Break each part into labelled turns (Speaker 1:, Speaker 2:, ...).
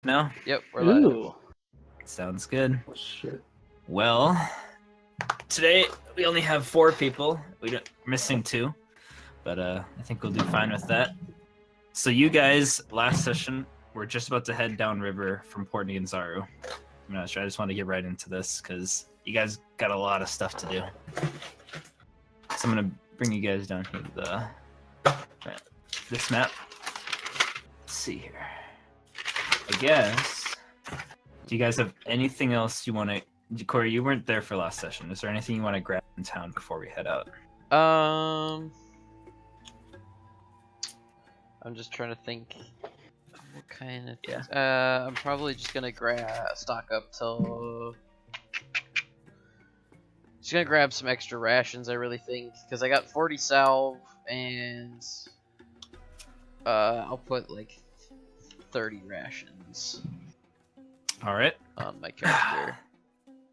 Speaker 1: No?
Speaker 2: Yep, we're live.
Speaker 3: Ooh.
Speaker 1: Sounds good.
Speaker 3: Oh, shit.
Speaker 1: Well, today we only have 4 people. We're missing 2, but I think we'll do fine with that. So you guys, last session, we're just about to head downriver from Port Nianzaru. I'm not sure. I just want to get right into this because you guys got a lot of stuff to do. So I'm gonna bring you guys down here to this map. Let's see here. I guess. Do you guys have anything else you want to? Corey, you weren't there for last session. Is there anything you want to grab in town before we head out?
Speaker 2: I'm just trying to think. What kind of?
Speaker 1: Yeah.
Speaker 2: I'm probably just gonna stock up till. Just gonna grab some extra rations. I really think because I got 40 salve and I'll put like 30 rations.
Speaker 1: All right.
Speaker 2: On my character.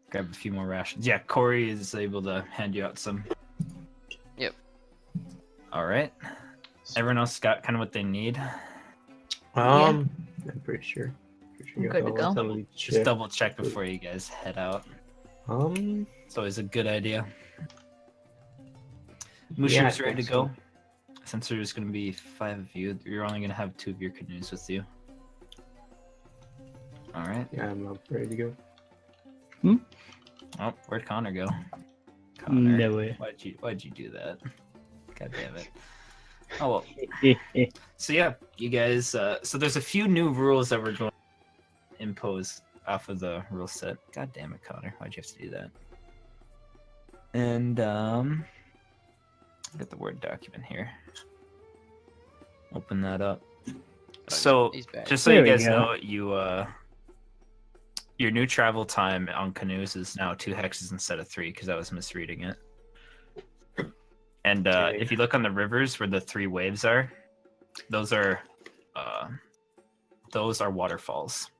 Speaker 1: Grab a few more rations. Yeah, Corey is able to hand you out some.
Speaker 2: Yep.
Speaker 1: All right. Everyone else got kind of what they need.
Speaker 3: I'm pretty sure.
Speaker 4: I'm good to go.
Speaker 1: Just double check before you guys head out. It's always a good idea. Mushu's ready to go. Since there's going to be 5 of you, you're only going to have 2 of your canoes with you. All right.
Speaker 3: Yeah, I'm ready to go.
Speaker 1: Oh, where'd Connor go? Connor,
Speaker 5: No way.
Speaker 1: Why'd you do that? God damn it. Oh well. So yeah, you guys. So there's a few new rules that we're going to impose off of the rule set. God damn it, Connor. Why'd you have to do that? And get the Word document here. Open that up. So just so you guys know, your new travel time on canoes is now 2 hexes instead of 3 because I was misreading it. And if you look on the rivers where the 3 waves are, those are waterfalls.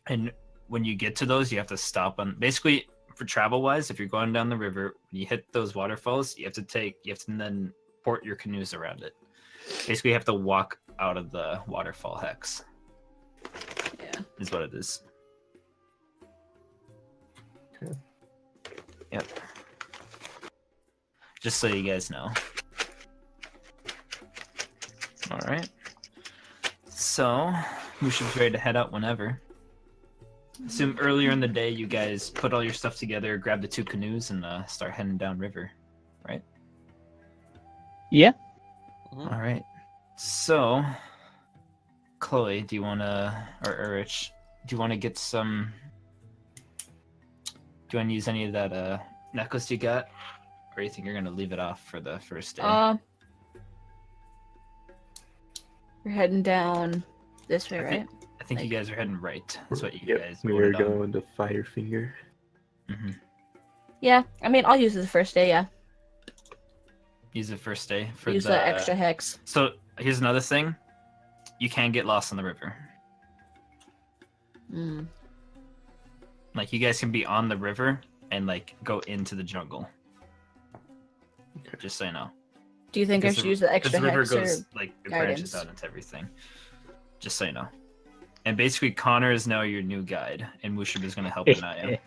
Speaker 1: And when you get to those, you have to stop on. Basically, for travel-wise, if you're going down the river, when you hit those waterfalls, you have to then port your canoes around it. Basically, you have to walk out of the waterfall hex.
Speaker 4: Yeah,
Speaker 1: is what it is. Yep. Just so you guys know. Alright. So, Mushu's ready to head out whenever. Assume earlier in the day you guys put all your stuff together, grab the 2 canoes, and start heading down river, right?
Speaker 5: Yeah.
Speaker 1: Alright. So, Chloe, do you want to, or Urich, do you want to get some... Do you want to use any of that necklace you got? Or do you think you're going to leave it off for the first day?
Speaker 4: We're heading down this way, right?
Speaker 1: I think you guys are heading right. That's what you guys
Speaker 3: we were
Speaker 1: voted on.
Speaker 3: going to Firefinger.
Speaker 4: Yeah, I mean, I'll use it the first day, yeah.
Speaker 1: Use it first day for
Speaker 4: Use the extra hex.
Speaker 1: So here's another thing. You can get lost on the river. Like you guys can be on the river and like go into the jungle. Okay. Just so you know.
Speaker 4: Do you think I should use the extra
Speaker 1: hex?
Speaker 4: Because
Speaker 1: the river goes like it branches out into everything. Just so you know. And basically, Connor is now your new guide, and Mushu is going to help Anaya.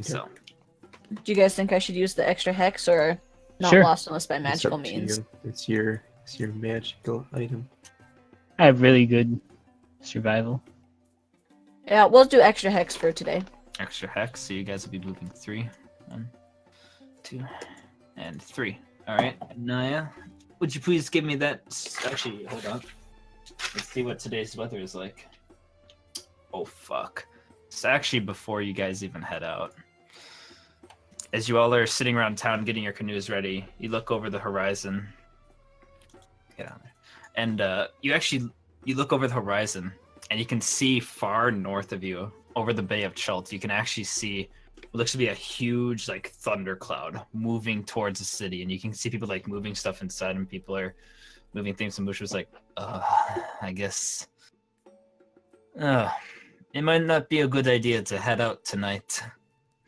Speaker 1: So.
Speaker 4: Do you guys think I should use the extra hex or not
Speaker 5: Sure.
Speaker 4: lost unless by magical means?
Speaker 3: It's your magical item.
Speaker 5: I have really good survival.
Speaker 4: Yeah, we'll do extra hex for today.
Speaker 1: Extra hex, so you guys will be moving 3. 1, 2, and 3. Alright, Anaya, would you please give me that... Actually, hold on. Let's see what today's weather is like. Oh, fuck. It's actually before you guys even head out. As you all are sitting around town getting your canoes ready, you look over the horizon. Get on there. And you look over the horizon, and you can see far north of you, over the Bay of Chult, you can actually see what looks to be a huge, like, thundercloud moving towards the city. And you can see people, like, moving stuff inside, and people are moving things. And Mush was like, I guess... it might not be a good idea to head out tonight.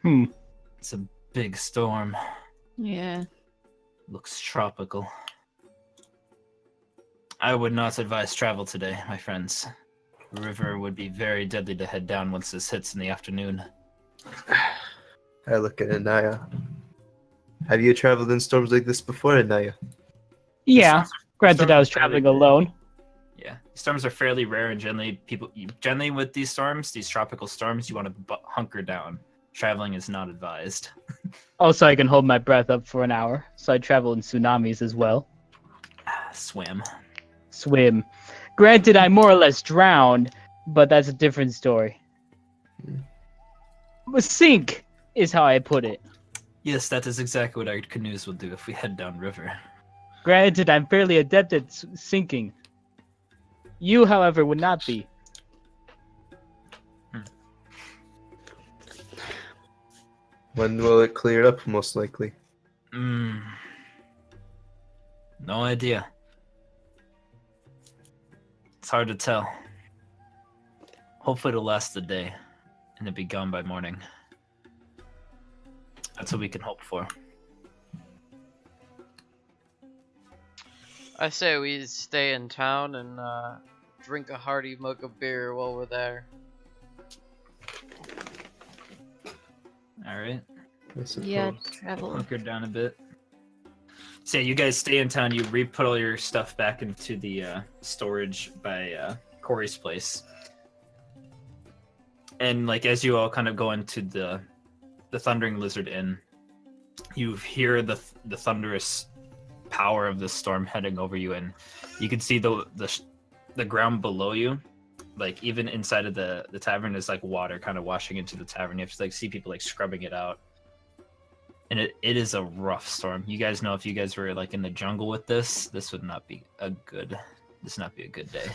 Speaker 1: It's a big storm.
Speaker 4: Yeah.
Speaker 1: Looks tropical. I would not advise travel today, my friends. The river would be very deadly to head down once this hits in the afternoon.
Speaker 3: I look at Anaya. Have you traveled in storms like this before, Anaya?
Speaker 5: Yeah. Granted,
Speaker 1: storms
Speaker 5: I
Speaker 1: are
Speaker 5: was
Speaker 1: fairly
Speaker 5: traveling alone.
Speaker 1: Yeah, storms are fairly rare, and generally with these storms, these tropical storms, you want to hunker down. Traveling is not advised.
Speaker 5: Also, I can hold my breath up for an hour, so I travel in tsunamis as well.
Speaker 1: Swim.
Speaker 5: Swim. Granted, I more or less drowned, but that's a different story. But sink is how I put it.
Speaker 1: Yes, that is exactly what our canoes will do if we head down river.
Speaker 5: Granted, I'm fairly adept at sinking. You, however, would not be.
Speaker 3: When will it clear up, most likely?
Speaker 1: No idea. It's hard to tell. Hopefully it'll last the day, and it'll be gone by morning. That's what we can hope for.
Speaker 2: I say we stay in town and drink a hearty mug of beer while we're there.
Speaker 1: All right.
Speaker 3: I suppose.
Speaker 4: Yeah, travel.
Speaker 1: Hunker down a bit. So yeah, you guys stay in town. You re-put all your stuff back into the storage by Corey's place. And like as you all kind of go into the Thundering Lizard Inn, you hear the thunderous power of the storm heading over you, and you can see the ground below you. Like even inside of the tavern is like water kind of washing into the tavern. You have to like see people like scrubbing it out. And it is a rough storm. You guys know if you guys were like in the jungle with this would not be a good day.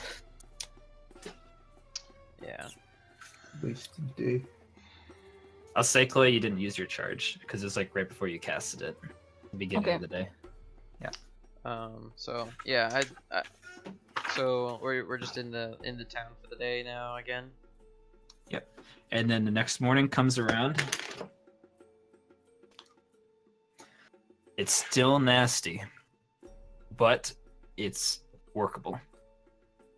Speaker 2: Yeah.
Speaker 3: Wasted day.
Speaker 1: I'll say, Chloe, you didn't use your charge because it was like right before you casted it, the beginning of the day.
Speaker 2: So yeah, so we're just in the town for the day now again.
Speaker 1: And then the next morning comes around. It's still nasty, but it's workable.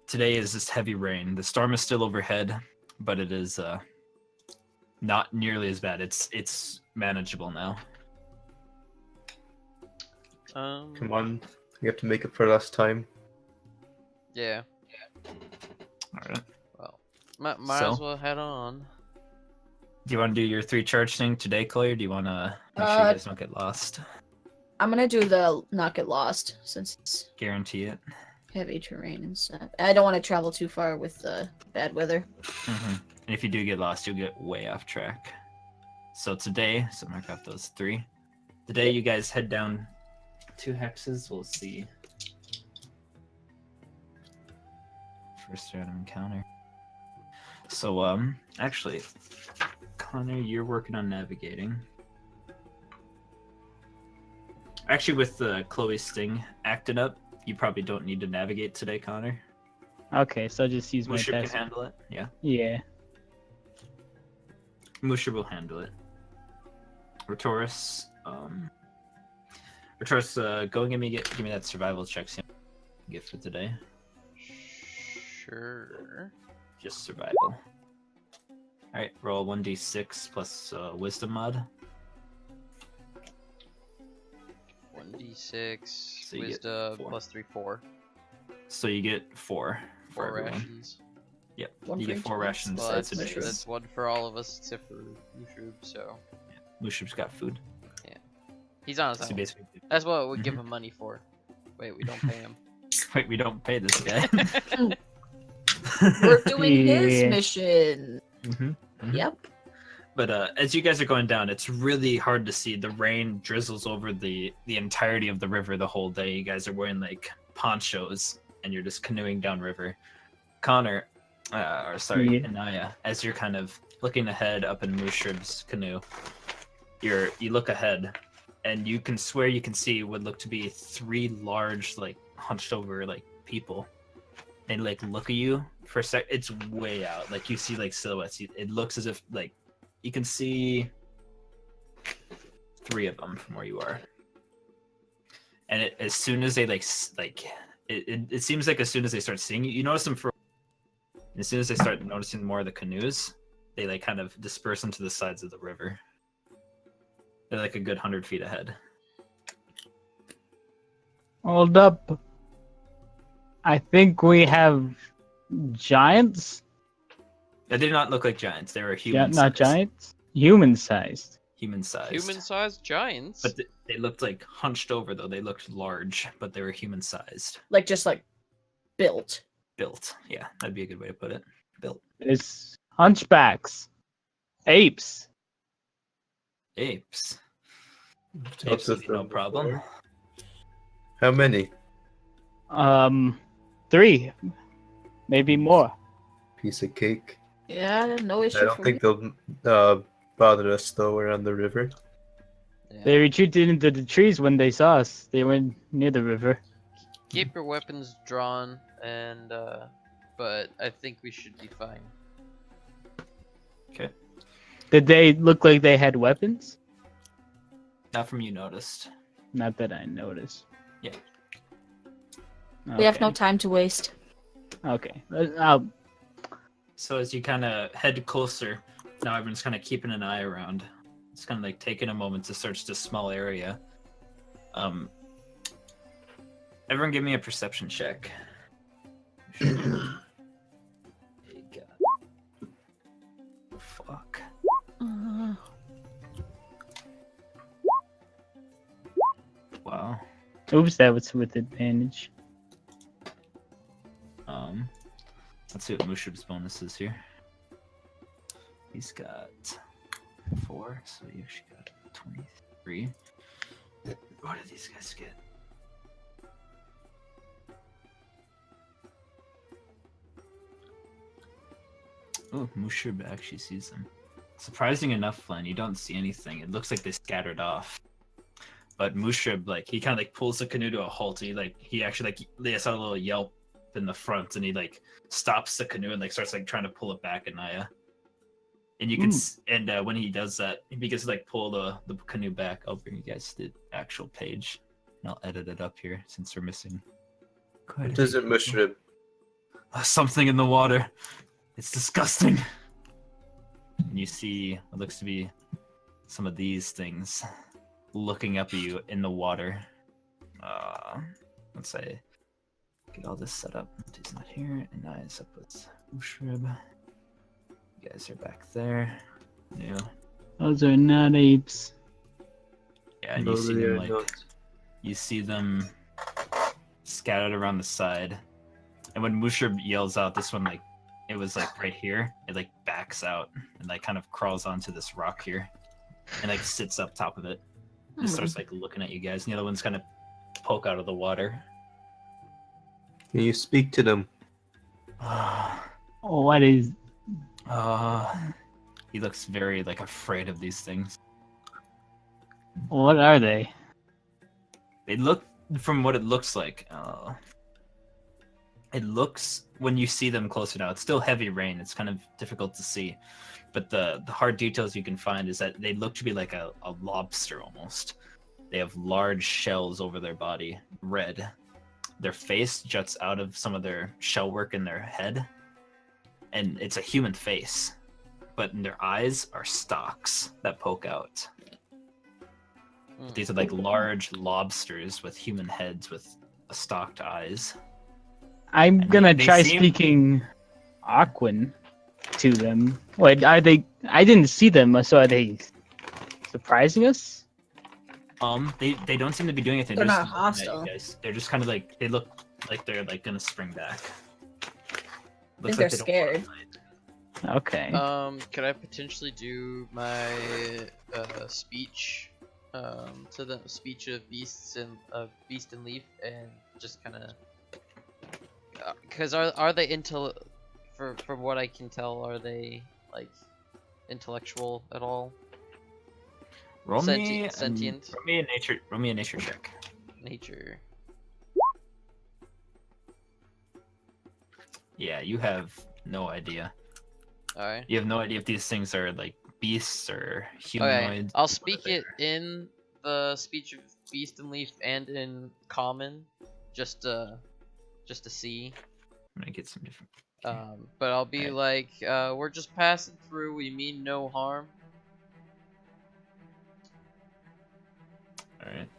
Speaker 1: Today is just heavy rain. The storm is still overhead, but it is not nearly as bad. It's manageable now.
Speaker 3: Come on. We have to make it for last time.
Speaker 2: Yeah.
Speaker 1: All right.
Speaker 2: Well, might
Speaker 1: So?
Speaker 2: as well head on.
Speaker 1: Do you want to do your 3 charge thing today, Chloe, or do you want to make sure you guys don't get lost?
Speaker 4: I'm gonna do the not get lost since it's
Speaker 1: Guarantee it.
Speaker 4: heavy terrain and stuff. I don't want to travel too far with the bad weather.
Speaker 1: And if you do get lost, you'll get way off track. So today, so mark off those 3. Today, you guys head down 2 hexes. We'll see. First random encounter. So, actually, Connor, you're working on navigating. Actually, with Chloe's sting acting up, you probably don't need to navigate today, Connor.
Speaker 5: Okay, so just use my
Speaker 1: Musher can
Speaker 5: best.
Speaker 1: handle it. Yeah,
Speaker 5: Yeah.
Speaker 1: Musher will handle it. Retoris, go and give me that survival check get for today.
Speaker 2: Sure.
Speaker 1: Just survival. All right, roll 1d6 plus wisdom mod.
Speaker 2: 1d6
Speaker 1: So you get
Speaker 2: wisdom
Speaker 1: 4.
Speaker 2: plus 3, 4.
Speaker 1: So you get 4 for
Speaker 2: 4
Speaker 1: everyone.
Speaker 2: rations.
Speaker 1: Yep,
Speaker 4: One
Speaker 1: you
Speaker 4: for
Speaker 1: get
Speaker 4: each
Speaker 1: 4
Speaker 4: of us.
Speaker 1: rations
Speaker 2: Well,
Speaker 1: besides
Speaker 2: that's,
Speaker 1: today.
Speaker 2: that's 1 for all of us except for Mushroom, so
Speaker 1: Musher's got food.
Speaker 2: he's on his
Speaker 1: So
Speaker 2: own.
Speaker 1: basically,
Speaker 2: That's what we give him money for. Wait, we don't pay him.
Speaker 1: wait, we don't pay this guy.
Speaker 4: We're doing his
Speaker 5: Yeah.
Speaker 4: mission.
Speaker 1: Mhm.
Speaker 4: Yep.
Speaker 1: But as you guys are going down, it's really hard to see. The rain drizzles over the entirety of the river the whole day. You guys are wearing like ponchos, and you're just canoeing downriver. Connor,
Speaker 5: Yeah.
Speaker 1: Anaya, as you're kind of looking ahead up in Mushrib's canoe, you look ahead, and you can swear you can see what look to be 3 large, like hunched over, like people. They like look at you for a sec. It's way out. Like you see like silhouettes. It looks as if like you can see 3 of them from where you are. And as soon as they like it seems like as soon as they start seeing you notice them for. As soon as they start noticing more of the canoes, they like kind of disperse into the sides of the river. They're like a good 100 feet ahead.
Speaker 5: Hold up. I think we have giants.
Speaker 1: They did not look like giants. They were
Speaker 5: Yeah,
Speaker 1: human.
Speaker 5: not giants. Human-sized.
Speaker 1: Human sized.
Speaker 2: Human-sized giants.
Speaker 1: But they looked like hunched over though. They looked large, but they were human sized.
Speaker 4: Like just like built.
Speaker 1: Built. Yeah, that'd be a good way to put it. Built.
Speaker 5: It's hunchbacks, apes.
Speaker 1: Apes.
Speaker 3: Talked
Speaker 1: Apes
Speaker 3: to
Speaker 1: would be no
Speaker 3: them
Speaker 1: problem.
Speaker 3: before. How many?
Speaker 5: 3, maybe more.
Speaker 3: Piece of cake.
Speaker 4: Yeah, no issue
Speaker 3: I don't
Speaker 4: for
Speaker 3: think
Speaker 4: me.
Speaker 3: they'll bother us though around the river.
Speaker 2: Yeah.
Speaker 5: They retreated into the trees when they saw us. They were near the river.
Speaker 2: Keep your weapons drawn, and but I think we should be fine.
Speaker 1: Okay.
Speaker 5: Did they look like they had weapons?
Speaker 1: Not from you noticed.
Speaker 5: Not that I noticed.
Speaker 1: Yeah.
Speaker 4: We have no time to waste.
Speaker 5: Okay. I'll
Speaker 1: So as you kind of head closer, now everyone's kind of keeping an eye around. It's kind of like taking a moment to search this small area. Everyone give me a perception check. Fuck. Wow.
Speaker 5: Oops, that was with advantage.
Speaker 1: Let's see what Mushub's bonus is here. He's got 4, so you actually got 23. What did these guys get? Oh, Mushub actually sees them. Surprising enough, Flynn, you don't see anything. It looks like they scattered off. But Mushub, like, he kind of like pulls the canoe to a halt. He actually like lets out a little yelp in the front, and he like stops the canoe and like starts like trying to pull it back at Naya. And you can, when he does that, he begins to like pull the canoe back. I'll bring you guys to the actual page, and I'll edit it up here since we're missing.
Speaker 3: What is it, mushroom?
Speaker 1: Something in the water. It's disgusting. And you see what looks to be some of these things looking up at you in the water. Let's say, get all this set up. He's not here, and I is up with Ushrib. You guys are back there. Yeah.
Speaker 5: Those are not apes.
Speaker 1: Yeah, and you see them like you see them scattered around the side. And when Mushrib yells out, this one like it was like right here, it like backs out and like kind of crawls onto this rock here and like sits up top of it. And starts like looking at you guys, and the other ones kind of poke out of the water.
Speaker 3: Can you speak to them?
Speaker 5: Oh, what is?
Speaker 1: He looks very like afraid of these things.
Speaker 5: What are they?
Speaker 1: They look, from what it looks like, it looks, when you see them closer now, it's still heavy rain, it's kind of difficult to see, but the hard details you can find is that they look to be like a lobster almost. They have large shells over their body, red. Their face juts out of some of their shell work in their head, and it's a human face, but their eyes are stalks that poke out. These are like large lobsters with human heads with stalked eyes.
Speaker 5: I'm
Speaker 1: And
Speaker 5: gonna
Speaker 1: they
Speaker 5: try
Speaker 1: seem-
Speaker 5: speaking Aquan to them. Wait, are they? I didn't see them, so are they surprising us?
Speaker 1: They don't seem to be doing anything.
Speaker 4: They're
Speaker 1: just
Speaker 4: not
Speaker 1: looking at you
Speaker 4: hostile.
Speaker 1: guys. They're just kind of like, they look like they're like gonna spring back.
Speaker 4: They're
Speaker 1: they don't
Speaker 4: scared.
Speaker 1: wanna fight.
Speaker 5: Okay.
Speaker 2: Could I potentially do my speech to the speech of beast and leaf, and just kind of because are they from what I can tell, are they like intellectual at all?
Speaker 1: Roll me,
Speaker 2: Sentient.
Speaker 1: roll me a nature check.
Speaker 2: Nature.
Speaker 1: Yeah, you have no idea.
Speaker 2: Alright.
Speaker 1: You have no idea if these things are like beasts or
Speaker 2: Okay.
Speaker 1: humanoids.
Speaker 2: I'll
Speaker 1: what
Speaker 2: speak
Speaker 1: they
Speaker 2: it in the speech of beast and leaf and in common, just just to see.
Speaker 1: I'm gonna get some different.
Speaker 2: But I'll be
Speaker 1: Alright.
Speaker 2: like, we're just passing through. We mean no harm.
Speaker 1: All right.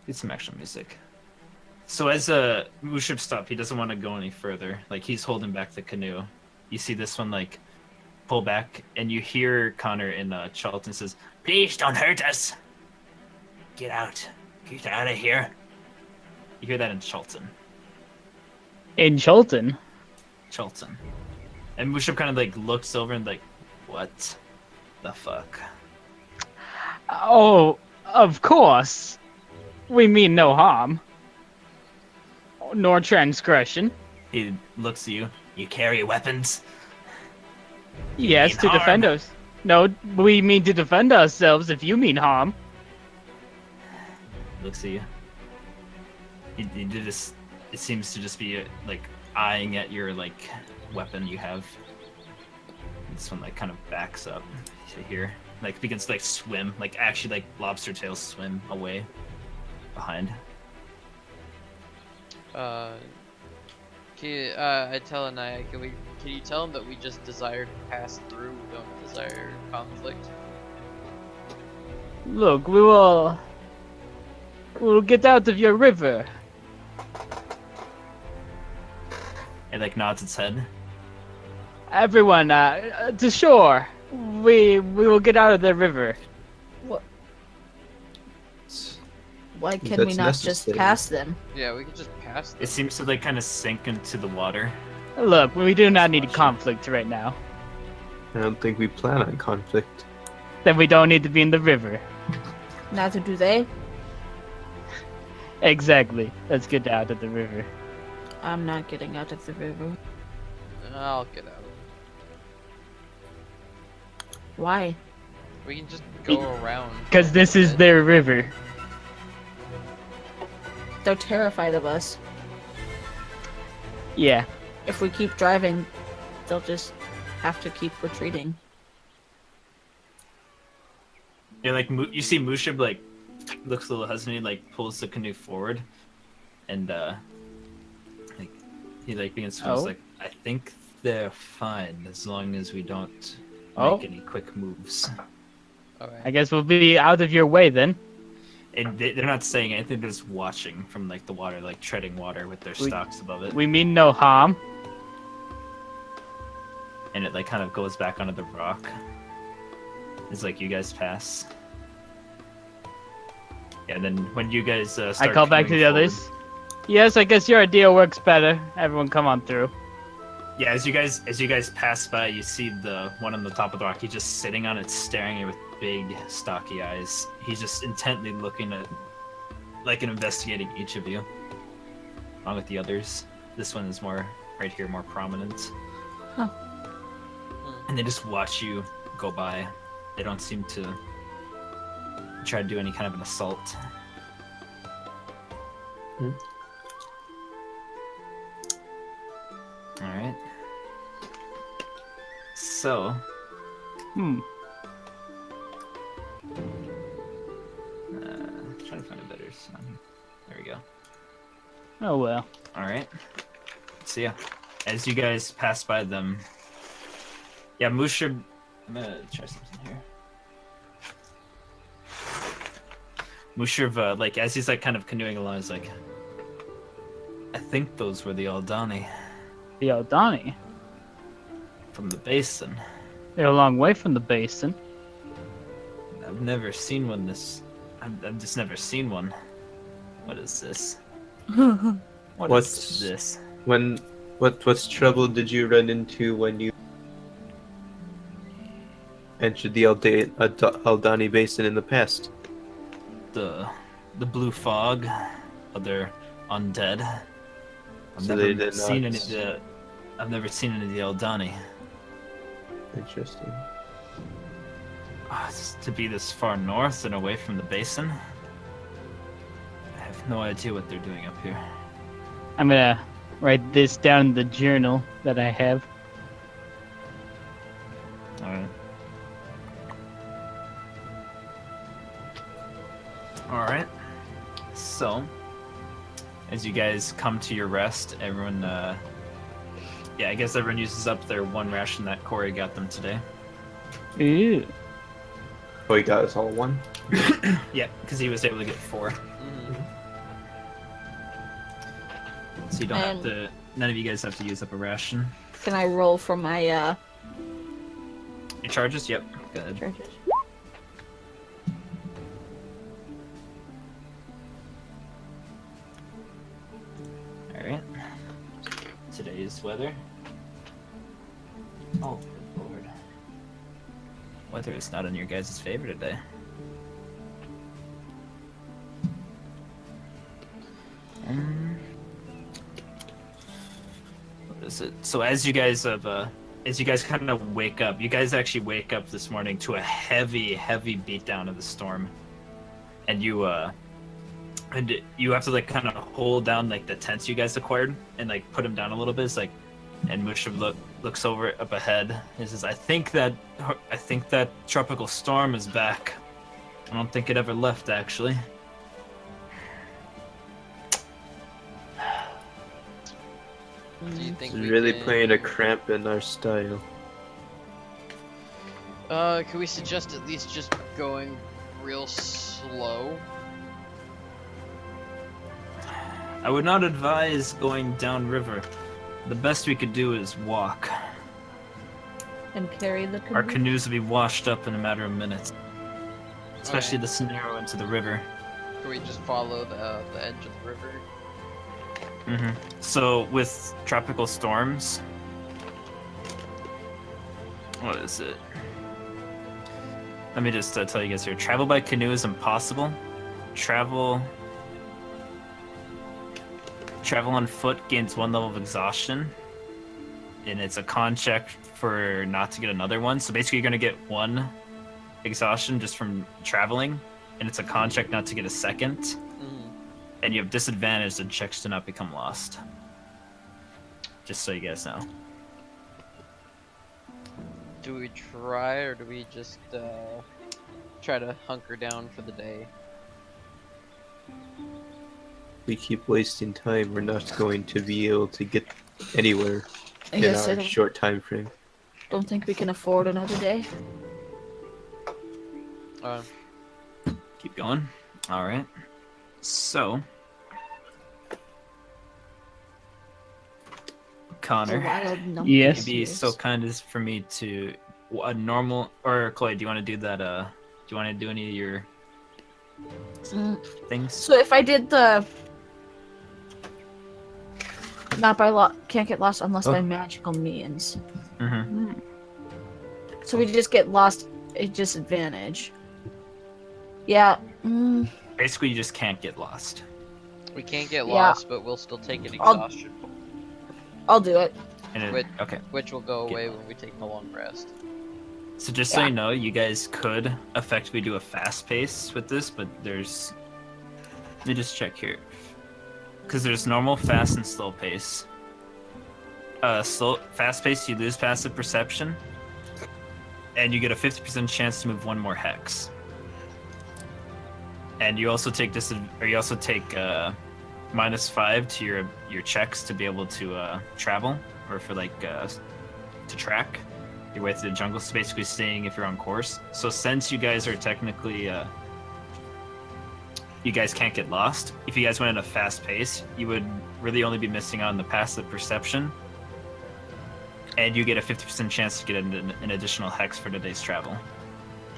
Speaker 1: Get some actual music. So as Mushib stop, he doesn't want to go any further. Like he's holding back the canoe. You see this one like pull back, and you hear Connor in Chult says, "Please don't hurt us. Get out. Get out of here." You hear that in Chulton.
Speaker 5: In Chulton?
Speaker 1: Chulton. And Mushib kind of like looks over and like, what the fuck?
Speaker 5: Oh, of course. We mean no harm. Nor transgression.
Speaker 1: He looks at you. You carry weapons?
Speaker 5: Yes,
Speaker 1: mean
Speaker 5: to defend
Speaker 1: harm.
Speaker 5: us. No, we mean to defend ourselves if you mean harm.
Speaker 1: Looks at you. He did this. It seems to just be like eyeing at your like weapon you have. This one like kind of backs up to here, like begins to like swim, like actually like lobster tails swim away behind.
Speaker 2: I tell Anaya, can you tell him that we just desire to pass through, we don't desire conflict?
Speaker 5: Look, we'll get out of your river.
Speaker 1: It like nods its head.
Speaker 5: Everyone, to shore. We will get out of the river.
Speaker 4: What? Why can we
Speaker 3: That's
Speaker 4: not just
Speaker 3: necessary.
Speaker 4: pass them?
Speaker 2: Yeah, we could just pass them.
Speaker 1: It seems to like kind of sink into the water.
Speaker 5: Look, we do not need
Speaker 1: Watch it.
Speaker 5: conflict right now.
Speaker 3: I don't think we plan on conflict.
Speaker 5: Then we don't need to be in the river.
Speaker 4: Neither do they.
Speaker 5: Exactly. Let's get out of the river.
Speaker 4: I'm not getting out of the river.
Speaker 2: I'll get out.
Speaker 4: Why?
Speaker 2: We can just go around.
Speaker 5: Because this is their river.
Speaker 4: They're terrified of us.
Speaker 5: Yeah.
Speaker 4: If we keep driving, they'll just have to keep retreating.
Speaker 1: Yeah, like you see Mushib like looks a little hesitant, like pulls the canoe forward, and like he like begins to
Speaker 5: Oh.
Speaker 1: like, I think they're fine as long as we don't
Speaker 5: Oh.
Speaker 1: make any quick moves.
Speaker 5: I
Speaker 2: Okay.
Speaker 5: guess we'll be out of your way then.
Speaker 1: And they're not saying anything; they're just watching from like the water, like treading water with their
Speaker 5: We-
Speaker 1: stalks above it.
Speaker 5: We mean no harm.
Speaker 1: And it like kind of goes back onto the rock. It's like you guys pass. Yeah, and then when you guys start
Speaker 5: I call back to
Speaker 1: coming
Speaker 5: the
Speaker 1: forward-
Speaker 5: others. Yes, I guess your idea works better. Everyone come on through.
Speaker 1: Yeah, as you guys pass by, you see the one on the top of the rock. He's just sitting on it, staring at you with big, stocky eyes. He's just intently looking at, like, and investigating each of you, along with the others. This one is more right here, more prominent.
Speaker 4: Huh.
Speaker 1: And they just watch you go by. They don't seem to try to do any kind of an assault. All right. So,
Speaker 5: Hmm.
Speaker 1: trying to find a better song. There we go.
Speaker 5: Oh well.
Speaker 1: All right. So yeah, as you guys pass by them, yeah, Mushib. I'm gonna try something here. Mushib, like as he's like kind of canoeing along, is like, I think those were the Aldani
Speaker 5: The Aldani.
Speaker 1: from the basin.
Speaker 5: They're a long way from the basin.
Speaker 1: I've never seen one this. I've just never seen one. What is this?
Speaker 3: What's-
Speaker 1: is this?
Speaker 3: What's trouble did you run into when you entered the Aldani Basin in the past?
Speaker 1: The blue fog, other undead. I've
Speaker 3: So they
Speaker 1: never
Speaker 3: did
Speaker 1: seen
Speaker 3: not-
Speaker 1: any of the. I've never seen any of the Eldani.
Speaker 3: Interesting.
Speaker 1: To be this far north and away from the basin, I have no idea what they're doing up here.
Speaker 5: I'm gonna write this down in the journal that I have.
Speaker 1: All right. All right. So, as you guys come to your rest, everyone, yeah, I guess everyone uses up their one ration that Corey got them today.
Speaker 5: Ooh.
Speaker 3: Oh, you got us all one?
Speaker 1: Yeah, because he was able to get 4.
Speaker 2: Mhm.
Speaker 1: So you don't have
Speaker 4: And-
Speaker 1: to, none of you guys have to use up a ration.
Speaker 4: Can I roll for my
Speaker 1: Your charges? Yep. Good.
Speaker 4: charges?
Speaker 1: Alright. Today's weather. Oh, good lord. Weather is not in your guys' favor today. What is it? So as you guys kind of wake up, you guys actually wake up this morning to a heavy beatdown of the storm. And you have to like kind of hold down like the tents you guys acquired and like put them down a little bit. It's like, and Mushab looks over up ahead. He says, I think that tropical storm is back. I don't think it ever left, actually.
Speaker 2: Do you think
Speaker 3: It's
Speaker 2: we
Speaker 3: really
Speaker 2: can...
Speaker 3: playing a cramp in our style.
Speaker 2: Can we suggest at least just going real slow?
Speaker 1: I would not advise going downriver. The best we could do is walk.
Speaker 4: And carry the canoe?
Speaker 1: Our canoes will be washed up in a matter of minutes. Especially
Speaker 2: Okay.
Speaker 1: the scenario into the river.
Speaker 2: Can we just follow the edge of the river?
Speaker 1: So with tropical storms, what is it? Let me just tell you guys here. Travel by canoe is impossible. Travel on foot gains 1 level of exhaustion, and it's a con check for not to get another one. So basically, you're gonna get 1 exhaustion just from traveling, and it's a con check not to get a second.
Speaker 2: Mhm.
Speaker 1: And you have disadvantage and checks to not become lost. Just so you guys know.
Speaker 2: Do we try, or do we just try to hunker down for the day?
Speaker 3: We keep wasting time. We're not going to be able to get anywhere
Speaker 4: I
Speaker 3: in
Speaker 4: guess I
Speaker 3: our
Speaker 4: don't,
Speaker 3: short time frame.
Speaker 4: don't think we can afford another day.
Speaker 1: Keep going. All right. So,
Speaker 4: A
Speaker 1: Connor,
Speaker 4: wild number.
Speaker 5: Yes.
Speaker 1: you'd be so kind as for me to a normal, or Chloe, do you want to do that? Do you want to do any of your things?
Speaker 4: So if I did the not by can't get lost unless by magical means.
Speaker 1: Mm-hmm.
Speaker 4: So we just get lost at disadvantage. Yeah.
Speaker 1: Basically, you just can't get lost.
Speaker 2: We can't get
Speaker 4: Yeah.
Speaker 2: lost, but we'll still take an
Speaker 4: I'll-
Speaker 2: exhaustion,
Speaker 4: I'll do it.
Speaker 1: And it,
Speaker 2: Wait.
Speaker 1: okay.
Speaker 2: which will go
Speaker 1: Get
Speaker 2: away
Speaker 1: lost.
Speaker 2: when we take the long rest.
Speaker 1: So just so
Speaker 4: Yeah.
Speaker 1: you know, you guys could effectively do a fast pace with this, but there's. Let me just check here, because there's normal, fast, and slow pace. Fast pace, you lose passive perception, and you get a 50% chance to move 1 more hex. And you also take -5 to your checks to be able to travel, or for like to track your way through the jungle. So basically staying if you're on course. So since you guys are technically you guys can't get lost, if you guys went at a fast pace, you would really only be missing out on the passive perception, and you get a 50% chance to get an additional hex for today's travel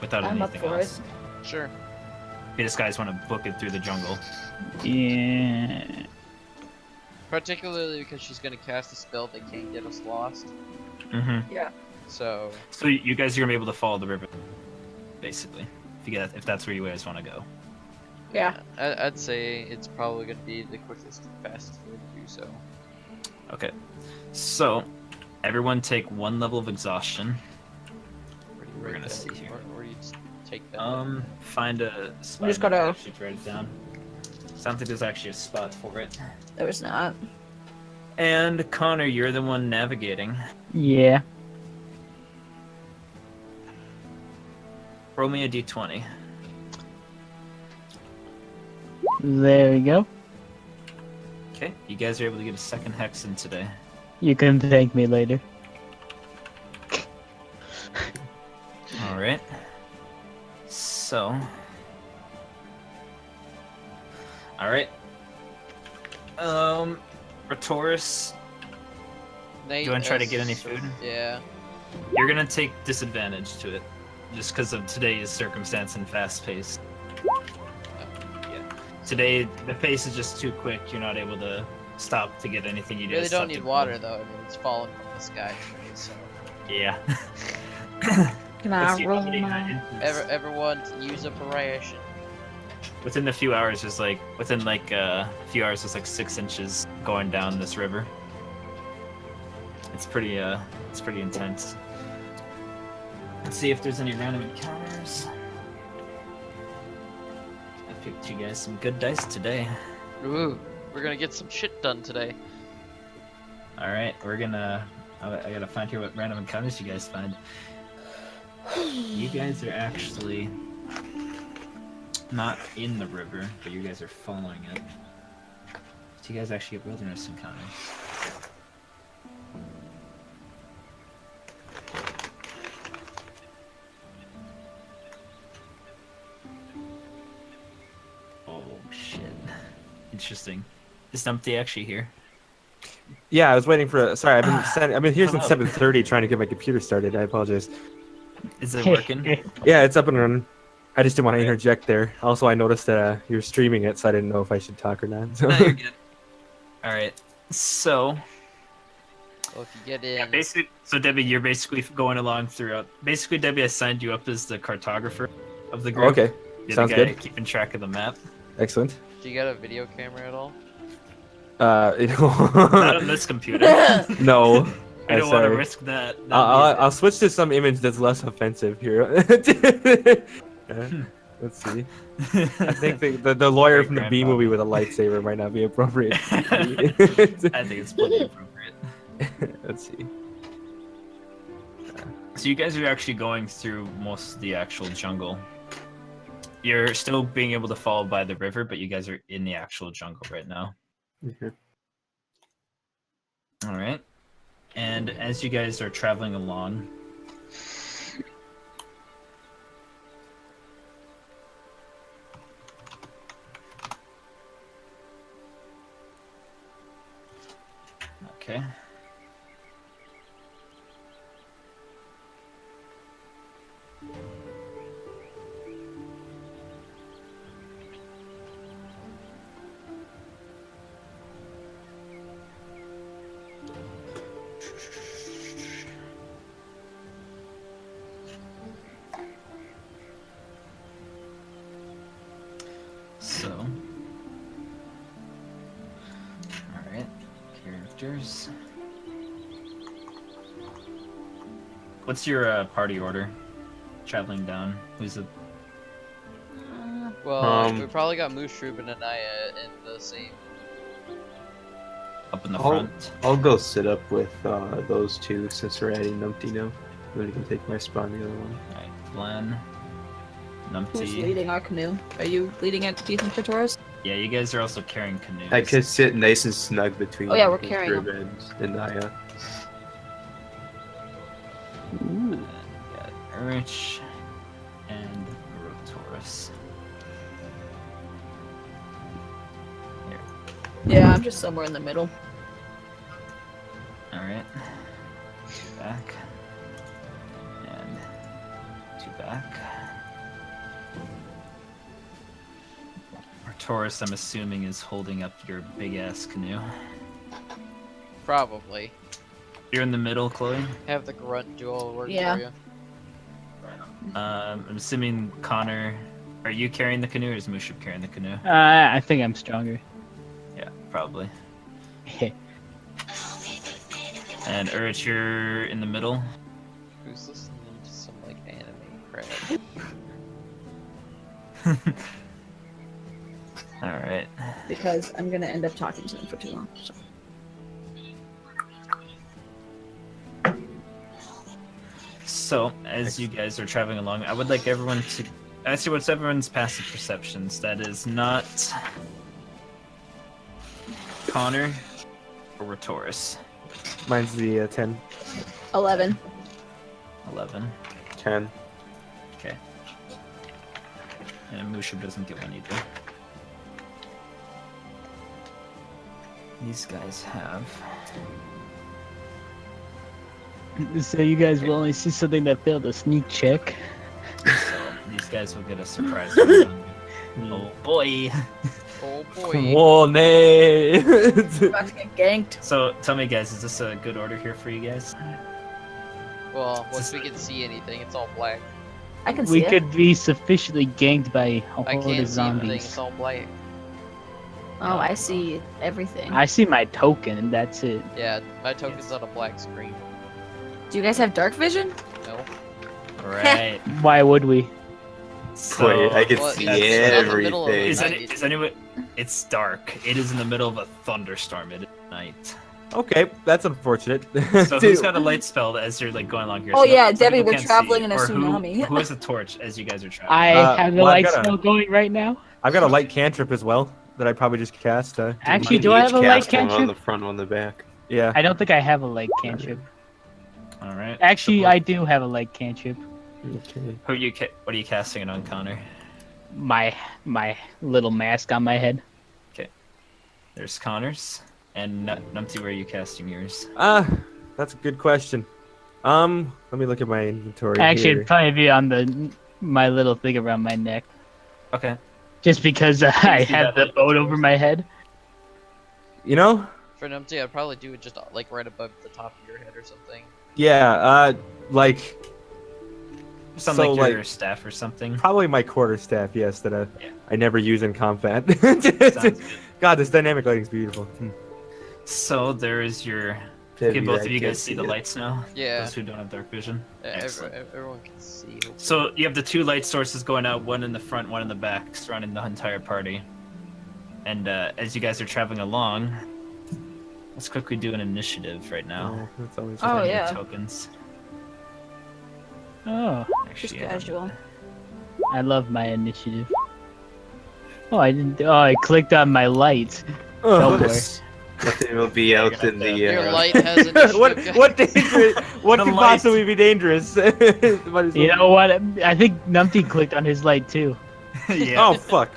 Speaker 1: without
Speaker 4: I'm up
Speaker 1: anything
Speaker 4: for
Speaker 1: else.
Speaker 2: Sure.
Speaker 1: If you just guys want to book it through the jungle.
Speaker 5: Yeah.
Speaker 2: Particularly because she's gonna cast a spell that can't get us lost.
Speaker 1: Mm-hmm.
Speaker 2: So
Speaker 1: So you guys are gonna be able to follow the river, basically, if that's where you guys want to go.
Speaker 4: Yeah.
Speaker 2: I'd say it's probably gonna be the quickest and fastest way to do so.
Speaker 1: Okay, so everyone take 1 level of exhaustion.
Speaker 2: Where do you
Speaker 1: We're
Speaker 2: write
Speaker 1: gonna
Speaker 2: that?
Speaker 1: see here.
Speaker 2: Where do you take that?
Speaker 1: Find a spot.
Speaker 4: just gotta-
Speaker 1: actually write it down. So I don't think there's actually a spot for it.
Speaker 4: There was not.
Speaker 1: And Connor, you're the one navigating.
Speaker 5: Yeah.
Speaker 1: Roll me a d20.
Speaker 5: There we go.
Speaker 1: Okay, you guys are able to get a second hex in today.
Speaker 5: You can thank me later.
Speaker 1: All right. So. All right. Ratoris,
Speaker 2: Nate,
Speaker 1: you want to try to
Speaker 2: as-
Speaker 1: get any food?
Speaker 2: Yeah.
Speaker 1: You're gonna take disadvantage to it, just because of today's circumstance and fast pace. Yeah. Today the pace is just too quick. You're not able to stop to get anything you
Speaker 2: You
Speaker 1: need.
Speaker 2: really
Speaker 1: to
Speaker 2: don't
Speaker 1: stop
Speaker 2: need
Speaker 1: to
Speaker 2: water
Speaker 1: build.
Speaker 2: though. I mean, it's falling from the sky today, so.
Speaker 1: Yeah.
Speaker 4: Can
Speaker 1: Let's
Speaker 4: I
Speaker 1: see,
Speaker 4: roll
Speaker 1: how many,
Speaker 4: my...
Speaker 1: inches?
Speaker 2: Everyone use up a ration.
Speaker 1: Within a few hours, there's like a few hours, there's like 6 inches going down this river. It's pretty intense. Let's see if there's any random encounters. I picked you guys some good dice today.
Speaker 2: Ooh, we're gonna get some shit done today.
Speaker 1: All right, I gotta find here what random encounters you guys find. You guys are actually not in the river, but you guys are following it. So you guys actually get wilderness encounters. Oh shit! Interesting. Is Numpty actually here?
Speaker 6: Yeah, I was waiting for. Sorry, I've been here since
Speaker 1: Hello.
Speaker 6: 7:30 trying to get my computer started. I apologize.
Speaker 1: Is it working?
Speaker 6: Yeah, it's up and running. I just didn't want to interject there. Also, I noticed that you're streaming it, so I didn't know if I should talk or not. So.
Speaker 1: No, you're good. All right. So
Speaker 2: Well, if you get in,
Speaker 1: basically, Debbie, you're basically going along throughout. Basically, Debbie, I signed you up as the cartographer of the group.
Speaker 6: Okay,
Speaker 1: You're
Speaker 6: sounds
Speaker 1: the guy
Speaker 6: good.
Speaker 1: keeping track of the map.
Speaker 6: Excellent.
Speaker 2: do you got a video camera at all?
Speaker 1: Not on this computer.
Speaker 6: No.
Speaker 1: I don't want to
Speaker 6: sorry.
Speaker 1: risk that.
Speaker 6: I'll switch to some image that's less offensive here. Let's see. I think the lawyer from the B
Speaker 1: Grandpa.
Speaker 6: movie with a lightsaber might not be appropriate.
Speaker 1: I think it's pretty appropriate.
Speaker 6: Let's see.
Speaker 1: So you guys are actually going through most of the actual jungle. You're still being able to follow by the river, but you guys are in the actual jungle right now.
Speaker 6: Mhm.
Speaker 1: All right. And as you guys are traveling along, okay. So, all right, characters. What's your party order? Traveling down. Who's the?
Speaker 2: Well, we probably got Mushroom and Anaya in the same.
Speaker 1: Up in the
Speaker 3: I'll-
Speaker 1: front.
Speaker 3: I'll go sit up with those two since we're adding Numpty now. Then you can take my spot on the other one.
Speaker 1: Alright, Glenn.
Speaker 4: Who's
Speaker 1: Numpty.
Speaker 4: leading our canoe? Are you leading it, do you think, Ratoris?
Speaker 1: Yeah, you guys are also carrying canoes.
Speaker 3: I could sit nice and snug between
Speaker 4: Oh, yeah, we're
Speaker 3: his
Speaker 4: carrying
Speaker 3: group and Naya.
Speaker 1: Got Urich and Rotorus.
Speaker 4: Yeah, I'm just somewhere in the middle.
Speaker 1: Alright. 2 back. And 2 back. Rotorus, I'm assuming, is holding up your big ass canoe.
Speaker 2: Probably.
Speaker 1: You're in the middle, Chloe.
Speaker 2: Have the grunt do all the work
Speaker 4: Yeah.
Speaker 2: for you.
Speaker 1: I'm assuming Connor. Are you carrying the canoe or is Mushib carrying the canoe?
Speaker 5: I think I'm stronger.
Speaker 1: Yeah, probably. And Urich, you're in the middle.
Speaker 2: Who's listening to some like anime crap?
Speaker 1: Alright.
Speaker 4: Because I'm gonna end up talking to them for too long. So.
Speaker 1: So, as you guys are traveling along, I would like everyone to ask you what's everyone's passive perceptions. That is not Connor or Retoris?
Speaker 6: Mine's the 10.
Speaker 4: 11.
Speaker 1: 11.
Speaker 3: 10.
Speaker 1: Okay. And Musha doesn't get one either. These guys have.
Speaker 5: So you guys will only see something that failed a sneak check.
Speaker 1: So these guys will get a surprise round. Oh boy.
Speaker 2: Oh boy.
Speaker 6: Whoa, nay.
Speaker 4: About to get ganked.
Speaker 1: So tell me, guys, is this a good order here for you guys?
Speaker 2: Well, once we can see anything, it's all black.
Speaker 4: I can see
Speaker 5: We
Speaker 4: it.
Speaker 5: could be sufficiently ganked by a
Speaker 2: I
Speaker 5: horde of
Speaker 2: can't see anything,
Speaker 5: zombies.
Speaker 2: it's all black.
Speaker 4: Oh, I see everything.
Speaker 5: I see my token, and that's it.
Speaker 2: Yeah, my token's on a black screen.
Speaker 4: Do you guys have dark vision?
Speaker 2: No.
Speaker 1: Right.
Speaker 5: Why would we?
Speaker 1: So,
Speaker 3: Wait, I can
Speaker 2: Well,
Speaker 3: see
Speaker 2: it's not the middle of
Speaker 3: everything.
Speaker 1: is,
Speaker 2: night.
Speaker 1: is anyone? It's dark. It is in the middle of a thunderstorm. It is night.
Speaker 6: Okay, that's unfortunate.
Speaker 1: So who's got a light spell as you're like going along here?
Speaker 4: Oh,
Speaker 1: So
Speaker 4: yeah,
Speaker 1: some
Speaker 4: Debbie,
Speaker 1: people
Speaker 4: we're
Speaker 1: can't
Speaker 4: traveling
Speaker 1: see.
Speaker 4: in a
Speaker 1: Or
Speaker 4: tsunami.
Speaker 1: Who has a torch as you guys are traveling?
Speaker 5: I have the
Speaker 6: well, I've
Speaker 5: light
Speaker 6: got a-
Speaker 5: spell going right now.
Speaker 6: I've got a light cantrip as well that I probably just cast.
Speaker 5: Actually,
Speaker 3: You
Speaker 5: do I have
Speaker 3: each
Speaker 5: a light
Speaker 3: cast one on
Speaker 5: cantrip?
Speaker 3: the front, one on the back.
Speaker 6: Yeah.
Speaker 5: I don't think I have a light cantrip.
Speaker 1: All right.
Speaker 5: Actually,
Speaker 1: So
Speaker 5: I do have a light cantrip.
Speaker 3: Okay.
Speaker 1: Who are you? What are you casting it on, Connor?
Speaker 5: My little mask on my head.
Speaker 1: There's Connor's. And Numpty, where are you casting yours?
Speaker 6: That's a good question. Let me look at my inventory
Speaker 5: Actually,
Speaker 6: here.
Speaker 5: it'd probably be on my little thing around my neck,
Speaker 1: Okay.
Speaker 5: just because I
Speaker 1: see
Speaker 5: have
Speaker 1: that
Speaker 5: the
Speaker 1: light
Speaker 5: boat over my head.
Speaker 6: You know?
Speaker 2: For Numpty, I'd probably do it just like right above the top of your head or something.
Speaker 6: Yeah, like
Speaker 1: Something
Speaker 6: So,
Speaker 1: like your
Speaker 6: like-
Speaker 1: staff or something.
Speaker 6: probably my quarterstaff, yes, that
Speaker 1: Yeah.
Speaker 6: I never use in combat.
Speaker 1: Sounds good.
Speaker 6: God, this dynamic lighting's beautiful.
Speaker 1: So there is your.
Speaker 3: Debbie,
Speaker 1: Okay, both
Speaker 3: I
Speaker 1: of you
Speaker 3: can't
Speaker 1: guys see the
Speaker 3: it.
Speaker 1: lights now.
Speaker 2: Yeah,
Speaker 1: Those who don't have dark vision. Excellent.
Speaker 2: everyone can see. hopefully.
Speaker 1: So you have the two light sources going out, one in the front, one in the back, surrounding the entire party. And as you guys are traveling along, let's quickly do an initiative right now.
Speaker 6: Yeah, that's always
Speaker 4: Oh,
Speaker 1: Spend your
Speaker 4: yeah.
Speaker 1: Tokens.
Speaker 5: Oh,
Speaker 4: Just
Speaker 1: Actually,
Speaker 4: casual.
Speaker 5: I love my initiative. Oh, I didn't. Oh, I clicked on my light. Don't worry.
Speaker 3: Nothing will be out
Speaker 1: gonna
Speaker 3: in the.
Speaker 2: Your light has initiative.
Speaker 6: what
Speaker 2: guys.
Speaker 6: what dangerous? What
Speaker 1: The
Speaker 6: could
Speaker 1: light.
Speaker 6: possibly be dangerous? What is
Speaker 5: You know what? I think Numpty clicked on his light too.
Speaker 1: yeah.
Speaker 6: Oh fuck!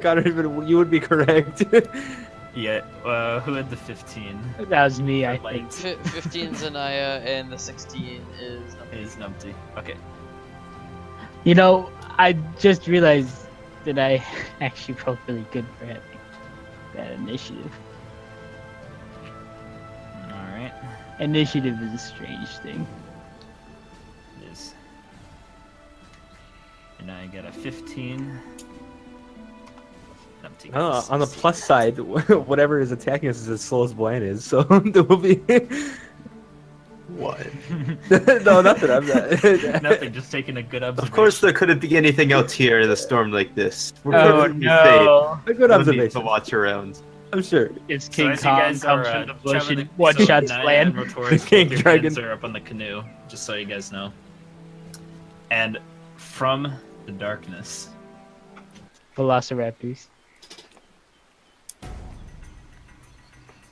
Speaker 6: Connor, even you would be corred.
Speaker 1: Yeah. Who had the 15?
Speaker 5: That was me, I
Speaker 1: Light.
Speaker 5: think.
Speaker 2: 15's Anaya and the 16 is Numpty.
Speaker 1: Is Numpty. Okay.
Speaker 5: You know, I just realized that I actually rolled really good for having that initiative.
Speaker 1: Alright.
Speaker 5: Initiative is a strange thing.
Speaker 1: It is. And I get a 15. Numpty gets
Speaker 6: On the
Speaker 1: 16.
Speaker 6: plus side, whatever is attacking us is as slow as Bland is, so there will be.
Speaker 3: What?
Speaker 6: No, nothing. I'm not.
Speaker 1: Nothing, just taking a good observation.
Speaker 3: Of course, there couldn't be anything out here in a storm like this. We're
Speaker 5: Oh
Speaker 3: perfectly
Speaker 5: no!
Speaker 6: A good
Speaker 3: safe. No need to
Speaker 6: observation.
Speaker 3: watch around.
Speaker 6: I'm sure.
Speaker 5: It's
Speaker 1: So
Speaker 5: King
Speaker 1: as you
Speaker 5: Kong
Speaker 1: guys
Speaker 5: comes
Speaker 1: are
Speaker 5: from the bush
Speaker 1: traveling-
Speaker 5: and one
Speaker 1: so
Speaker 5: shots
Speaker 1: Naya
Speaker 5: land.
Speaker 1: and Rotoris,
Speaker 6: King
Speaker 1: both your
Speaker 6: Dragon.
Speaker 1: heads are up on the canoe, just so you guys know. And from the darkness,
Speaker 5: Velociraptors.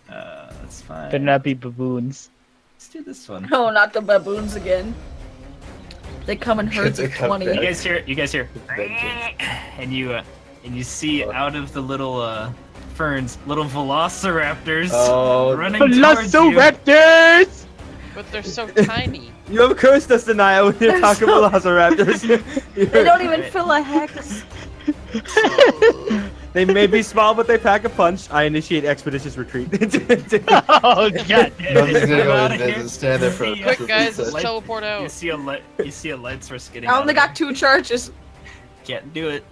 Speaker 1: that's fine.
Speaker 5: Better not be baboons.
Speaker 1: Let's do this one.
Speaker 4: No, not the baboons again. They come in herds
Speaker 3: They
Speaker 4: of
Speaker 3: come
Speaker 4: 20.
Speaker 3: back.
Speaker 1: You guys hear? You guys hear?
Speaker 3: Vengeance.
Speaker 1: And you see out of the little ferns, little velociraptors
Speaker 3: Oh,
Speaker 1: running towards you.
Speaker 5: Velociraptors!
Speaker 2: But they're so tiny.
Speaker 6: You have cursed us, Anaya, when you're talking velociraptors.
Speaker 4: They don't even fill a hex.
Speaker 6: They may be small, but they pack a punch. I initiate expeditious retreat.
Speaker 5: Oh god damn
Speaker 3: Nothing's
Speaker 5: it.
Speaker 3: gonna go
Speaker 1: outta
Speaker 3: in
Speaker 1: here.
Speaker 3: and stand there for a
Speaker 1: Quick,
Speaker 2: Quick,
Speaker 3: couple
Speaker 2: guys, let's
Speaker 3: minutes.
Speaker 2: teleport
Speaker 1: You
Speaker 2: out.
Speaker 1: see a light. You see a light source getting.
Speaker 4: I
Speaker 1: out
Speaker 4: only
Speaker 1: of
Speaker 4: got 2 charges.
Speaker 1: it. Can't do it.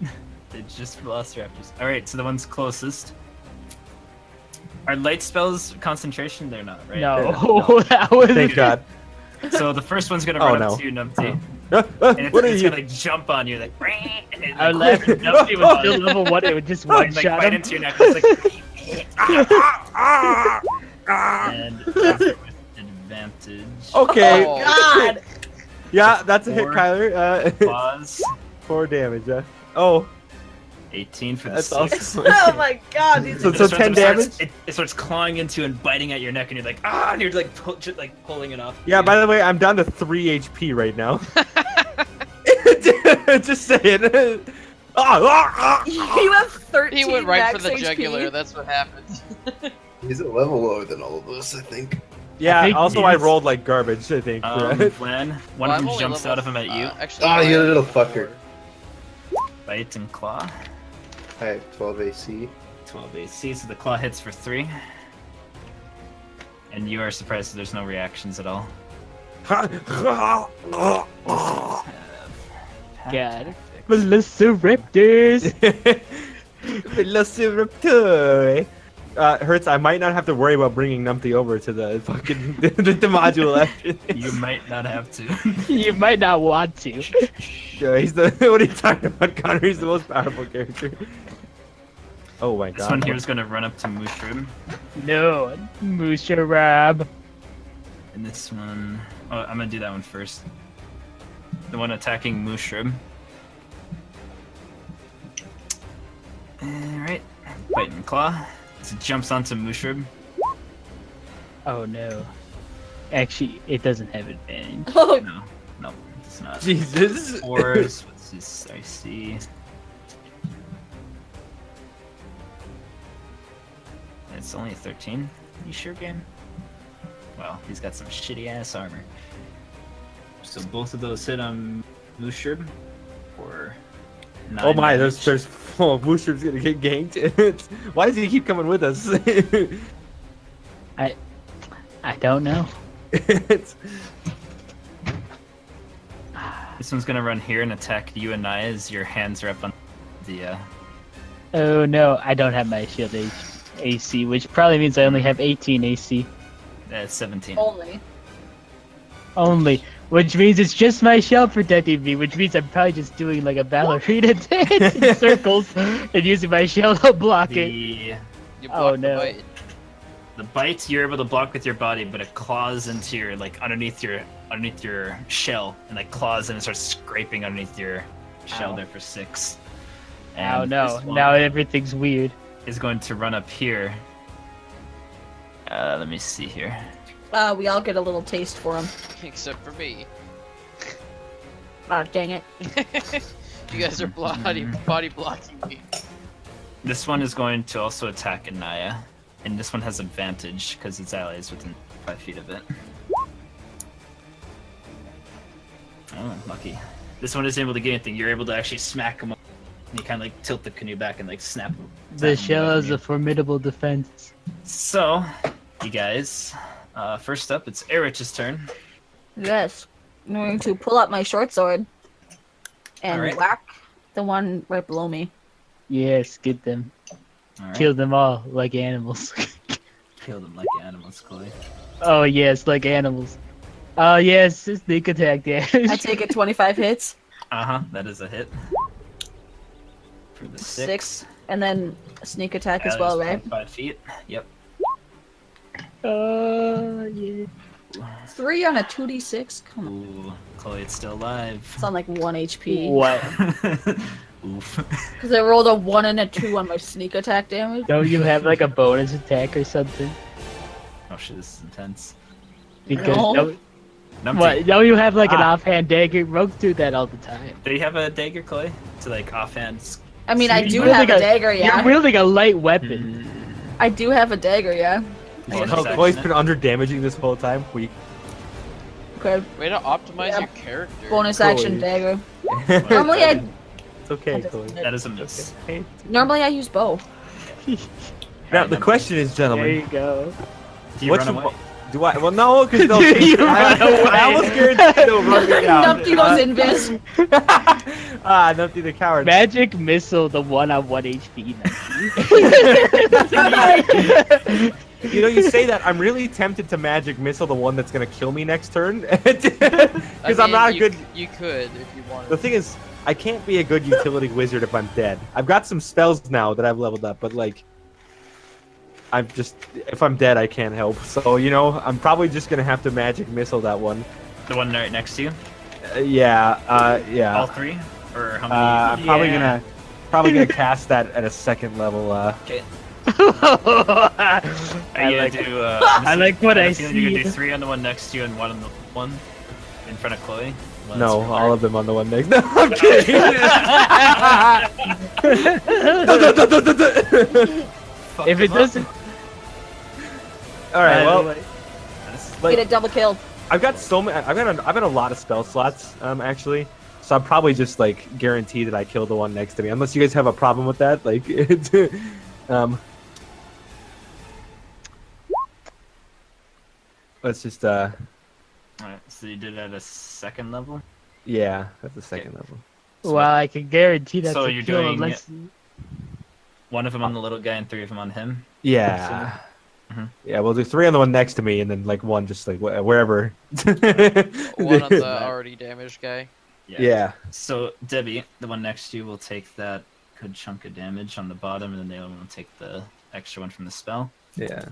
Speaker 1: It's just velociraptors. All right, so the one's closest. Are light spells concentration? They're not, right?
Speaker 5: No, that was
Speaker 6: Thank God.
Speaker 1: So the first one's gonna
Speaker 6: Oh,
Speaker 1: run
Speaker 6: no.
Speaker 1: up to you, Numpty,
Speaker 6: Uh,
Speaker 1: and it's,
Speaker 6: what are
Speaker 1: it's
Speaker 6: you?
Speaker 1: gonna jump on you like. And it,
Speaker 5: I
Speaker 1: like,
Speaker 5: laughed. Numpty was still level 1, it would just one
Speaker 1: like
Speaker 5: shot
Speaker 1: bite
Speaker 5: him.
Speaker 1: into your neck. It's like. And that's it with advantage.
Speaker 6: Okay.
Speaker 2: Oh.
Speaker 4: God!
Speaker 6: Yeah, that's a hit,
Speaker 1: Four.
Speaker 6: Kyler.
Speaker 1: Pause.
Speaker 6: 4 damage. Oh.
Speaker 1: 18 for the
Speaker 6: That's
Speaker 1: 6.
Speaker 6: awesome.
Speaker 4: Oh my god, these
Speaker 6: So-
Speaker 1: It
Speaker 6: so
Speaker 1: starts-
Speaker 6: 10
Speaker 1: it starts-
Speaker 6: damage?
Speaker 1: It starts clawing into and biting at your neck, and you're like, ah, and you're like, just like pulling it off.
Speaker 6: Yeah, by the way, I'm down to 3 HP right now. Just saying.
Speaker 4: you have 13
Speaker 2: He went right
Speaker 4: max
Speaker 2: for the
Speaker 4: HP.
Speaker 2: jugular. That's what happened.
Speaker 3: He's a level lower than all of us, I think.
Speaker 6: Yeah,
Speaker 5: think
Speaker 6: also
Speaker 5: he
Speaker 6: I
Speaker 5: is-
Speaker 6: rolled like garbage, I think.
Speaker 1: Glenn, one
Speaker 2: Well,
Speaker 1: of
Speaker 2: I'm
Speaker 1: them
Speaker 2: only
Speaker 1: jumps
Speaker 2: level,
Speaker 1: out of him at you,
Speaker 2: Actually,
Speaker 3: Ah, you
Speaker 2: I
Speaker 3: little
Speaker 2: have
Speaker 3: fucker.
Speaker 2: 4.
Speaker 1: bite and claw.
Speaker 3: I have 12 AC.
Speaker 1: 12 AC, so the claw hits for 3. And you are surprised that there's no reactions at all.
Speaker 5: God. Velociraptors!
Speaker 6: Velociraptor. Hurts, I might not have to worry about bringing Numpty over to the fucking the module after this.
Speaker 1: You might not have to.
Speaker 5: You might not want to.
Speaker 6: Yeah, he's the. What are you talking about, Connor? He's the most powerful character. Oh my god.
Speaker 1: This one here is going to run up to Mushroom.
Speaker 5: No, Musharab.
Speaker 1: And this one... Oh, I'm going to do that one first. The one attacking Mushroom. Alright. Bite and claw. So it jumps onto Mushroom.
Speaker 5: Oh no. Actually, it doesn't have advantage.
Speaker 4: Oh,
Speaker 1: No, it's not.
Speaker 6: Jesus.
Speaker 1: 4s. What's this? I see. It's only 13. You sure, game? Well, he's got some shitty ass armor. So both of those hit on Mushroom for 9
Speaker 6: Oh my,
Speaker 1: damage.
Speaker 6: there's oh, Mushroom's gonna get ganked. Why does he keep coming with us?
Speaker 5: I don't know.
Speaker 6: It's-
Speaker 1: This one's gonna run here and attack you and Naya as your hands are up on the
Speaker 5: Oh no, I don't have my shield AC, which probably means I only have 18 AC.
Speaker 1: 17.
Speaker 4: only.
Speaker 5: Only. Which means it's just my shell protecting me, which means I'm probably just doing like a ballerina dance in circles and using my shell to block it.
Speaker 1: The
Speaker 2: You
Speaker 5: Oh,
Speaker 2: blocked the
Speaker 5: no.
Speaker 2: bite.
Speaker 1: the bite you're able to block with your body, but it claws into your like underneath your shell and like claws and starts scraping underneath your shell
Speaker 5: Ow.
Speaker 1: there for 6.
Speaker 5: Oh
Speaker 1: And
Speaker 5: no,
Speaker 1: this one
Speaker 5: now everything's weird.
Speaker 1: is going to run up here. Let me see here.
Speaker 4: We all get a little taste for him.
Speaker 2: Except for me.
Speaker 4: Ah, dang it.
Speaker 2: You guys are body blocking me.
Speaker 1: This one is going to also attack Anaya, and this one has advantage because its ally is within 5 feet of it. Oh, lucky. This one isn't able to get anything. You're able to actually smack him up, and you kind of like tilt the canoe back and like snap him.
Speaker 5: The
Speaker 1: snap him
Speaker 5: shell
Speaker 1: away
Speaker 5: has
Speaker 1: from
Speaker 5: a
Speaker 1: you.
Speaker 5: formidable defense.
Speaker 1: So, you guys, first up, it's Erich's turn.
Speaker 4: Yes. I'm going to pull out my short sword and
Speaker 1: Alright.
Speaker 4: whack the one right below me.
Speaker 5: Yes, get them.
Speaker 1: All right.
Speaker 5: Kill them all like animals.
Speaker 1: Kill them like animals, Chloe.
Speaker 5: Oh yes, like animals. Oh yes, sneak attack damage.
Speaker 4: I take it 25 hits.
Speaker 1: That is a hit. For the 6.
Speaker 4: 6. And then a sneak attack as
Speaker 1: That
Speaker 4: well,
Speaker 1: is
Speaker 4: right?
Speaker 1: 5 feet. Yep.
Speaker 5: Yeah.
Speaker 4: 3 on a 2d6? Come on.
Speaker 1: Ooh, Chloe, it's still alive.
Speaker 4: It's on like 1 HP.
Speaker 5: What?
Speaker 1: Oof.
Speaker 4: Because I rolled a 1 and a 2 on my sneak attack damage.
Speaker 5: Don't you have like a bonus attack or something?
Speaker 1: Oh shit, this is intense.
Speaker 5: Because
Speaker 4: No.
Speaker 1: Numpty,
Speaker 5: what? Don't you have like an
Speaker 6: Ah.
Speaker 5: offhand dagger? Rogues do that all the time.
Speaker 1: do you have a dagger, Chloe? To like offhand.
Speaker 4: I mean, I
Speaker 5: You're
Speaker 4: do
Speaker 5: wielding
Speaker 4: have a dagger,
Speaker 5: You're
Speaker 4: yeah.
Speaker 5: wielding a light weapon.
Speaker 4: I do have a dagger, yeah.
Speaker 1: Well,
Speaker 6: Oh,
Speaker 1: it's
Speaker 6: Chloe's
Speaker 1: actually-
Speaker 6: been under damaging this whole time. We.
Speaker 4: Okay,
Speaker 2: Way to optimize
Speaker 4: Yeah.
Speaker 2: your character.
Speaker 4: bonus
Speaker 6: Chloe.
Speaker 4: action dagger.
Speaker 6: it's
Speaker 4: Normally I
Speaker 6: okay, Chloe.
Speaker 1: That is a miss.
Speaker 6: Okay.
Speaker 4: normally I use bow.
Speaker 6: Now the question is,
Speaker 5: There
Speaker 6: gentlemen,
Speaker 5: you go.
Speaker 1: Do you
Speaker 6: what's
Speaker 1: run
Speaker 6: the
Speaker 1: away?
Speaker 6: do I? Well, no, because they'll.
Speaker 5: You run away.
Speaker 6: I almost guarantee they'll run me down.
Speaker 4: Numpty goes invis.
Speaker 6: Numpty the coward.
Speaker 5: Magic missile, the one on 1 HP.
Speaker 6: You know, you say that. I'm really tempted to magic missile the one that's gonna kill me next turn,
Speaker 2: I
Speaker 6: because I'm
Speaker 2: mean,
Speaker 6: not a
Speaker 2: you-
Speaker 6: good.
Speaker 2: You could if you wanted.
Speaker 6: The thing is, I can't be a good utility wizard if I'm dead. I've got some spells now that I've leveled up, but like, I'm just if I'm dead, I can't help. So you know, I'm probably just gonna have to magic missile that one.
Speaker 1: The one right next to you?
Speaker 6: Yeah.
Speaker 1: All 3? Or how many?
Speaker 6: I'm probably
Speaker 5: Yeah.
Speaker 6: gonna. Probably gonna cast that at a second level.
Speaker 1: Okay.
Speaker 5: I
Speaker 1: Are you
Speaker 5: like,
Speaker 1: gonna do?
Speaker 5: I like what I
Speaker 1: You're gonna
Speaker 5: see.
Speaker 1: do 3 on the one next to you and 1 on the one in front of Chloe. One
Speaker 6: No,
Speaker 1: that's
Speaker 6: all of them on the one next. No, I'm kidding.
Speaker 1: Fuck
Speaker 5: If it
Speaker 1: him up.
Speaker 5: doesn't,
Speaker 6: All right, well,
Speaker 1: That's-
Speaker 6: like,
Speaker 4: Get a double kill.
Speaker 6: I've got so many. I've got a lot of spell slots. Actually, so I'll probably just like guarantee that I kill the one next to me, unless you guys have a problem with that. Like, let's just
Speaker 1: Alright, so you did it at a 2nd level.
Speaker 6: yeah, that's the second level.
Speaker 1: So
Speaker 5: well, I can guarantee that's
Speaker 1: So
Speaker 5: a
Speaker 1: you're
Speaker 5: kill
Speaker 1: doing
Speaker 5: unless.
Speaker 1: 1 of them on the little guy and 3 of them on him.
Speaker 6: Yeah.
Speaker 1: Mhm.
Speaker 6: Yeah, we'll do 3 on the one next to me, and then like 1 just like wherever.
Speaker 2: One on the already damaged guy.
Speaker 6: Yeah.
Speaker 1: So Debbie, the one next to you, will take that good chunk of damage on the bottom, and then the other one will take the extra one from the spell.
Speaker 6: Yeah.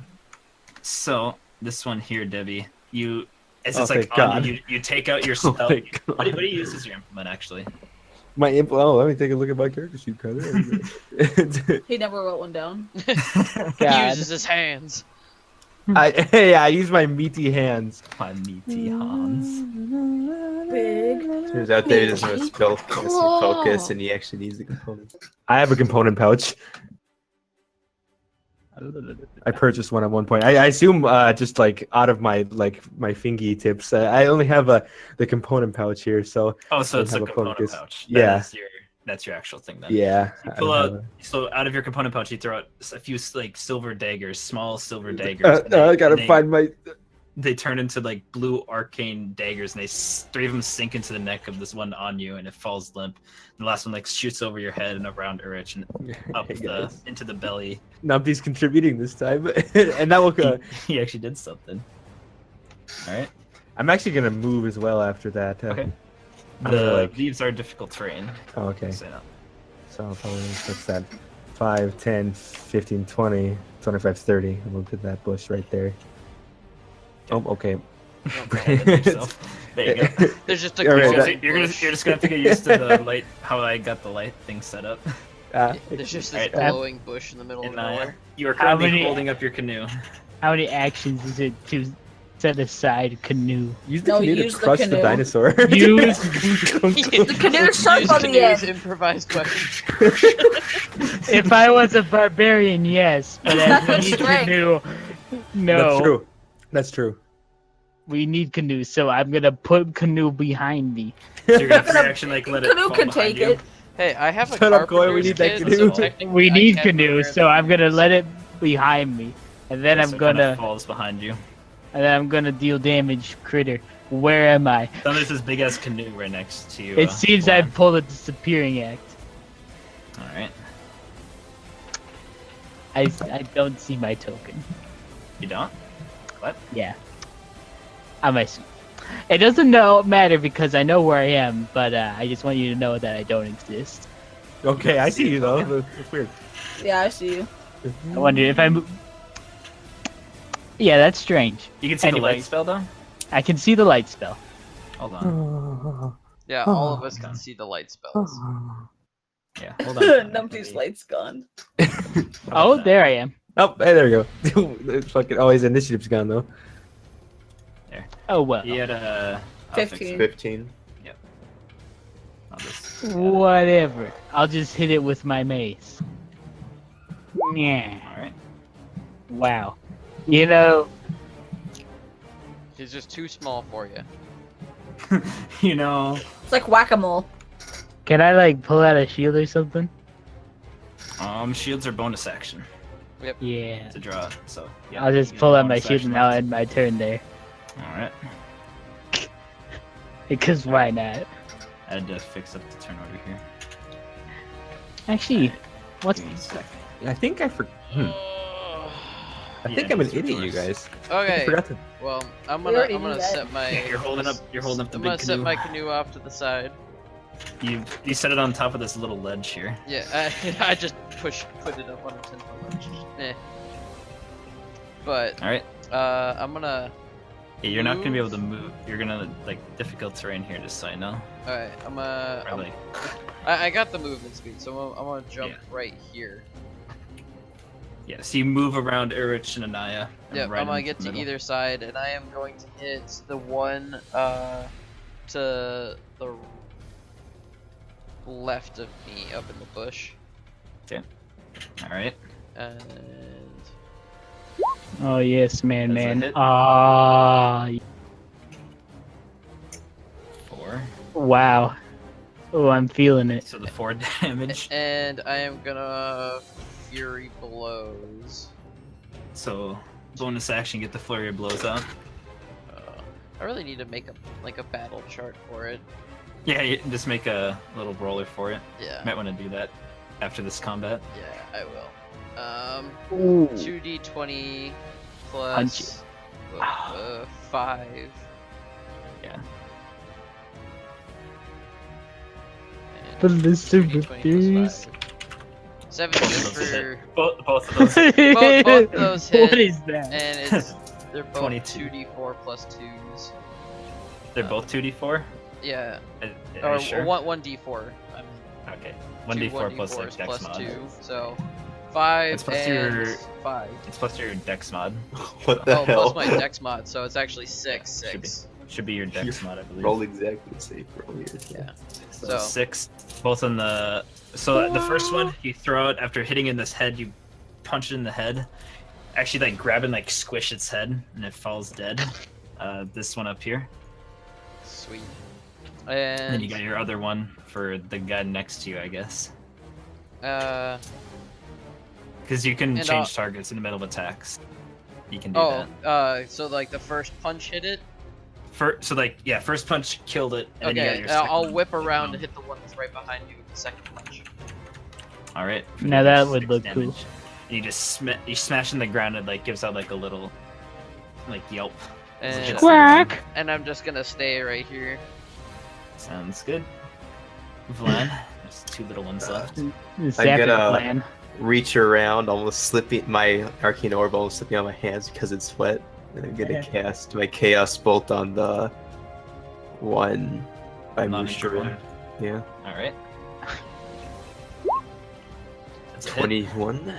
Speaker 1: So this one here, Debbie, you as
Speaker 6: Oh,
Speaker 1: it's like
Speaker 6: thank
Speaker 1: on
Speaker 6: God.
Speaker 1: you take out your
Speaker 6: Oh
Speaker 1: spell.
Speaker 6: my
Speaker 1: What do
Speaker 6: God.
Speaker 1: you use as your implement actually?
Speaker 6: My oh, let me take a look at my character sheet, Carter.
Speaker 4: He never wrote one down.
Speaker 2: He
Speaker 5: God.
Speaker 2: uses his hands.
Speaker 6: I use my meaty hands.
Speaker 1: My meaty Hans.
Speaker 4: Big.
Speaker 3: Turns out David doesn't have spell focus, and he actually needs the components.
Speaker 6: I have a component pouch. I purchased one at one point. I assume just like out of my my fingy tips, I only have the component pouch here. So
Speaker 1: Oh, so
Speaker 6: I
Speaker 1: it's a
Speaker 6: have a
Speaker 1: component
Speaker 6: focus.
Speaker 1: pouch.
Speaker 6: Yeah.
Speaker 1: That's your actual thing then.
Speaker 6: yeah,
Speaker 1: You
Speaker 6: I
Speaker 1: pull
Speaker 6: don't
Speaker 1: out,
Speaker 6: have
Speaker 1: so out of your component pouch, you throw out a few like silver daggers, small silver daggers. and
Speaker 6: I gotta
Speaker 1: and
Speaker 6: find my.
Speaker 1: They turn into like blue arcane daggers, and 3 of them sink into the neck of this one on you, and it falls limp. And the last one like shoots over your head and around Urich and up
Speaker 6: Hey, guys.
Speaker 1: into the belly.
Speaker 6: Numpty's contributing this time, and that will.
Speaker 1: He actually did something. All right.
Speaker 6: I'm actually gonna move as well after that.
Speaker 1: Okay.
Speaker 6: I'm
Speaker 1: The
Speaker 6: gonna, like.
Speaker 1: leaves are difficult terrain.
Speaker 6: Oh, okay.
Speaker 1: Say that.
Speaker 6: So I'll probably what's that? 5, 10, 15, 20, 25, 30. And we'll put that bush right there. Oh, okay.
Speaker 1: Yourself. There you go.
Speaker 2: There's just
Speaker 6: Yeah,
Speaker 2: a
Speaker 6: right,
Speaker 2: glowing
Speaker 1: You're
Speaker 2: bush.
Speaker 1: just gonna have to get used to the light, how I got the light thing set up.
Speaker 2: There's just this
Speaker 1: Alright.
Speaker 2: glowing bush in the middle of
Speaker 1: And
Speaker 2: nowhere.
Speaker 1: you are
Speaker 5: How
Speaker 1: currently
Speaker 5: many-
Speaker 1: holding up your canoe.
Speaker 5: How many actions is it to set aside canoe?
Speaker 6: Use the
Speaker 4: No,
Speaker 6: canoe to
Speaker 4: use the
Speaker 6: crush the
Speaker 4: canoe.
Speaker 6: dinosaur.
Speaker 5: Use
Speaker 4: The canoe's sharp
Speaker 2: Use
Speaker 4: on the
Speaker 2: canoe's
Speaker 4: end.
Speaker 2: improvised weapon.
Speaker 5: If I was a barbarian, yes, but as we need
Speaker 4: Strength.
Speaker 5: canoe, no.
Speaker 6: That's true. That's true.
Speaker 5: We need canoe, so I'm gonna put canoe behind me.
Speaker 1: So you're gonna have to reaction like let it
Speaker 4: Canoe
Speaker 1: fall
Speaker 4: can
Speaker 1: behind
Speaker 4: take
Speaker 1: you.
Speaker 4: it.
Speaker 2: Hey, I have a
Speaker 6: Shut up, Goy, we
Speaker 2: carpenter's
Speaker 6: need that
Speaker 2: kit,
Speaker 6: canoe.
Speaker 2: so technically
Speaker 5: We
Speaker 2: I
Speaker 5: need
Speaker 2: can
Speaker 5: canoe,
Speaker 2: wear
Speaker 5: so
Speaker 2: the
Speaker 5: I'm gonna
Speaker 2: canoes.
Speaker 5: let it behind me, and then
Speaker 1: So
Speaker 5: I'm
Speaker 1: it kinda
Speaker 5: gonna
Speaker 1: falls behind you.
Speaker 5: deal damage critter. Where am I?
Speaker 1: Then there's this big ass canoe right next to you.
Speaker 5: It seems I
Speaker 1: Juan.
Speaker 5: pulled a disappearing act.
Speaker 1: All right.
Speaker 5: I don't see my token.
Speaker 1: You don't?
Speaker 5: Yeah. I might see. It doesn't matter because I know where I am, but I just want you to know that I don't exist.
Speaker 6: Okay, I see you though. It's weird.
Speaker 4: Yeah, I see you.
Speaker 5: I wonder if I move. Yeah, that's strange.
Speaker 1: You can see the light
Speaker 5: Anyways.
Speaker 1: spell though.
Speaker 5: I can see the light spell.
Speaker 1: Hold on.
Speaker 2: Yeah, all of us can see the light spells.
Speaker 1: Yeah. Hold on.
Speaker 4: Numpty's light's gone.
Speaker 5: Oh, there I am.
Speaker 6: Oh, hey, there you go. It's fucking. Oh, his initiative's gone though.
Speaker 5: Oh well.
Speaker 1: He had a. I'll fix
Speaker 4: 15.
Speaker 1: it.
Speaker 3: 15.
Speaker 1: I'll just.
Speaker 5: Whatever. I'll just hit it with my mace. Yeah.
Speaker 1: All right.
Speaker 5: Wow. You know,
Speaker 2: He's just too small for you.
Speaker 1: You know.
Speaker 4: It's like whack-a-mole.
Speaker 5: can I like pull out a shield or something?
Speaker 1: Shields are bonus action
Speaker 5: Yeah.
Speaker 1: to draw. So yeah.
Speaker 5: I'll just
Speaker 1: you get
Speaker 5: pull
Speaker 1: a
Speaker 5: out my
Speaker 1: bonus
Speaker 5: shield
Speaker 1: action
Speaker 5: and I'll
Speaker 1: left.
Speaker 5: end my turn there.
Speaker 1: All right.
Speaker 5: Because why not?
Speaker 1: I had to fix up the turn order here.
Speaker 5: Actually, what's
Speaker 1: Give me a sec.
Speaker 6: I think I forgot. I
Speaker 1: Yeah,
Speaker 6: think I'm an
Speaker 1: it's your
Speaker 6: idiot, you
Speaker 1: choice.
Speaker 6: guys. I
Speaker 2: Okay,
Speaker 6: forgot to.
Speaker 2: well, I'm
Speaker 4: We
Speaker 2: gonna
Speaker 4: already
Speaker 2: I'm
Speaker 4: knew
Speaker 2: gonna
Speaker 4: that.
Speaker 2: set my
Speaker 1: Yeah, you're holding up the
Speaker 2: I'm
Speaker 1: big
Speaker 2: gonna set
Speaker 1: canoe.
Speaker 2: my canoe off to the side.
Speaker 1: You set it on top of this little ledge here.
Speaker 2: Yeah, I just put it up on a 10-foot ledge. Eh. But
Speaker 1: All right.
Speaker 2: I'm gonna
Speaker 1: Yeah, you're not gonna be able to move. You're gonna like difficult terrain here, just so I know.
Speaker 2: Alright,
Speaker 1: Or, like,
Speaker 2: I got the movement speed, so I'm gonna jump
Speaker 1: Yeah.
Speaker 2: right here.
Speaker 1: yeah, so you move around Urich and Anaya. And
Speaker 2: Yep,
Speaker 1: right
Speaker 2: I'm gonna
Speaker 1: into
Speaker 2: get
Speaker 1: the
Speaker 2: to
Speaker 1: middle.
Speaker 2: either side, and I am going to hit the one to the left of me up in the bush.
Speaker 1: All right.
Speaker 2: And
Speaker 5: Oh yes, man,
Speaker 1: That's a
Speaker 5: man.
Speaker 1: hit.
Speaker 5: Ah,
Speaker 1: 4.
Speaker 5: wow. Oh, I'm feeling it.
Speaker 1: So the 4 damage.
Speaker 2: and I am gonna Fury Blows.
Speaker 1: So bonus action, get the flurry of blows out.
Speaker 2: I really need to make a battle chart for it.
Speaker 1: Yeah, you can just make a little roller for it.
Speaker 2: Yeah,
Speaker 1: Might want to do that after this combat.
Speaker 2: yeah, I will.
Speaker 5: Ooh.
Speaker 2: 2d20
Speaker 5: Punch
Speaker 2: plus 5.
Speaker 1: Yeah.
Speaker 2: And
Speaker 5: Ballista
Speaker 2: 2d20 plus
Speaker 5: Raptors.
Speaker 2: 5. 17 for
Speaker 1: Both of those.
Speaker 2: both of those hit,
Speaker 5: What is that?
Speaker 2: and they're both
Speaker 1: 22.
Speaker 2: 2d4 plus 2s.
Speaker 1: They're both 2d4.
Speaker 2: Yeah,
Speaker 1: Are
Speaker 2: or
Speaker 1: you sure?
Speaker 2: 1d4. I mean,
Speaker 1: Okay.
Speaker 2: two
Speaker 1: 1d4 plus like
Speaker 2: 1d4s
Speaker 1: dex
Speaker 2: plus
Speaker 1: mod.
Speaker 2: 2, so 5
Speaker 1: It's plus
Speaker 2: and
Speaker 1: your-
Speaker 2: 5.
Speaker 1: It's plus your dex mod.
Speaker 3: What the
Speaker 2: Oh,
Speaker 3: hell?
Speaker 2: plus my dex mod, so it's actually 6.
Speaker 1: Should be.
Speaker 2: 6.
Speaker 1: Should be your dex mod, I believe.
Speaker 3: Roll exactly the same. Roll here.
Speaker 2: Yeah.
Speaker 1: So
Speaker 2: So
Speaker 1: 6, both on the. So the first one, you throw it after hitting in this head. You punch it in the head. Actually, like grab and like squish its head, and it falls dead. This one up here,
Speaker 2: sweet.
Speaker 1: and then
Speaker 2: And
Speaker 1: you got your other one for the guy next to you, I guess, because you can
Speaker 2: And,
Speaker 1: change targets in the middle of attacks. You can do that.
Speaker 2: so like the first punch hit it.
Speaker 1: So like yeah, first punch killed it. And then you got
Speaker 2: Okay,
Speaker 1: your second
Speaker 2: I'll
Speaker 1: one.
Speaker 2: whip around and hit the one that's right behind you with the second punch.
Speaker 1: All right.
Speaker 5: Now that would
Speaker 1: 6
Speaker 5: look
Speaker 1: damage.
Speaker 5: cool.
Speaker 1: And you just you smash in the ground and like gives out like a little like yelp. as it
Speaker 2: And,
Speaker 1: hits the ground.
Speaker 5: Quack!
Speaker 2: and I'm just gonna stay right here.
Speaker 1: Sounds good. Vlad, there's 2 little ones left.
Speaker 5: Sapper
Speaker 3: gonna-
Speaker 5: plan.
Speaker 3: Reach around, almost slipping my arcane orb, almost slipping on my hands because it's wet. And I'm gonna cast my chaos bolt on the one by Mushroom. Yeah,
Speaker 1: All right. That's a hit.
Speaker 3: 21,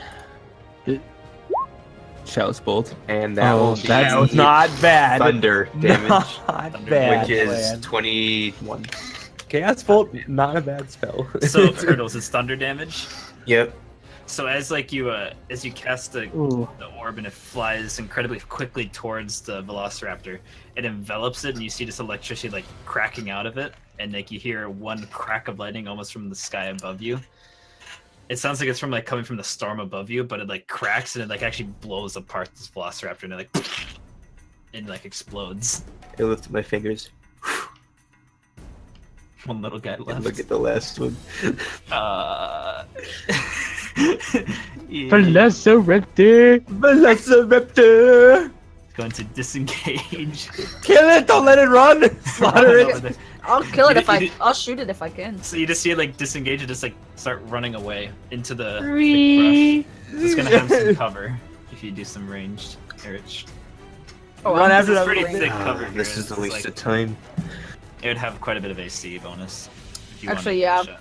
Speaker 6: Shout's bolt.
Speaker 3: and that will be
Speaker 6: that was not bad.
Speaker 3: thunder damage,
Speaker 6: Not bad.
Speaker 3: which is
Speaker 6: plan.
Speaker 3: 21.
Speaker 6: Chaos bolt. Not a bad spell.
Speaker 1: So hurdles is thunder damage.
Speaker 3: Yep.
Speaker 1: So as like you as you cast the
Speaker 5: Ooh.
Speaker 1: orb and it flies incredibly quickly towards the Velociraptor, it envelops it and you see this electricity like cracking out of it, and like you hear one crack of lightning almost from the sky above you. It sounds like it's from like coming from the storm above you, but it like cracks and it like actually blows apart this Velociraptor and it like it like explodes.
Speaker 3: I lifted my fingers.
Speaker 1: One little guy
Speaker 3: And
Speaker 1: left.
Speaker 3: look at the last one.
Speaker 1: Yeah.
Speaker 5: Velociraptor!
Speaker 6: Velociraptor!
Speaker 1: Going to disengage.
Speaker 6: Kill it! Don't let it run! Slaughter it!
Speaker 4: I'll kill it
Speaker 1: You
Speaker 4: if I.
Speaker 1: did-
Speaker 4: I'll shoot it if I can.
Speaker 1: So you just see it like disengage and just like start running away into the thick
Speaker 5: Three.
Speaker 1: brush. It's gonna have some cover if you do some ranged Erich.
Speaker 4: Oh,
Speaker 6: Run
Speaker 4: I'm
Speaker 6: after
Speaker 1: It's
Speaker 6: that
Speaker 1: pretty
Speaker 6: little
Speaker 1: thick
Speaker 6: thing.
Speaker 1: cover here.
Speaker 3: This is
Speaker 1: It's
Speaker 3: the waste
Speaker 1: like-
Speaker 3: of time.
Speaker 1: It would have quite a bit of AC bonus. If you
Speaker 4: Actually,
Speaker 1: wanted to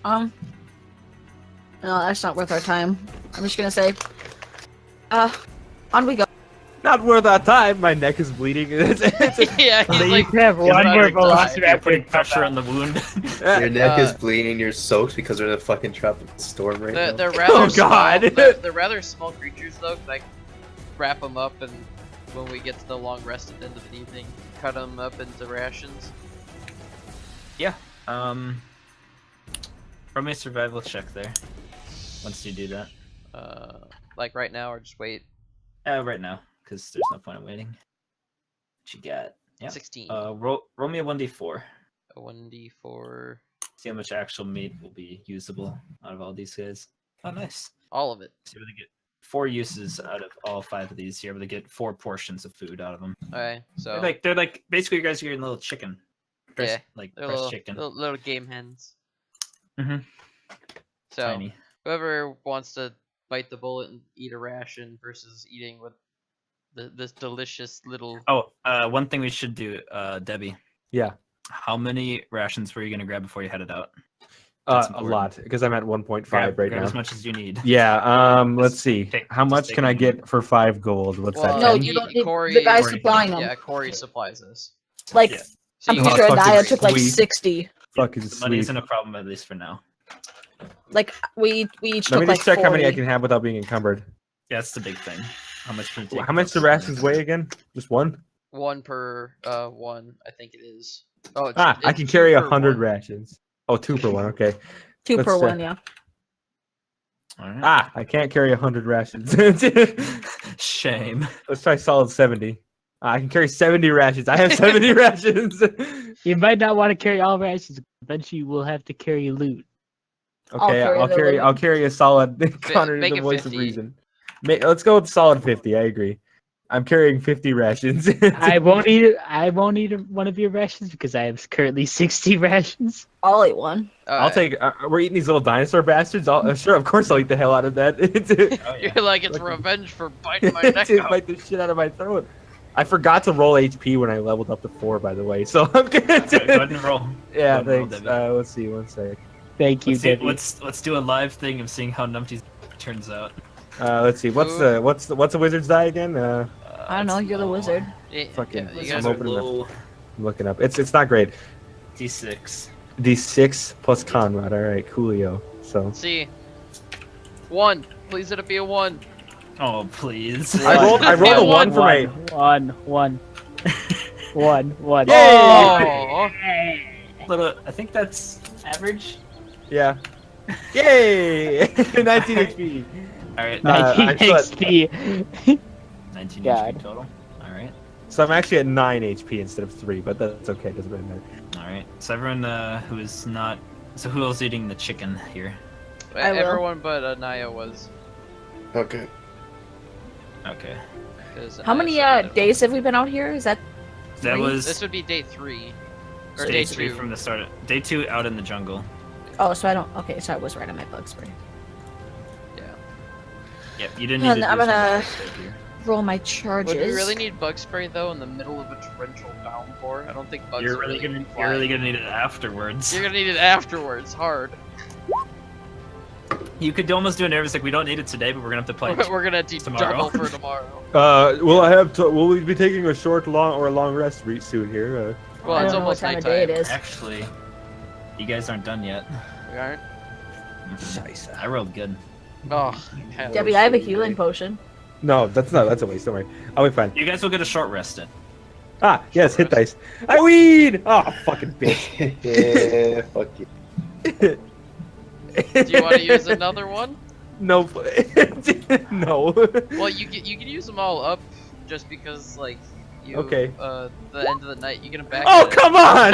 Speaker 4: yeah.
Speaker 1: push it.
Speaker 4: No, that's not worth our time. I'm just gonna say, on we go.
Speaker 6: Not worth our time. My neck is bleeding.
Speaker 2: Yeah, he's
Speaker 5: You
Speaker 2: like,
Speaker 5: have
Speaker 1: You're
Speaker 5: one
Speaker 2: about
Speaker 5: more
Speaker 2: to die.
Speaker 1: You're putting
Speaker 5: Velociraptor.
Speaker 1: pressure on the wound.
Speaker 3: Your neck is
Speaker 2: Uh,
Speaker 3: bleeding. You're soaked because we're in a fucking tropical storm right now.
Speaker 2: they're rather
Speaker 6: Oh, God.
Speaker 2: small. They're rather small creatures though. 'Cause I can wrap them up, and when we get to the long rest at the end of the evening, cut them up into rations.
Speaker 1: Roll me a survival check there. Once you do that.
Speaker 2: Like right now, or just wait.
Speaker 1: Right now, because there's no point in waiting. What you got? Yeah.
Speaker 2: 16.
Speaker 1: Roll me a 1d4.
Speaker 2: A 1d4.
Speaker 1: See how much actual meat will be usable out of all these guys. Oh, nice.
Speaker 2: All of it.
Speaker 1: So you're able to get 4 uses out of all 5 of these. You're able to get 4 portions of food out of them.
Speaker 2: Okay, so
Speaker 1: They're like basically you guys are getting little chicken.
Speaker 2: Yeah,
Speaker 1: Like
Speaker 2: they're
Speaker 1: fresh
Speaker 2: little,
Speaker 1: chicken.
Speaker 2: little game hens.
Speaker 1: Mhm.
Speaker 2: So
Speaker 1: Tiny.
Speaker 2: whoever wants to bite the bullet and eat a ration versus eating with this delicious little.
Speaker 1: Oh, one thing we should do, Debbie.
Speaker 6: Yeah.
Speaker 1: How many rations were you gonna grab before you headed out? That's
Speaker 6: A
Speaker 1: important.
Speaker 6: lot, because I'm at 1.5
Speaker 1: Grab
Speaker 6: right now.
Speaker 1: as much as you need.
Speaker 6: Yeah. Let's
Speaker 1: Just
Speaker 6: see.
Speaker 1: take-
Speaker 6: How
Speaker 1: just
Speaker 6: much
Speaker 1: take
Speaker 6: can I
Speaker 1: it.
Speaker 6: get for 5 gold? What's
Speaker 2: Well,
Speaker 6: that?
Speaker 4: No,
Speaker 6: 10?
Speaker 4: you don't need
Speaker 2: Corey-
Speaker 4: the guys
Speaker 1: Corey-
Speaker 4: supplying them.
Speaker 2: Yeah, Corey supplies us.
Speaker 4: Like,
Speaker 1: Yeah.
Speaker 2: So
Speaker 4: I'm
Speaker 2: you
Speaker 4: pretty
Speaker 2: get-
Speaker 4: sure
Speaker 6: fucking
Speaker 4: Naya took like
Speaker 6: sweet.
Speaker 4: 60.
Speaker 6: Fucking
Speaker 1: Money
Speaker 6: sweet.
Speaker 1: isn't a problem at least for now.
Speaker 4: Like, we each
Speaker 6: Let
Speaker 4: took
Speaker 6: me
Speaker 4: like
Speaker 6: just check
Speaker 4: 40.
Speaker 6: how many I can have without being encumbered.
Speaker 1: Yeah, that's the big thing. How much can you take?
Speaker 6: How much do rations weigh again? Just one?
Speaker 2: 1 per 1, I think it is. Oh,
Speaker 6: I
Speaker 2: it's
Speaker 6: can
Speaker 2: 2
Speaker 6: carry
Speaker 2: per
Speaker 6: 100
Speaker 2: 1.
Speaker 6: rations. Oh, 2 per one. Okay.
Speaker 4: 2
Speaker 6: Let's
Speaker 4: per
Speaker 6: check.
Speaker 4: one, yeah.
Speaker 1: All right.
Speaker 6: I can't carry 100 rations.
Speaker 1: Shame.
Speaker 6: Let's try solid 70. I can carry 70 rations. I have 70 rations.
Speaker 5: You might not want to carry all rations. Eventually, you will have to carry loot.
Speaker 6: Okay,
Speaker 4: carry
Speaker 6: I'll
Speaker 4: the
Speaker 6: carry.
Speaker 4: loot.
Speaker 6: I'll carry a solid. Connor,
Speaker 2: make
Speaker 6: the
Speaker 2: it
Speaker 6: voice
Speaker 2: 50.
Speaker 6: of reason. Let's go with solid 50. I agree. I'm carrying 50 rations.
Speaker 5: I won't eat. I won't eat one of your rations because I have currently 60 rations.
Speaker 4: I'll eat one.
Speaker 6: I'll take. We're eating these little dinosaur bastards. Sure, of course, I'll eat the hell out of that.
Speaker 1: Oh, yeah.
Speaker 2: You're like, it's
Speaker 6: Lucky.
Speaker 2: revenge for biting my neck
Speaker 6: to
Speaker 2: out.
Speaker 6: bite the shit out of my throat. I forgot to roll HP when I leveled up to 4, by the way. So I'm good.
Speaker 1: Go ahead and roll.
Speaker 6: Yeah,
Speaker 1: Go ahead and roll,
Speaker 6: thanks.
Speaker 1: Debbie.
Speaker 6: Let's see. One sec.
Speaker 5: Thank you,
Speaker 1: Let's, see,
Speaker 5: Debbie.
Speaker 1: let's do a live thing of seeing how Numpty turns out.
Speaker 6: Let's see. What's a wizard's die again?
Speaker 4: I don't know, you're the wizard.
Speaker 2: Yeah,
Speaker 6: Fucking-
Speaker 2: you
Speaker 1: You
Speaker 2: guys
Speaker 1: guys
Speaker 6: I'm
Speaker 1: are
Speaker 2: are,
Speaker 6: opening up.
Speaker 1: low.
Speaker 6: I'm looking up. It's not great.
Speaker 1: D6.
Speaker 6: D6 plus Conrad. All right, coolio. So
Speaker 2: see. 1. Please let it be a 1.
Speaker 1: Oh please.
Speaker 6: I rolled a
Speaker 2: Yeah,
Speaker 6: 1 for my.
Speaker 5: One. One.
Speaker 2: Oh!
Speaker 1: Little, I think that's average.
Speaker 6: Yeah. Yay! 19 HP.
Speaker 1: All right.
Speaker 5: 19
Speaker 6: I thought-
Speaker 5: XP.
Speaker 1: 19
Speaker 5: God.
Speaker 1: HP total. All right.
Speaker 6: So I'm actually at 9 HP instead of 3, but that's okay. Doesn't really matter.
Speaker 1: All right. So everyone who is not. So who else eating the chicken here?
Speaker 4: I will.
Speaker 2: Everyone but Anaya was.
Speaker 7: Okay.
Speaker 1: Okay.
Speaker 2: 'Cause
Speaker 4: How
Speaker 2: Anaya
Speaker 4: many
Speaker 2: said that it
Speaker 4: days have we been out here? Is that
Speaker 1: That
Speaker 4: Three?
Speaker 1: was
Speaker 2: This would be day 3. Or
Speaker 1: day
Speaker 2: day
Speaker 1: 3
Speaker 2: 2.
Speaker 1: from the start. Day 2 out in the jungle.
Speaker 4: Oh, so I don't okay, so I was right on my bug spray.
Speaker 1: Yep. You didn't need
Speaker 4: And
Speaker 1: to.
Speaker 4: I'm
Speaker 1: do
Speaker 4: gonna
Speaker 1: something here.
Speaker 4: roll my charges.
Speaker 2: Would we really need bug spray though in the middle of a torrential downpour? I don't think bugs
Speaker 1: You're
Speaker 2: are
Speaker 1: really
Speaker 2: gonna
Speaker 1: gonna.
Speaker 2: fly.
Speaker 1: You're really gonna need it afterwards.
Speaker 2: You're gonna need it afterwards, hard.
Speaker 1: You could almost do an nervous like we don't need it today, but we're gonna have to play.
Speaker 2: We're gonna do
Speaker 1: Tomorrow.
Speaker 2: double for tomorrow.
Speaker 6: Will we be taking a short, long, or a long rest soon here?
Speaker 2: Well,
Speaker 4: I
Speaker 2: it's
Speaker 4: don't know what
Speaker 2: almost
Speaker 4: time of day it
Speaker 2: nighttime.
Speaker 4: is.
Speaker 1: Actually, you guys aren't done yet.
Speaker 2: We aren't?
Speaker 1: I rolled good.
Speaker 2: Oh, hell.
Speaker 4: Debbie, I have a healing potion.
Speaker 6: No, that's a waste. Don't worry. I'll be fine.
Speaker 1: You guys will get a short rest in.
Speaker 6: Yes, hit dice. I weed. Oh, fucking bitch.
Speaker 7: Yeah, fuck you.
Speaker 2: Do you want to use another one?
Speaker 6: No. No.
Speaker 2: Well, you can use them all up, just because like you.
Speaker 6: Okay.
Speaker 2: The end of the night, you get them back.
Speaker 6: Oh,
Speaker 2: at it.
Speaker 6: come on!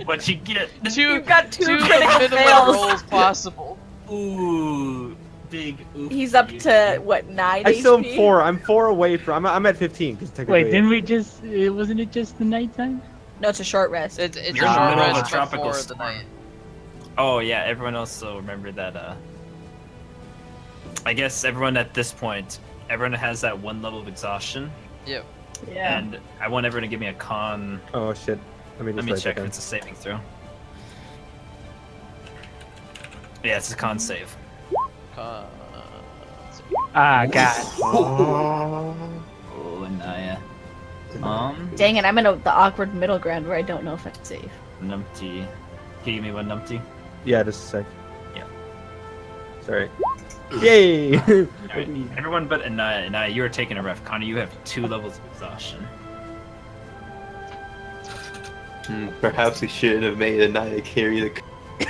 Speaker 1: What you get?
Speaker 2: Two,
Speaker 4: You've got two
Speaker 2: two
Speaker 4: critical
Speaker 2: minimum
Speaker 4: fails.
Speaker 2: rolls possible.
Speaker 1: Ooh, big. Oof.
Speaker 4: He's up to what 9
Speaker 6: I still am
Speaker 4: HP?
Speaker 6: 4. I'm 4 away from. I'm at 15 because technically.
Speaker 5: Wait, didn't we just? Wasn't it just the nighttime?
Speaker 4: No, it's a short rest.
Speaker 2: It's
Speaker 1: You're
Speaker 2: a
Speaker 1: in the
Speaker 2: short
Speaker 1: middle of
Speaker 2: rest
Speaker 1: a tropical
Speaker 2: before the
Speaker 1: storm.
Speaker 2: night.
Speaker 1: Oh yeah, everyone else will remember that. I guess everyone at this point, everyone has that one level of exhaustion,
Speaker 2: Yep.
Speaker 4: Yeah.
Speaker 1: and I want everyone to give me a con.
Speaker 6: Oh shit. Let
Speaker 1: Let me
Speaker 6: write
Speaker 1: check
Speaker 6: that
Speaker 1: if it's a saving throw. Yeah, it's a con save.
Speaker 5: Ah, God.
Speaker 7: Oh.
Speaker 1: Oh, Anaya.
Speaker 4: Dang it, I'm in the awkward middle ground where I don't know if I'm safe.
Speaker 1: Numpty. Can you give me one Numpty?
Speaker 6: down. Yeah, just a sec.
Speaker 1: Yeah.
Speaker 6: Sorry. Yay!
Speaker 1: Alright, everyone but Anaya. Anaya, you are taking a ref. Connor, you have 2 levels of exhaustion.
Speaker 7: Perhaps we shouldn't have made Anaya carry the.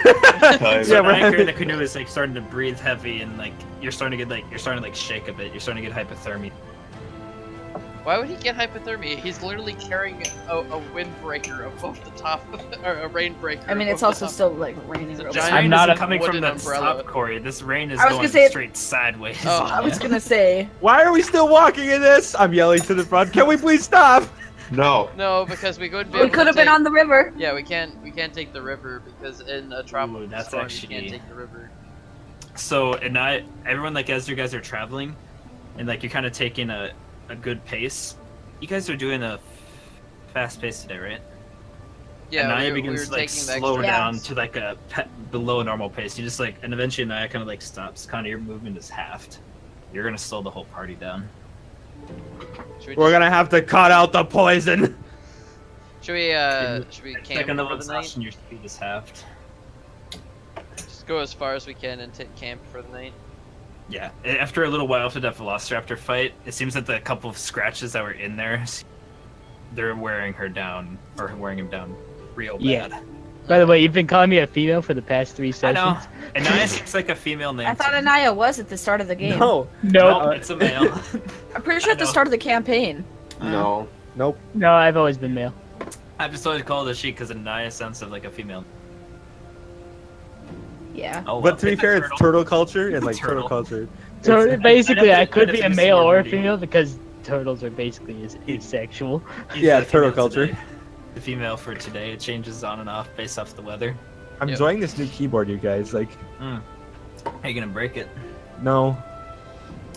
Speaker 6: Yeah,
Speaker 1: So
Speaker 6: we're
Speaker 1: Anaya
Speaker 6: having-
Speaker 1: the canoe is like starting to breathe heavy and like you're starting to get shake a bit. You're starting to get hypothermia.
Speaker 2: Why would he get hypothermia? He's literally carrying a windbreaker above the top, or a rainbreaker.
Speaker 4: I mean, it's
Speaker 2: above the
Speaker 4: also
Speaker 2: top.
Speaker 4: still like raining
Speaker 2: It's a
Speaker 4: real
Speaker 2: giant-
Speaker 4: bad.
Speaker 1: Rain
Speaker 5: not
Speaker 1: isn't
Speaker 5: a
Speaker 1: coming from
Speaker 2: wooden
Speaker 1: the
Speaker 2: umbrella.
Speaker 1: top, Corey. This rain is
Speaker 4: I was
Speaker 1: going
Speaker 4: gonna say it-
Speaker 1: straight sideways.
Speaker 2: Oh,
Speaker 4: I was gonna say,
Speaker 6: Why are we still walking in this? I'm yelling to the front. Can we please stop?
Speaker 7: No.
Speaker 2: No, because we couldn't be
Speaker 4: we
Speaker 2: able
Speaker 4: could
Speaker 2: to
Speaker 4: have been
Speaker 2: take-
Speaker 4: on the river.
Speaker 2: Yeah, we can't take the river because in a tropical
Speaker 1: that's
Speaker 2: storm
Speaker 1: actually-
Speaker 2: you can't take the river.
Speaker 1: So, and everyone, like, as you guys are traveling, and like you're kind of taking a good pace. You guys are doing a fast pace today, right?
Speaker 2: Yeah,
Speaker 1: and Naya
Speaker 2: we
Speaker 1: begins
Speaker 2: were
Speaker 1: to like
Speaker 2: taking the
Speaker 1: slow
Speaker 2: extra
Speaker 1: down
Speaker 2: pace.
Speaker 1: to like a below normal pace. You just like, and eventually Naya kind of like stops. Kind of your movement is halved. You're gonna slow the whole party down.
Speaker 2: Should we
Speaker 6: We're
Speaker 2: just-
Speaker 6: gonna have to cut out the poison.
Speaker 2: Should we
Speaker 1: It's
Speaker 2: camp
Speaker 1: like another
Speaker 2: for the night?
Speaker 1: exhaustion. Your speed is halved.
Speaker 2: Just go as far as we can and camp for the night.
Speaker 1: Yeah. After a little while after that Velociraptor fight, it seems that the couple of scratches that were in there, they're wearing her down or wearing him down real
Speaker 5: Yeah.
Speaker 1: bad.
Speaker 5: By the way, you've been calling me a female for the past 3
Speaker 1: I
Speaker 5: sessions.
Speaker 1: know. And Naya seems like a female name.
Speaker 4: I thought
Speaker 1: to me.
Speaker 4: Anaya was at the start of the game.
Speaker 6: No,
Speaker 5: No,
Speaker 1: Nope, it's a male.
Speaker 4: I'm pretty sure
Speaker 1: I
Speaker 4: at the
Speaker 1: know.
Speaker 4: start of the campaign.
Speaker 7: No.
Speaker 6: nope.
Speaker 5: no, I've always been male.
Speaker 1: I've just always called it a she because Naya sounds like a female.
Speaker 4: Yeah.
Speaker 1: Oh,
Speaker 6: But to be
Speaker 1: it's a
Speaker 6: fair, it's turtle culture and like
Speaker 1: Turtle.
Speaker 6: turtle culture.
Speaker 5: So
Speaker 6: It's-
Speaker 5: basically,
Speaker 1: I'd
Speaker 5: I
Speaker 1: have to-
Speaker 5: could
Speaker 1: I'd
Speaker 5: be
Speaker 1: have
Speaker 5: a
Speaker 1: to
Speaker 5: male
Speaker 1: see
Speaker 5: or
Speaker 1: wording.
Speaker 5: female because turtles are basically asexual.
Speaker 1: He's
Speaker 6: Yeah,
Speaker 1: the
Speaker 6: turtle
Speaker 1: female
Speaker 6: culture.
Speaker 1: today. The female for today. It changes on and off based off the weather.
Speaker 6: I'm
Speaker 2: Yep.
Speaker 6: enjoying this new keyboard, you guys. Like,
Speaker 1: How you gonna break it?
Speaker 6: no.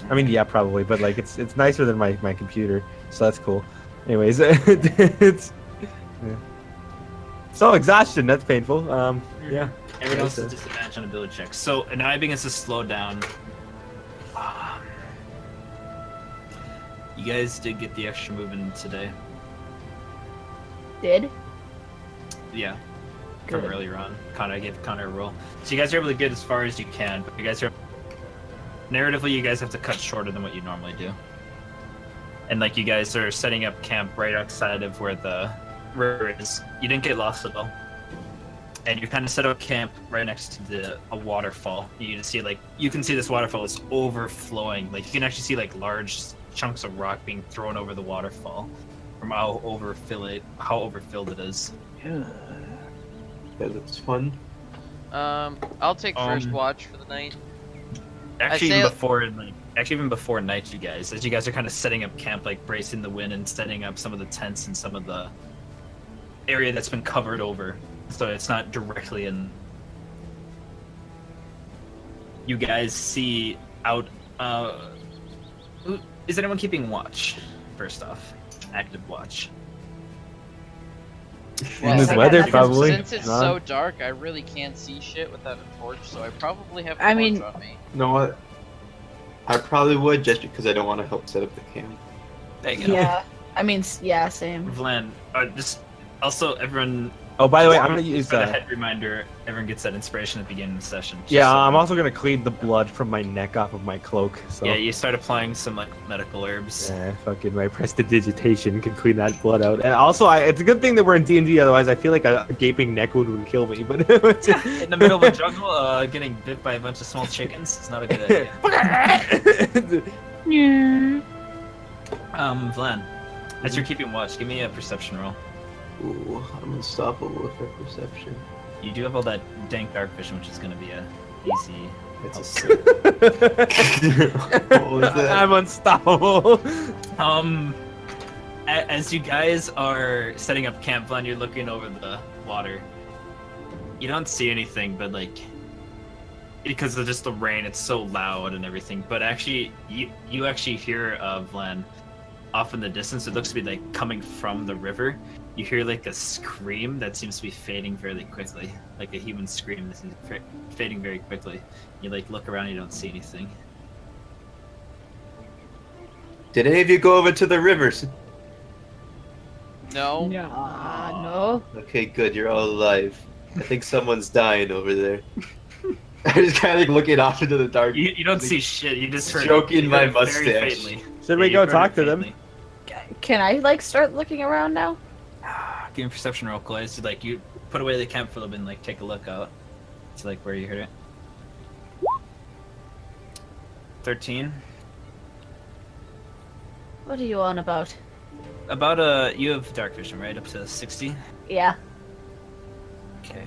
Speaker 6: I mean, yeah, probably, but like, it's nicer than my computer, so that's cool. Anyways, it's yeah. So exhaustion. That's painful. Yeah.
Speaker 1: Everyone else
Speaker 6: Okay.
Speaker 1: is disadvantaged on ability checks. So Anaya begins to slow down. You guys did get the extra movement today.
Speaker 4: Did?
Speaker 1: Yeah. From
Speaker 4: Good.
Speaker 1: earlier on. Connor, I gave Connor a roll. So you guys are able to get as far as you can, but you guys are narratively you guys have to cut shorter than what you normally do. And like you guys are setting up camp right outside of where the river is. You didn't get lost at all. And you kind of set up camp right next to a waterfall. You can see you can see this waterfall is overflowing. Like you can actually see like large chunks of rock being thrown over the waterfall from how overfilled it is.
Speaker 7: That looks fun.
Speaker 2: I'll take first watch for the night.
Speaker 1: Actually,
Speaker 2: say-
Speaker 1: even before night, you guys, as you guys are kind of setting up camp, like bracing the wind and setting up some of the tents and some of the area that's been covered over, so it's not directly in. You guys see out. Is anyone keeping watch? First off, active watch.
Speaker 6: In this
Speaker 4: I got
Speaker 6: weather,
Speaker 4: nothing.
Speaker 6: probably.
Speaker 2: Since it's
Speaker 6: None.
Speaker 2: so dark, I really can't see shit without a torch, so I probably have a
Speaker 4: I
Speaker 2: torch
Speaker 4: mean-
Speaker 2: on me.
Speaker 7: You know what? I probably would just because I don't want to help set up the camp.
Speaker 1: There you go.
Speaker 4: Yeah. I mean, yeah, same.
Speaker 1: Vlan, just also everyone.
Speaker 6: Oh, by the way, I'm gonna use
Speaker 1: For the head reminder, everyone gets that inspiration at the beginning of the session. Just
Speaker 6: Yeah,
Speaker 1: so-
Speaker 6: I'm also gonna clean the blood from my neck off of my cloak. So
Speaker 1: Yeah, you start applying some like medical herbs.
Speaker 6: fucking my prestidigitation can clean that blood out. And also, it's a good thing that we're in D&D. Otherwise, I feel like a gaping neck wound would kill me. But
Speaker 1: In the middle of a jungle, getting bit by a bunch of small chickens is not a good idea. Vlan, as you're keeping watch, give me a perception roll.
Speaker 7: Ooh, I'm unstoppable with that perception.
Speaker 1: You do have all that dank dark vision, which is going to be a easy.
Speaker 7: That's a six. What was that?
Speaker 6: I'm unstoppable.
Speaker 1: As you guys are setting up camp, Vlan, you're looking over the water. You don't see anything, but like because of just the rain, it's so loud and everything. But actually, you actually hear Vlan off in the distance. It looks to be like coming from the river. You hear like a scream that seems to be fading fairly quickly, like a human scream that seems fading very quickly. You like look around, you don't see anything.
Speaker 7: Did any of you go over to the rivers?
Speaker 2: No.
Speaker 4: No.
Speaker 7: Okay, good. You're all alive. I think someone's dying over there. I just kind of like looking off into the dark.
Speaker 1: You don't see shit. You just heard
Speaker 7: Stroking
Speaker 1: you
Speaker 7: my
Speaker 1: heard it very
Speaker 7: mustache.
Speaker 1: faintly.
Speaker 6: Should we
Speaker 1: Yeah, you
Speaker 6: go
Speaker 1: heard
Speaker 6: talk
Speaker 1: it
Speaker 6: to them?
Speaker 1: faintly.
Speaker 4: Can I like start looking around now?
Speaker 1: Give me a perception roll, Clay. So like you put away the camp for a little bit and like take a look out. To like where you heard it. 13.
Speaker 4: What are you on about?
Speaker 1: About you have dark vision, right? Up to 60?
Speaker 4: Yeah.
Speaker 1: Okay.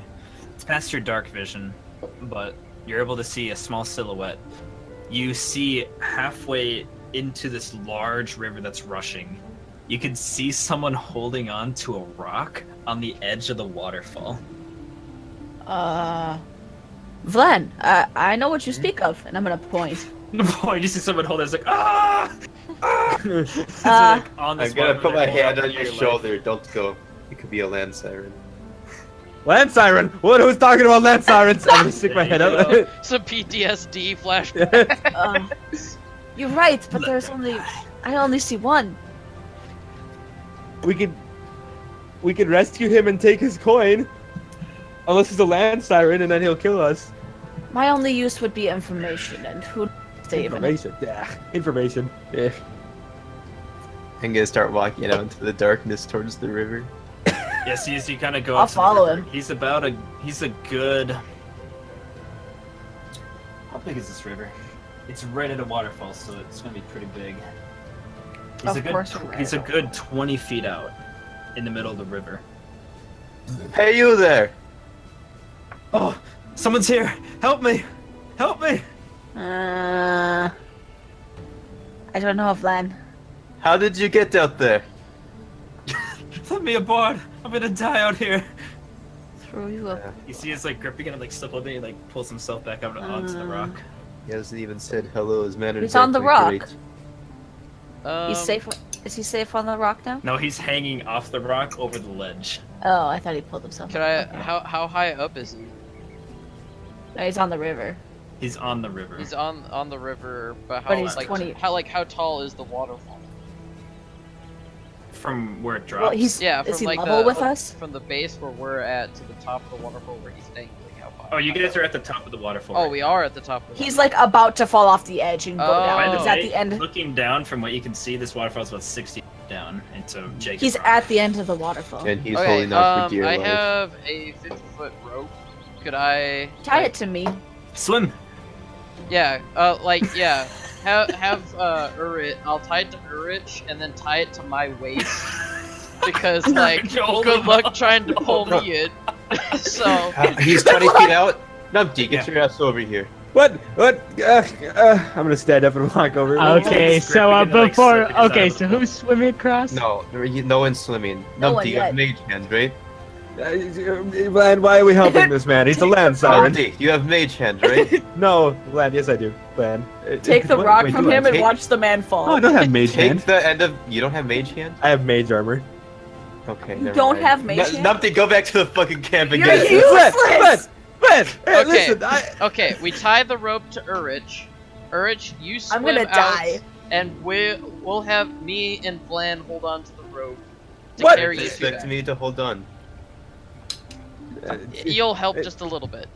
Speaker 1: It's past your dark vision, but you're able to see a small silhouette. You see halfway into this large river that's rushing. You can see someone holding on to a rock on the edge of the waterfall.
Speaker 4: Vlen, I know what you speak of, and I'm gonna point.
Speaker 1: Boy, you see someone hold it, it's like, ah! It's
Speaker 4: Uh,
Speaker 1: like on the
Speaker 7: I'm
Speaker 1: spot
Speaker 7: gonna
Speaker 1: where
Speaker 7: put
Speaker 1: they
Speaker 7: my
Speaker 1: hold
Speaker 7: hand
Speaker 1: up
Speaker 7: on
Speaker 1: for
Speaker 7: your
Speaker 1: life.
Speaker 7: shoulder. Don't go. It could be a land siren.
Speaker 6: Land siren. What? Who's talking about land sirens? I'm gonna stick my head
Speaker 1: There
Speaker 6: up.
Speaker 1: you
Speaker 2: Some PTSD flashback.
Speaker 4: You're right, but
Speaker 1: Let
Speaker 4: there's
Speaker 1: them
Speaker 4: only.
Speaker 1: die.
Speaker 4: I only see one.
Speaker 6: we could rescue him and take his coin. Unless he's a land siren, and then he'll kill us.
Speaker 4: My only use would be information, and who saving it.
Speaker 6: Information. Yeah. Information. Yeah.
Speaker 3: I'm gonna start walking out into the darkness towards the river.
Speaker 1: Yeah, see, as you kind of go
Speaker 4: I'll
Speaker 1: up to the
Speaker 4: follow
Speaker 1: river,
Speaker 4: him.
Speaker 1: He's a good. How big is this river? It's right at a waterfall, so it's gonna be pretty big.
Speaker 4: Of course we're right
Speaker 1: He's a
Speaker 4: at a
Speaker 1: good 20 feet out, in the middle of the river.
Speaker 3: Hey, you there!
Speaker 1: Oh, someone's here! Help me! Help me!
Speaker 4: I don't know, Vlan.
Speaker 3: How did you get out there?
Speaker 1: Let me aboard! I'm gonna die out here!
Speaker 4: Throw you up.
Speaker 1: You see his like grip, gonna like slip on me, he like pulls himself back up onto the rock.
Speaker 3: He hasn't even said hello. His manners
Speaker 4: He's on the
Speaker 3: aren't
Speaker 4: rock.
Speaker 3: great.
Speaker 4: He's safe. Is he safe on the rock now?
Speaker 1: No, he's hanging off the rock over the ledge.
Speaker 4: Oh, I thought he pulled himself.
Speaker 2: Can I?
Speaker 4: Okay.
Speaker 2: How high up is he?
Speaker 4: No, he's on the river.
Speaker 1: He's on the river.
Speaker 2: He's on the river, but how
Speaker 4: But he's
Speaker 2: like
Speaker 4: 20.
Speaker 2: how tall is the waterfall?
Speaker 1: From where it drops.
Speaker 4: Well, he's.
Speaker 2: Yeah,
Speaker 4: Is
Speaker 2: from
Speaker 4: he
Speaker 2: like
Speaker 4: level
Speaker 2: the
Speaker 4: with us?
Speaker 2: from the base where we're at to the top of the waterfall where he's staying. Like how far?
Speaker 1: Oh, you guys are at the top of the waterfall.
Speaker 2: Oh,
Speaker 1: right
Speaker 2: we
Speaker 1: now.
Speaker 2: are at the top. Of the
Speaker 4: He's like about to fall off the edge and go
Speaker 2: Oh.
Speaker 1: By
Speaker 4: down.
Speaker 1: the
Speaker 4: He's at
Speaker 1: way,
Speaker 4: the end.
Speaker 1: looking down from what you can see, this waterfall is about 60 feet down into Jacob's
Speaker 4: He's
Speaker 1: Rock.
Speaker 4: at the end of the waterfall.
Speaker 3: And he's
Speaker 2: okay,
Speaker 3: holding on for dear
Speaker 2: I
Speaker 3: life.
Speaker 2: have a 50-foot rope. Could I
Speaker 4: Tie it to me.
Speaker 1: Swim!
Speaker 2: Yeah, yeah. Have Urich. I'll tie it to Urich and then tie it to my waist because like
Speaker 1: Hold
Speaker 2: good
Speaker 1: him
Speaker 2: luck
Speaker 1: up.
Speaker 2: trying to pull
Speaker 3: Hold
Speaker 2: me in. So
Speaker 3: He's 20 feet out. Numpty, get your ass over here.
Speaker 6: What? I'm gonna stand up and walk over.
Speaker 5: Okay,
Speaker 1: He's
Speaker 5: so
Speaker 1: gripping it, like,
Speaker 5: before,
Speaker 1: slipping his
Speaker 5: okay,
Speaker 1: out of
Speaker 5: so
Speaker 1: the
Speaker 5: who's swimming across?
Speaker 3: No, no one's swimming.
Speaker 4: No one
Speaker 3: Numpty, you have
Speaker 4: yet.
Speaker 3: mage hands, right?
Speaker 6: Land, why are we helping this man? He's a land siren.
Speaker 3: Numpty, you have mage hands, right?
Speaker 6: No, Land, yes I do. Land.
Speaker 4: Take the
Speaker 6: What-
Speaker 4: rock
Speaker 6: wait,
Speaker 4: from
Speaker 6: do I
Speaker 4: him and
Speaker 3: take-
Speaker 4: watch the man fall.
Speaker 6: Oh, I don't have mage
Speaker 3: Take
Speaker 6: hand.
Speaker 3: the end of. You don't have mage hand?
Speaker 6: I have mage armor.
Speaker 3: Okay.
Speaker 4: You
Speaker 3: never
Speaker 4: don't
Speaker 3: mind.
Speaker 4: have mage hand?
Speaker 3: Numpty, go back to the fucking camp and
Speaker 4: You're
Speaker 3: get it.
Speaker 4: useless!
Speaker 6: Land, hey,
Speaker 2: Okay.
Speaker 6: listen,
Speaker 2: okay, we tie the rope to Urich. Urich, you swim
Speaker 4: I'm gonna
Speaker 2: out,
Speaker 4: die.
Speaker 2: and we'll have me and Vlan hold on to the rope to
Speaker 6: What?
Speaker 2: carry you to
Speaker 3: Expect
Speaker 2: that.
Speaker 3: me to hold on.
Speaker 2: You'll help just a little bit.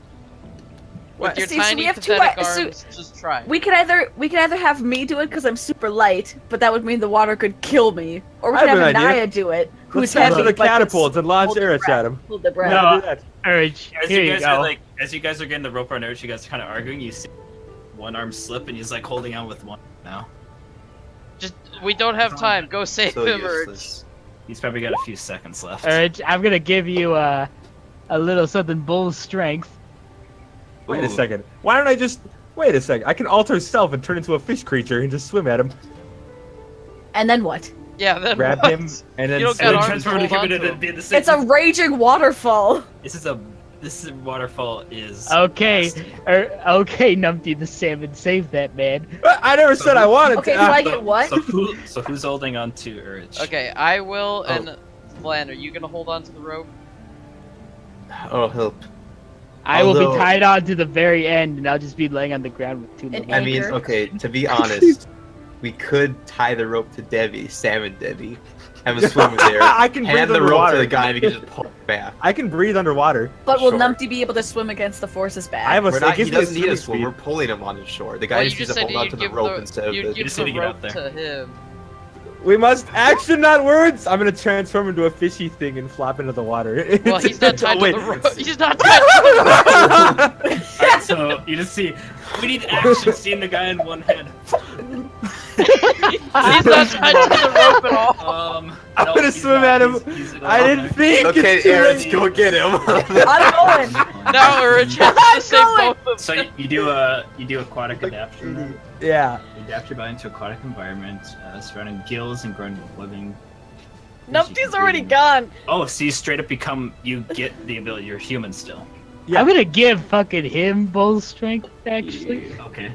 Speaker 6: What?
Speaker 2: With your
Speaker 4: See, so
Speaker 2: tiny
Speaker 4: we have two
Speaker 2: pathetic
Speaker 4: so-
Speaker 2: arms, just try.
Speaker 4: We can either have me do it because I'm super light, but that would mean the water could kill me, or we
Speaker 6: I
Speaker 4: can
Speaker 6: have
Speaker 4: have
Speaker 6: an idea.
Speaker 4: Naya do it,
Speaker 6: Let's
Speaker 4: who's
Speaker 6: send
Speaker 4: heavy
Speaker 6: the
Speaker 4: but can
Speaker 6: catapults and launch
Speaker 4: hold their
Speaker 6: arrows
Speaker 4: breath,
Speaker 6: at him.
Speaker 4: hold their breath.
Speaker 5: No. Urge,
Speaker 1: As
Speaker 5: here
Speaker 1: you
Speaker 5: you
Speaker 1: guys are
Speaker 5: go.
Speaker 1: like, as you guys are getting the rope around Urge, you guys are kind of arguing. You see one arm slip, and he's like holding on with one now.
Speaker 2: Just we don't have time. Go save
Speaker 3: So
Speaker 2: him, Urge.
Speaker 3: useless.
Speaker 1: He's probably got a few seconds left.
Speaker 5: Urge, I'm gonna give you a little something bull strength.
Speaker 6: Wait a
Speaker 1: Ooh.
Speaker 6: second. Why don't I just wait a second? I can alter self and turn into a fish creature and just swim at him,
Speaker 4: And then what?
Speaker 2: Yeah, then
Speaker 6: grab
Speaker 2: what?
Speaker 6: him, and then
Speaker 2: You don't
Speaker 1: And
Speaker 2: got
Speaker 1: then
Speaker 2: arms,
Speaker 1: transform
Speaker 2: hold
Speaker 1: to
Speaker 2: on
Speaker 1: give
Speaker 2: to
Speaker 1: it
Speaker 2: him.
Speaker 1: be the same.
Speaker 4: It's a raging waterfall.
Speaker 1: This waterfall is.
Speaker 5: Okay, okay, Numpty the salmon, save that man.
Speaker 6: I never said I wanted
Speaker 4: Okay,
Speaker 6: to.
Speaker 4: so I
Speaker 1: So-
Speaker 4: get what?
Speaker 1: So who's holding on to Urge?
Speaker 2: Okay, I will.
Speaker 3: Oh.
Speaker 2: And Vlan, are you gonna hold on to the rope?
Speaker 3: Oh, help.
Speaker 5: I will
Speaker 3: Although-
Speaker 5: be tied on to the very end, and I'll just be laying on the ground with two
Speaker 4: An
Speaker 5: little.
Speaker 3: I mean,
Speaker 4: Anchor.
Speaker 3: okay, to be honest, we could tie the rope to Debbie, Salmon Debbie, have a swim there,
Speaker 6: I can breathe
Speaker 3: hand the rope
Speaker 6: underwater.
Speaker 3: to the guy, and we can just pull it back.
Speaker 6: I can breathe underwater.
Speaker 4: But will
Speaker 3: Sure.
Speaker 4: Numpty be able to swim against the forces back?
Speaker 6: I have a.
Speaker 3: We're
Speaker 6: it
Speaker 3: not, he
Speaker 6: gives me a
Speaker 3: doesn't need
Speaker 6: swimming
Speaker 3: us when
Speaker 6: speed.
Speaker 3: we're pulling him on the shore. The guy
Speaker 2: Well, you
Speaker 3: just
Speaker 2: just
Speaker 3: needs to
Speaker 2: said
Speaker 3: hold on
Speaker 2: you'd
Speaker 3: to the
Speaker 2: give
Speaker 3: rope instead of
Speaker 2: you'd
Speaker 3: the.
Speaker 2: give
Speaker 1: just
Speaker 2: the
Speaker 1: need to get
Speaker 2: rope
Speaker 1: out there.
Speaker 2: to him.
Speaker 6: We must action, not words. I'm gonna transform into a fishy thing and flop into the water.
Speaker 2: Well, he's not tied
Speaker 6: Wait.
Speaker 2: to the rope. He's not tied to the rope.
Speaker 1: Alright, so you just see. We need action. Seeing the guy in one hand.
Speaker 2: He's not tied to the rope at all.
Speaker 6: I'm
Speaker 1: no,
Speaker 6: gonna
Speaker 1: he's
Speaker 6: swim
Speaker 1: not.
Speaker 6: at him.
Speaker 1: He's
Speaker 6: I didn't think.
Speaker 3: Okay,
Speaker 6: it's too
Speaker 3: Aaron,
Speaker 6: late.
Speaker 3: go get him.
Speaker 4: I'm going.
Speaker 2: Now Urge has to save
Speaker 4: going.
Speaker 2: both of
Speaker 1: So
Speaker 2: them.
Speaker 1: you do aquatic adaptation. Then.
Speaker 6: Yeah.
Speaker 1: You adapt your body into aquatic environment, surrounding gills and grown living.
Speaker 4: Numpty's already gone.
Speaker 1: Oh, so you straight up become. You get the ability. You're human still.
Speaker 6: Yeah.
Speaker 5: I'm gonna give fucking him bull strength, actually.
Speaker 1: Okay.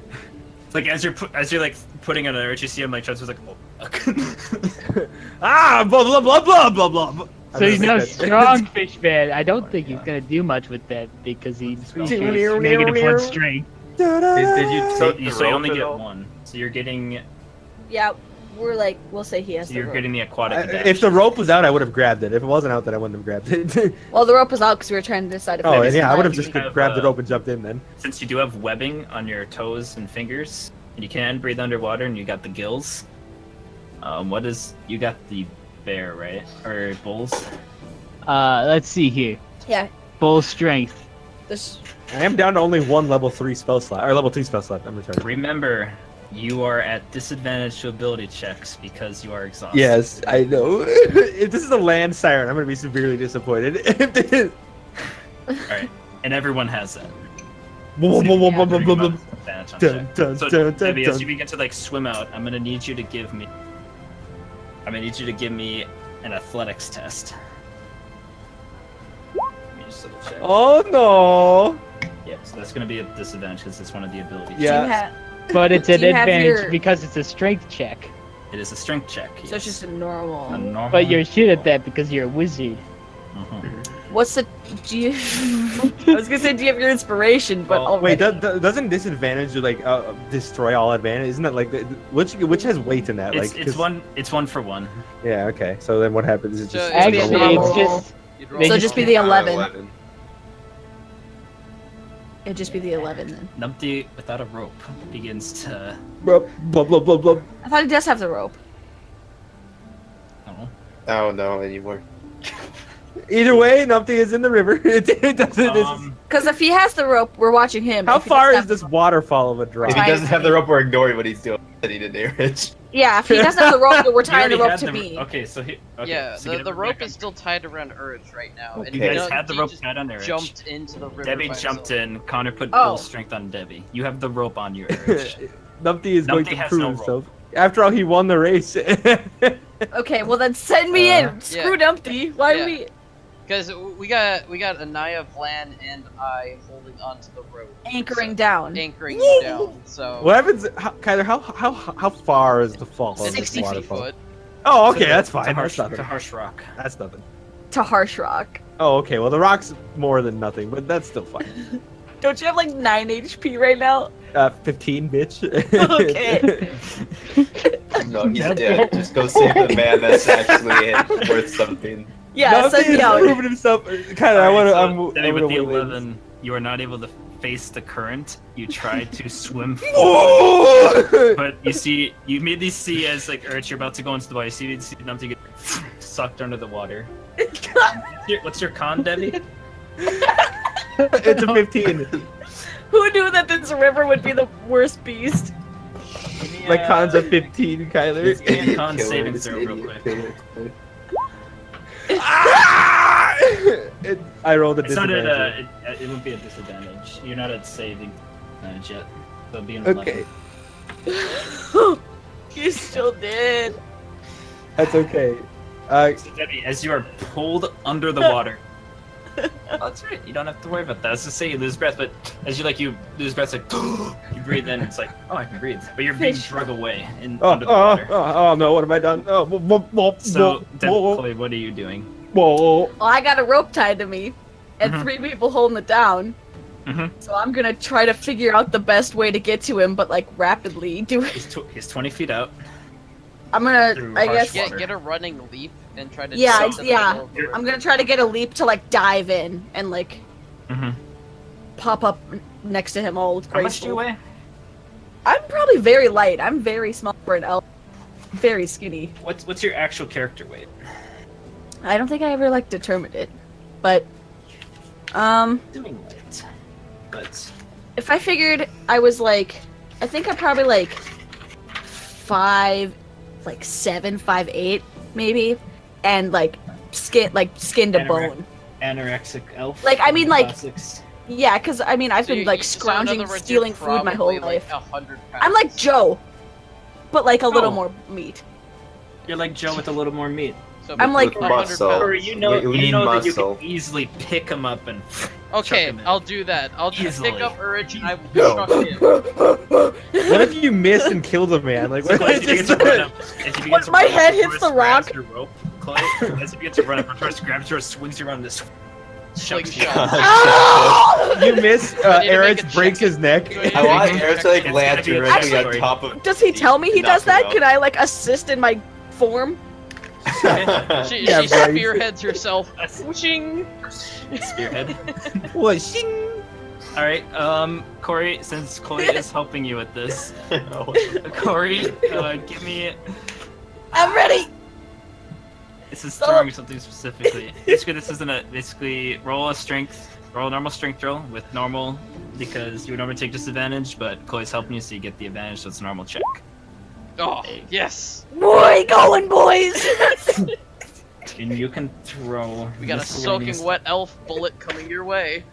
Speaker 1: Like as you're like putting on an urge, you see him like tries to like. Oh.
Speaker 6: Ah, blah blah blah blah blah blah.
Speaker 5: So he's no strong fish man. I don't think he's gonna do much with that because he's -1 strength.
Speaker 7: Did you
Speaker 1: So
Speaker 7: take
Speaker 1: you
Speaker 7: the
Speaker 1: so you
Speaker 7: rope
Speaker 1: only
Speaker 7: at
Speaker 1: get
Speaker 7: all?
Speaker 1: one. So you're getting
Speaker 4: Yeah, we'll say he has
Speaker 1: so
Speaker 4: the
Speaker 1: you're
Speaker 4: rope.
Speaker 1: getting the aquatic.
Speaker 6: If the
Speaker 1: adaptation.
Speaker 6: rope was out, I would have grabbed it. If it wasn't out, then I wouldn't have grabbed it.
Speaker 4: Well, the rope was out because we were trying to decide if
Speaker 6: Oh,
Speaker 4: it
Speaker 6: and
Speaker 4: was
Speaker 6: yeah, I would have
Speaker 1: you
Speaker 6: just
Speaker 1: have,
Speaker 6: grabbed the rope and jumped in then.
Speaker 1: Since you do have webbing on your toes and fingers, and you can breathe underwater, and you got the gills. What is you got the bear right or bulls?
Speaker 5: Let's see here.
Speaker 4: Yeah,
Speaker 5: Full strength.
Speaker 4: this.
Speaker 6: I am down to only one level 3 spell slot, or level 2 spell slot. I'm retarded.
Speaker 1: Remember, you are at disadvantage to ability checks because you are exhausted.
Speaker 6: Yes, I know. If this is a land siren, I'm gonna be severely disappointed. If this is...
Speaker 1: Alright, and everyone has that.
Speaker 6: Dun,
Speaker 1: Advantage on
Speaker 6: dun,
Speaker 1: check.
Speaker 6: dun,
Speaker 1: So,
Speaker 6: dun,
Speaker 1: Debbie, as
Speaker 6: dun.
Speaker 1: you begin to like swim out, I'm gonna need you to give me. I'm gonna need you to give me an athletics test. Let me just double check.
Speaker 6: Oh no!
Speaker 1: Yeah, so that's gonna be a disadvantage because it's one of the abilities.
Speaker 6: Yeah.
Speaker 4: Do you have,
Speaker 5: But it's an
Speaker 4: Do you have
Speaker 5: advantage
Speaker 4: your-
Speaker 5: because it's a strength check.
Speaker 1: It is a strength check.
Speaker 4: so it's
Speaker 1: yes.
Speaker 4: just a normal.
Speaker 1: a normal.
Speaker 5: But you're shit at that because you're a wizard.
Speaker 1: Mhm.
Speaker 4: What's the? Do you? I was gonna say, do you have your inspiration? But
Speaker 1: Well,
Speaker 6: Wait,
Speaker 4: already.
Speaker 6: doesn't disadvantage like destroy all advantage? Isn't that like which has weight in that?
Speaker 1: It's
Speaker 6: Like
Speaker 1: it's
Speaker 6: 'cause-
Speaker 1: it's one for one.
Speaker 6: Yeah. Okay. So then what happens? Is it
Speaker 2: So
Speaker 6: just
Speaker 2: it'd be a
Speaker 5: Actually,
Speaker 2: normal
Speaker 5: it's
Speaker 2: roll.
Speaker 5: just
Speaker 2: You'd
Speaker 5: they
Speaker 2: roll
Speaker 4: So
Speaker 2: a
Speaker 4: just be
Speaker 2: normal-
Speaker 4: the 11. It'd just be the 11 then.
Speaker 1: Numpty without a rope begins to.
Speaker 6: blah blah blah blah blah.
Speaker 4: I thought he does have the rope.
Speaker 1: I don't know.
Speaker 7: I don't know anymore.
Speaker 6: Either way, Numpty is in the river. It doesn't.
Speaker 4: Because if he has the rope, we're watching him.
Speaker 6: How
Speaker 4: If he
Speaker 6: far
Speaker 4: doesn't
Speaker 6: is
Speaker 4: have
Speaker 6: this
Speaker 4: the rope-
Speaker 6: waterfall of a drop?
Speaker 7: If he
Speaker 4: Right.
Speaker 7: doesn't have the rope, we're ignoring what he's doing. That he didn't damage.
Speaker 4: Yeah, if he doesn't have the rope, then we're
Speaker 1: You
Speaker 4: tying the
Speaker 1: already
Speaker 4: rope
Speaker 1: had
Speaker 4: to me.
Speaker 1: Okay, so he. Okay,
Speaker 2: Yeah,
Speaker 1: so
Speaker 2: the
Speaker 1: get it
Speaker 2: rope
Speaker 1: back
Speaker 2: is
Speaker 1: on-
Speaker 2: still tied around Urge right now. And
Speaker 1: You guys
Speaker 7: Okay.
Speaker 1: had the
Speaker 2: He
Speaker 1: rope
Speaker 2: just
Speaker 1: tied on there.
Speaker 2: jumped into the river.
Speaker 1: Debbie
Speaker 2: by
Speaker 1: jumped
Speaker 2: himself.
Speaker 1: in. Connor put
Speaker 4: Oh.
Speaker 1: full strength on Debbie. You have the rope on your urge.
Speaker 6: Numpty is going
Speaker 1: Numpty
Speaker 6: to
Speaker 1: has
Speaker 6: prove
Speaker 1: no rope.
Speaker 6: himself. After all, he won the race.
Speaker 4: Okay, well then send me in. Screw
Speaker 2: Yeah.
Speaker 4: Dumpty. Why
Speaker 2: Yeah.
Speaker 4: we
Speaker 2: Because we got Anaya, Vlan, and I holding onto the rope,
Speaker 4: anchoring down?
Speaker 2: anchoring you down. So
Speaker 6: What happens, Kyler? How far is the fall of
Speaker 2: it's
Speaker 6: this
Speaker 4: 60 feet.
Speaker 6: waterfall?
Speaker 2: foot.
Speaker 6: Oh, okay,
Speaker 1: To
Speaker 6: that's
Speaker 1: to
Speaker 6: fine.
Speaker 1: harsh,
Speaker 6: That's
Speaker 1: to
Speaker 6: nothing.
Speaker 1: harsh rock.
Speaker 6: That's nothing.
Speaker 4: To Harsh Rock.
Speaker 6: Oh, okay. Well, the rock's more than nothing, but that's still fine.
Speaker 4: Don't you have like 9 HP right now?
Speaker 6: 15, bitch.
Speaker 4: Okay.
Speaker 7: No, he's dead. Just go save the man that's actually worth something.
Speaker 4: Yeah,
Speaker 6: Numpty
Speaker 4: send me
Speaker 6: is
Speaker 4: out.
Speaker 6: proving himself. Kyler, I want to.
Speaker 1: Debbie, with the 11, you are not able to face the current. You try to swim forward,
Speaker 6: Oh!
Speaker 1: but you see, you immediately see as like Urge, you're about to go into the water. You see Numpty get sucked under the water. What's your con, Debbie?
Speaker 6: It's a 15.
Speaker 4: Who knew that this river would be the worst beast?
Speaker 6: My con's a 15, Kyler.
Speaker 1: This game- Con
Speaker 7: Killer,
Speaker 1: saving
Speaker 7: this
Speaker 1: throw real
Speaker 7: idiot
Speaker 1: quick.
Speaker 7: killer.
Speaker 6: Ah! I rolled a
Speaker 1: It's not
Speaker 6: disadvantage.
Speaker 1: at it won't be a disadvantage. You're not at saving advantage yet. So it'll be an 11.
Speaker 6: Okay,
Speaker 4: You still did.
Speaker 6: that's okay.
Speaker 1: So Debbie, as you are pulled under the water. Oh, that's right. You don't have to worry about that. I was just saying you lose breath, but as you lose breath, it's like you breathe in. It's like, oh, I can breathe, but you're being
Speaker 4: Fish.
Speaker 1: drug away in
Speaker 6: Oh,
Speaker 1: under the water.
Speaker 6: oh no, what have I done? Oh,
Speaker 1: So,
Speaker 6: whoa.
Speaker 1: Chloe, what are you doing?
Speaker 6: Whoa.
Speaker 4: Well, I got a rope tied to me, and
Speaker 1: Mhm.
Speaker 4: 3 people holding it down.
Speaker 1: Mhm.
Speaker 4: So I'm gonna try to figure out the best way to get to him, but like rapidly.
Speaker 1: He's 20 feet out.
Speaker 4: I'm gonna,
Speaker 1: Through
Speaker 4: I
Speaker 1: harsh
Speaker 4: guess,
Speaker 1: water.
Speaker 2: Get a running leap and try to.
Speaker 4: Yeah,
Speaker 2: jump to the
Speaker 4: yeah.
Speaker 2: middle of the
Speaker 4: I'm
Speaker 2: river.
Speaker 4: gonna try to get a leap to like dive in and like
Speaker 1: Mm-hmm.
Speaker 4: pop up next to him all graceful.
Speaker 1: How much do you weigh?
Speaker 4: I'm probably very light. I'm very small for an elf. Very skinny.
Speaker 1: What's your actual character weight?
Speaker 4: I don't think I ever like determined it, but
Speaker 1: Doing light, but
Speaker 4: if I figured I was like, I think I'm probably like 5, like 7, 5, 8 maybe, and like skin to bone.
Speaker 1: anorexic elf.
Speaker 4: Like, I mean, like-
Speaker 1: classics.
Speaker 4: Yeah, because I mean I've
Speaker 2: So
Speaker 4: been
Speaker 2: you-
Speaker 4: like
Speaker 2: so in
Speaker 4: scrounging,
Speaker 2: other words,
Speaker 4: stealing
Speaker 2: you're
Speaker 4: food my whole
Speaker 2: probably,
Speaker 4: life.
Speaker 2: like 100
Speaker 4: I'm like
Speaker 2: pounds.
Speaker 4: Joe, but like a little
Speaker 1: Oh.
Speaker 4: more meat.
Speaker 1: You're like Joe with a little more meat.
Speaker 2: So
Speaker 4: I'm like-
Speaker 2: 100
Speaker 7: muscle.
Speaker 2: pounds.
Speaker 1: Or you know
Speaker 7: Lean
Speaker 1: that you
Speaker 7: muscle.
Speaker 1: can easily pick him up and. chuck
Speaker 2: Okay,
Speaker 1: him in.
Speaker 2: I'll do that. I'll just pick
Speaker 1: Easily.
Speaker 2: up Urich and I will
Speaker 7: Go.
Speaker 2: chuck him.
Speaker 6: What if you miss and kill the man? Like, what
Speaker 1: Chloe, if you begin to run up, if you begin
Speaker 4: What,
Speaker 1: to
Speaker 4: my
Speaker 1: run up,
Speaker 4: head
Speaker 1: Taurus
Speaker 4: hits the
Speaker 1: grabs
Speaker 4: rock?
Speaker 1: Your rope, Chloe, as you begin to run up, Taurus grabs yours, swings you around this. Shucks you.
Speaker 2: Slingshot.
Speaker 4: Ah!
Speaker 6: you miss,
Speaker 2: I need to make
Speaker 6: Erich
Speaker 2: a
Speaker 6: breaks
Speaker 2: check.
Speaker 6: his neck.
Speaker 2: Do I need
Speaker 7: I
Speaker 2: to
Speaker 7: want
Speaker 2: make a
Speaker 7: Eric
Speaker 2: check?
Speaker 7: to like
Speaker 1: It's
Speaker 7: land
Speaker 1: gonna be
Speaker 7: directly on
Speaker 1: actually-
Speaker 7: top of.
Speaker 4: Does he tell me he
Speaker 7: knock
Speaker 4: does
Speaker 7: him
Speaker 4: that?
Speaker 7: out.
Speaker 4: Can I like assist in my form?
Speaker 2: She,
Speaker 6: Yeah,
Speaker 2: she
Speaker 6: right.
Speaker 2: spearheads herself. Whooshing.
Speaker 1: Spearhead.
Speaker 6: What? Shing!
Speaker 1: All right, Corey, since Chloe is helping you with this, Corey, give me.
Speaker 4: I'm ready.
Speaker 1: This is
Speaker 4: Stop.
Speaker 1: throwing something specifically. Basically, this isn't a roll a normal strength roll with normal because you would normally take disadvantage, but Chloe's helping you, so you get the advantage, so it's a normal check.
Speaker 2: Oh, yes.
Speaker 4: Boy, going boys.
Speaker 1: And you can throw.
Speaker 2: We got a
Speaker 1: miscellaneous-
Speaker 2: soaking wet elf bullet coming your way.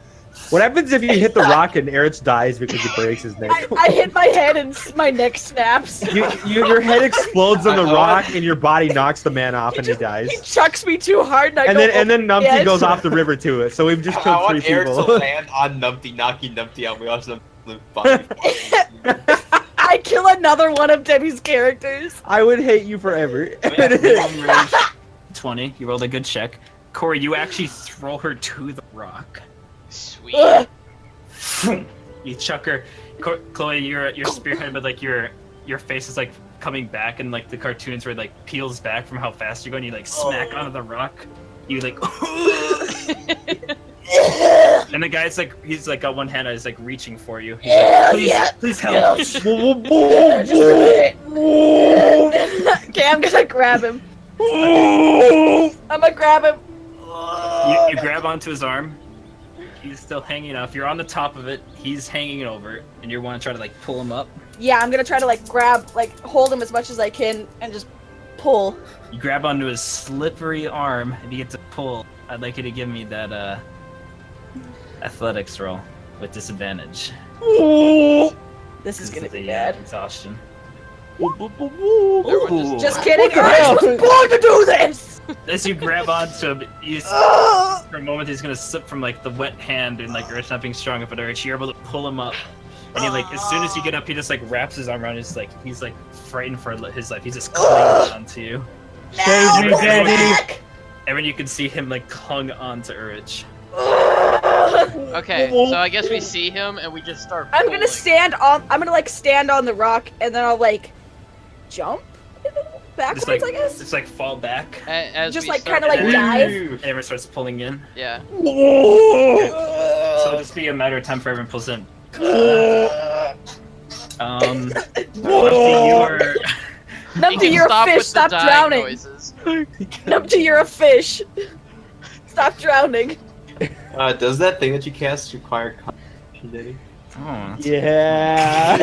Speaker 6: What happens if you hit the rock and Erich dies because he breaks his neck?
Speaker 4: I hit my head and my neck snaps.
Speaker 6: Your head explodes on the
Speaker 7: I
Speaker 6: rock
Speaker 7: want-
Speaker 6: and your body knocks the man off and he dies.
Speaker 4: He chucks me too hard, and I
Speaker 6: And
Speaker 4: go.
Speaker 6: then Numpty
Speaker 4: yes.
Speaker 6: goes off the river to it. So we've just
Speaker 7: I
Speaker 6: killed
Speaker 7: want
Speaker 6: 3
Speaker 7: Eric to
Speaker 6: people.
Speaker 7: land on Numpty, knocking Numpty out. We also live body.
Speaker 4: I kill another one of Debbie's characters.
Speaker 6: I would hate you forever.
Speaker 1: Minimum range 20. You rolled a good check. Corey, you actually throw her to the rock.
Speaker 2: Sweet.
Speaker 4: Ugh.
Speaker 1: You chuck her. Chloe, you're spearhead, but like your face is like coming back, and like the cartoons where it like peels back from how fast you're going. You like smack onto the rock. You like. And the guy's like, he's like got one hand, he's like reaching for you. He's like, please,
Speaker 4: yeah.
Speaker 1: please help.
Speaker 4: Okay, I'm gonna grab him. I'm gonna grab him.
Speaker 1: You grab onto his arm. He's still hanging up. You're on the top of it. He's hanging over, and you want to try to like pull him up.
Speaker 4: Yeah, I'm gonna try to like grab, like hold him as much as I can, and just pull.
Speaker 1: You grab onto his slippery arm, and you get to pull. I'd like you to give me that athletics roll with disadvantage.
Speaker 4: This is gonna
Speaker 1: This
Speaker 4: be
Speaker 1: the,
Speaker 4: bad.
Speaker 1: exhaustion.
Speaker 2: Everyone
Speaker 4: Just kidding.
Speaker 6: What the hell?
Speaker 4: I was born to do this.
Speaker 1: As you grab onto him, for a moment he's gonna slip from like the wet hand and like Urich not being strong enough, but Urich, you're able to pull him up. And he like as soon as you get up, he just like wraps his arm around. He's like frightened for his life. He's just clinging onto you.
Speaker 5: Save me,
Speaker 4: No,
Speaker 5: Daddy.
Speaker 1: And when you can see him like clung onto Urich.
Speaker 2: Okay, so I guess we see him and we just start
Speaker 4: I'm
Speaker 2: pulling.
Speaker 4: gonna stand on. I'm gonna like stand on the rock, and then I'll like jump backwards.
Speaker 1: Just like
Speaker 4: I guess.
Speaker 1: just like fall back.
Speaker 2: As
Speaker 4: Just
Speaker 2: we
Speaker 4: like
Speaker 2: start
Speaker 4: kind of like
Speaker 2: to-
Speaker 4: dive.
Speaker 1: And everyone starts pulling in.
Speaker 2: Yeah.
Speaker 1: So it'll just be a matter of time for everyone pulls in. Numpty, you are
Speaker 2: He
Speaker 4: Numpty,
Speaker 2: can
Speaker 4: you're a
Speaker 2: stop
Speaker 4: fish.
Speaker 2: with the
Speaker 4: Stop
Speaker 2: dying
Speaker 4: drowning.
Speaker 2: noises.
Speaker 4: Numpty, you're a fish. Stop drowning.
Speaker 7: Does that thing that you cast require concentration, Daddy?
Speaker 1: Oh,
Speaker 6: Yeah.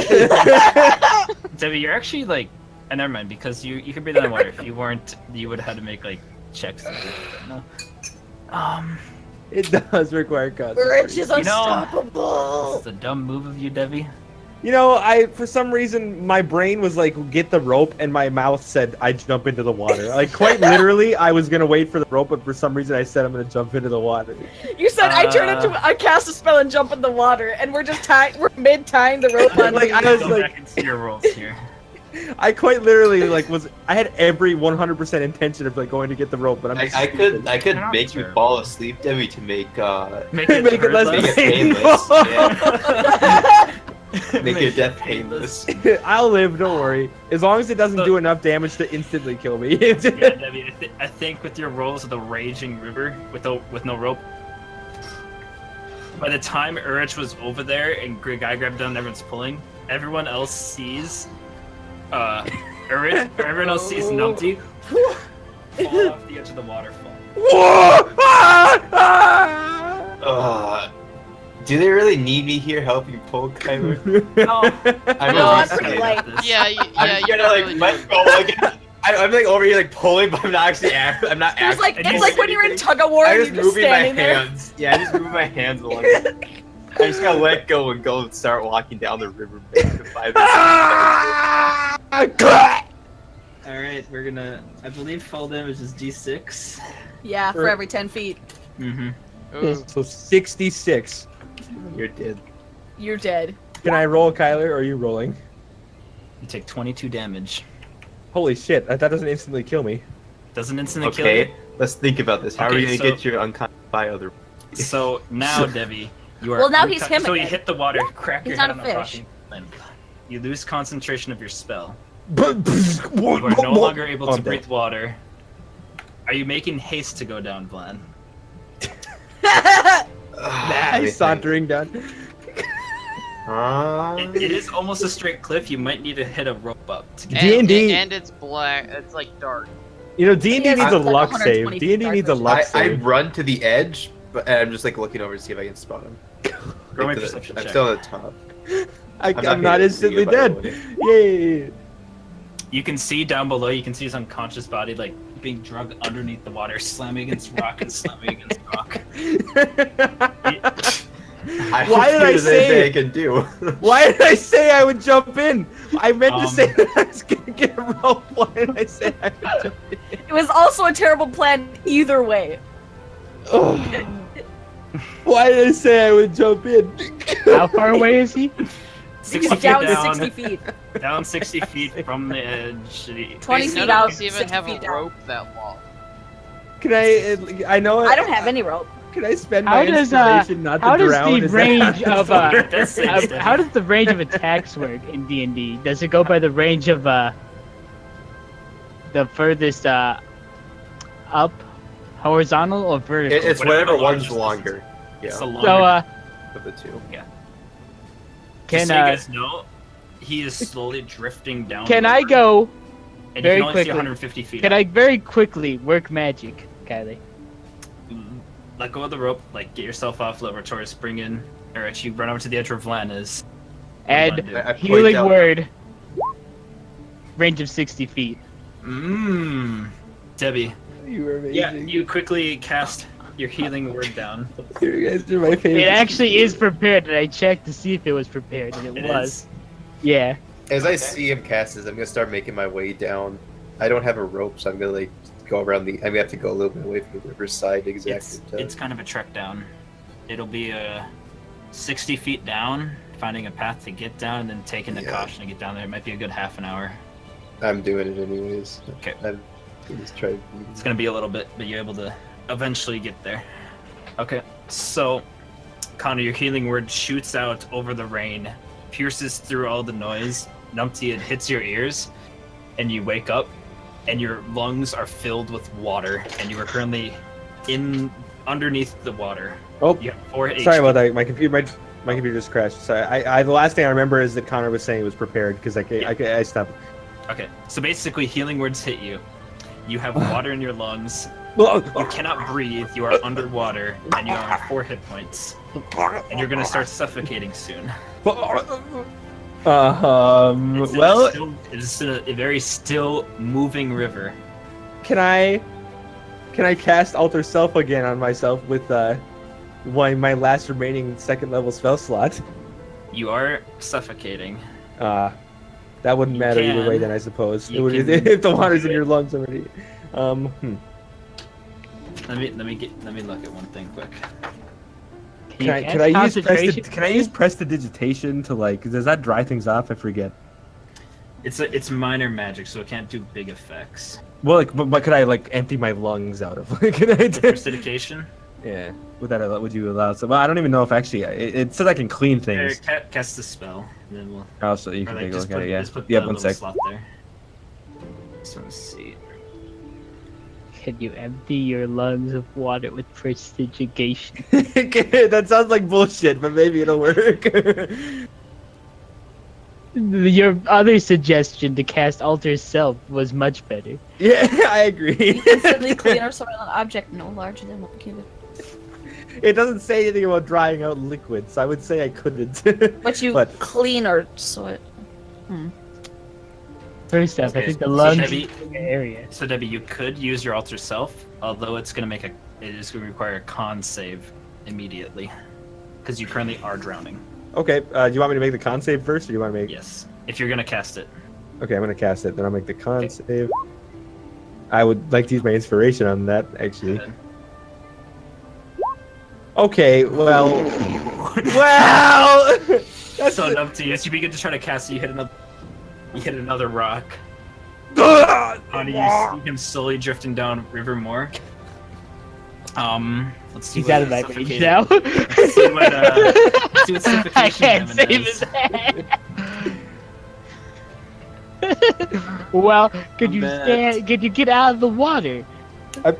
Speaker 1: Debbie, you're actually like, never mind, because you could breathe underwater. If you weren't, you would have had to make like checks. No.
Speaker 6: It does require
Speaker 4: Rich
Speaker 6: concentration.
Speaker 4: is
Speaker 1: You know-
Speaker 4: unstoppable.
Speaker 1: It's a dumb move of you, Debbie.
Speaker 6: You know, for some reason my brain was like, get the rope, and my mouth said I jump into the water. Like quite literally, I was gonna wait for the rope, but for some reason I said I'm gonna jump into the water.
Speaker 4: You said I cast a spell and jump in the water, and we're just we're mid tying the rope on.
Speaker 6: Like,
Speaker 4: me.
Speaker 6: I was
Speaker 1: Go
Speaker 6: like-
Speaker 1: back and see your rolls here.
Speaker 6: I quite literally I had every 100% intention of like going to get the rope, but I'm just
Speaker 7: I could
Speaker 1: You're not
Speaker 7: make you
Speaker 1: terrible.
Speaker 7: fall asleep, Debbie, to make
Speaker 1: Make
Speaker 6: Make it
Speaker 1: hurt
Speaker 6: less
Speaker 7: make it
Speaker 6: painful.
Speaker 7: painless. Yeah. Make your death painless.
Speaker 6: I'll live, don't worry. As long as it doesn't do enough damage to instantly kill me.
Speaker 1: Yeah, Debbie, I think with your rolls of the raging river with no rope, by the time Urich was over there and guy grabbed down and everyone's pulling, everyone else sees Urich, or everyone else sees Numpty fall off the edge of the waterfall.
Speaker 7: Do they really need me here helping pull, Kyler?
Speaker 1: No,
Speaker 7: I'm
Speaker 4: No, I'm
Speaker 7: a
Speaker 4: pretty
Speaker 7: reset.
Speaker 4: light.
Speaker 2: Yeah,
Speaker 7: I'm
Speaker 2: yeah,
Speaker 7: just
Speaker 2: you're
Speaker 7: gonna
Speaker 2: not
Speaker 7: like
Speaker 2: really
Speaker 7: let go. Like, I'm like over here like pulling, but I'm not actually I'm not
Speaker 4: There's
Speaker 7: actually.
Speaker 4: like
Speaker 1: And
Speaker 4: it's
Speaker 1: you
Speaker 4: like
Speaker 1: see
Speaker 4: when you're in
Speaker 7: anything.
Speaker 4: tug of war
Speaker 7: I'm
Speaker 4: and
Speaker 7: just
Speaker 4: you're just
Speaker 7: moving my
Speaker 4: standing there.
Speaker 7: hands. Yeah, I just move my hands along. I'm just gonna let go and go and start walking down the river bank to find this.
Speaker 1: Alright, we're gonna... I believe fall damage is d6.
Speaker 4: Yeah, for every 10 feet.
Speaker 1: Mm-hmm.
Speaker 2: Ooh.
Speaker 6: So 66.
Speaker 3: You're dead.
Speaker 4: You're dead.
Speaker 6: Can I roll, Kyler, or are you rolling?
Speaker 1: You take 22 damage.
Speaker 6: Holy shit, that doesn't instantly kill me.
Speaker 1: Doesn't instantly kill you.
Speaker 3: Okay, let's think about this. How are
Speaker 1: Okay,
Speaker 3: you gonna
Speaker 1: so-
Speaker 3: get your unconscious by other?
Speaker 1: So now, Debbie, you are.
Speaker 4: Well, now he's him
Speaker 1: So you
Speaker 4: again.
Speaker 1: hit the water, crack
Speaker 4: He's
Speaker 1: your head
Speaker 4: not
Speaker 1: on
Speaker 4: a
Speaker 1: the
Speaker 4: fish.
Speaker 1: rocking limb. You lose concentration of your spell.
Speaker 6: You
Speaker 1: You are no longer able to
Speaker 6: I'm dead.
Speaker 1: breathe water. Are you making haste to go down, Vlad?
Speaker 6: Nice, sauntering down.
Speaker 1: It is almost a straight cliff. You might need to hit a rope up to get.
Speaker 6: D&D.
Speaker 2: And it's black. It's like dark.
Speaker 6: You know, D&D
Speaker 4: Yes,
Speaker 6: needs a
Speaker 4: like
Speaker 6: luck
Speaker 4: 120
Speaker 6: save. D&D needs a
Speaker 4: feet
Speaker 6: luck
Speaker 3: I
Speaker 6: save.
Speaker 3: run to the edge, but and I'm just like looking over to see if I can spot him.
Speaker 1: Roll me a
Speaker 3: Like,
Speaker 1: perception
Speaker 3: I'm
Speaker 1: check.
Speaker 3: still at the top.
Speaker 6: I'm not
Speaker 3: gonna
Speaker 6: instantly
Speaker 3: see it, by the
Speaker 6: dead.
Speaker 3: way.
Speaker 6: Yay!
Speaker 1: You can see down below. You can see his unconscious body like being drugged underneath the water, slamming against rock and slamming against rock.
Speaker 6: Why did I
Speaker 3: There's
Speaker 6: say
Speaker 3: anything I
Speaker 6: it?
Speaker 3: can do?
Speaker 6: Why did I say I would jump in? I meant to
Speaker 1: Um,
Speaker 6: say that I was gonna get a rope. Why did I say I would jump in?
Speaker 4: It was also a terrible plan either way.
Speaker 6: Ugh. Why did I say I would jump in?
Speaker 5: How far away is he?
Speaker 1: 60
Speaker 4: He's
Speaker 1: feet
Speaker 4: down
Speaker 1: down,
Speaker 4: 60 feet.
Speaker 1: down 60 feet from the edge.
Speaker 4: 20
Speaker 2: None
Speaker 4: feet
Speaker 2: of
Speaker 4: out,
Speaker 2: us even
Speaker 4: 60
Speaker 2: have
Speaker 4: feet
Speaker 2: a
Speaker 4: down.
Speaker 2: rope that long.
Speaker 6: Can I know
Speaker 4: I don't have any rope.
Speaker 6: Can I spend
Speaker 5: How
Speaker 6: my
Speaker 5: does
Speaker 6: inspiration not to
Speaker 5: how does
Speaker 6: drown?
Speaker 5: the
Speaker 6: Is that-
Speaker 5: range of
Speaker 1: That's it,
Speaker 5: how does the range of attacks work in D&D? Does it go by the range of the furthest up horizontal or vertical?
Speaker 3: It's
Speaker 1: Whatever
Speaker 3: whatever
Speaker 1: the
Speaker 3: one's
Speaker 1: longest
Speaker 3: longer.
Speaker 1: It's
Speaker 3: Yeah,
Speaker 1: the longer.
Speaker 5: So
Speaker 3: of the two.
Speaker 5: can
Speaker 1: Just so you guys know, he is slowly drifting down.
Speaker 5: can
Speaker 1: the
Speaker 5: I
Speaker 1: river,
Speaker 5: go?
Speaker 1: And
Speaker 5: very
Speaker 1: you can only see
Speaker 5: quickly?
Speaker 1: 150 feet.
Speaker 5: Can I very quickly work magic, Kylie?
Speaker 1: Let go of the rope, like get yourself off, let Rotorius bring in, or actually run over to the edge where Vlan is. What do you
Speaker 5: And
Speaker 1: wanna
Speaker 3: I point
Speaker 5: healing
Speaker 3: out-
Speaker 5: word. Range of 60 feet.
Speaker 1: do? Debbie,
Speaker 6: You were amazing.
Speaker 1: yeah, you quickly cast your healing word down.
Speaker 6: You guys are my favorite.
Speaker 5: It actually is prepared, and I checked to see if it was prepared, and it
Speaker 1: It
Speaker 5: was.
Speaker 1: is.
Speaker 5: Yeah.
Speaker 3: As I see him cast this, I'm gonna start making my way down. I don't have a rope, so I'm gonna like go around the. I'm gonna have to go a little bit away from the riverside exactly.
Speaker 1: It's kind of a trek down. It'll be 60 feet down, finding a path to get down, and then taking the
Speaker 3: Yeah.
Speaker 1: caution to get down there. It might be a good half an hour.
Speaker 3: I'm doing it anyways.
Speaker 1: Okay.
Speaker 3: I'm just trying.
Speaker 1: It's gonna be a little bit, but you're able to eventually get there. Okay, so Connor, your healing word shoots out over the rain, pierces through all the noise. Numpty, it hits your ears, and you wake up, and your lungs are filled with water, and you are currently underneath the water.
Speaker 6: Oh,
Speaker 1: You have 4 HP.
Speaker 6: sorry about that. My computer just crashed. Sorry. I the last thing I remember is that Connor was saying it was prepared because I stopped.
Speaker 1: Okay, so basically, healing words hit you. You have water in your lungs.
Speaker 6: Oh,
Speaker 1: You cannot breathe. You are underwater, and you are on 4 hit points. And you're gonna start suffocating soon. It's in
Speaker 6: well,
Speaker 1: it's in a very still moving river.
Speaker 6: can I cast Alter Self again on myself with my last remaining second level spell slot?
Speaker 1: You are suffocating.
Speaker 6: That wouldn't
Speaker 1: You
Speaker 6: matter either way
Speaker 1: can.
Speaker 6: then, I suppose.
Speaker 1: You
Speaker 6: It would,
Speaker 1: can
Speaker 6: if the water's in
Speaker 1: do
Speaker 6: your
Speaker 1: it.
Speaker 6: lungs already.
Speaker 1: Let me look at one thing quick.
Speaker 6: Can I use prestidigitation to like? Does that dry things off? I forget.
Speaker 1: It's minor magic, so it can't do big effects.
Speaker 6: Well, like, but could I like empty my lungs out of? Can I do?
Speaker 1: Prestidigitation.
Speaker 6: Yeah. Would you allow some? Well, I don't even know if actually it says I can clean
Speaker 1: There,
Speaker 6: things.
Speaker 1: cast the spell, and then we'll.
Speaker 6: Oh, so you
Speaker 1: Or
Speaker 6: can
Speaker 1: like
Speaker 6: take a
Speaker 1: just
Speaker 6: look
Speaker 1: put,
Speaker 6: at it. Yeah.
Speaker 1: just put
Speaker 6: Yeah.
Speaker 1: the
Speaker 6: One
Speaker 1: little
Speaker 6: sec.
Speaker 1: slot there. Just want to see.
Speaker 5: Can you empty your lungs of water with prestidigitation?
Speaker 6: That sounds like bullshit, but maybe it'll work.
Speaker 5: Your other suggestion to cast Alter Self was much better.
Speaker 6: Yeah, I agree.
Speaker 4: Instantly clean or soil an object no larger than 1 cubit.
Speaker 6: It doesn't say anything about drying out liquid, so I would say I couldn't.
Speaker 4: But you
Speaker 6: But-
Speaker 4: clean or soil.
Speaker 5: First off, I
Speaker 1: Okay,
Speaker 5: think the
Speaker 1: so
Speaker 5: lungs
Speaker 1: Debbie-
Speaker 5: is an area.
Speaker 1: So Debbie, you could use your alter self, although it is going to require a con save immediately, because you currently are drowning.
Speaker 6: Okay, do you want me to make the con save first, or do you want to make?
Speaker 1: Yes, if you're going to cast it.
Speaker 6: Okay, I'm gonna cast it. Then I'll make the con save. I would like to use my inspiration on that, actually. Okay, well, well.
Speaker 1: That's so numpty. As you begin to try to cast it, you hit another rock. Honey, you see him slowly drifting down river more. Let's see.
Speaker 5: He's out of my range now.
Speaker 1: Let's see what suffocation
Speaker 5: I can't
Speaker 1: damage
Speaker 5: save
Speaker 1: is.
Speaker 5: his head. Well, could you stand? Could you get out of the water?
Speaker 6: I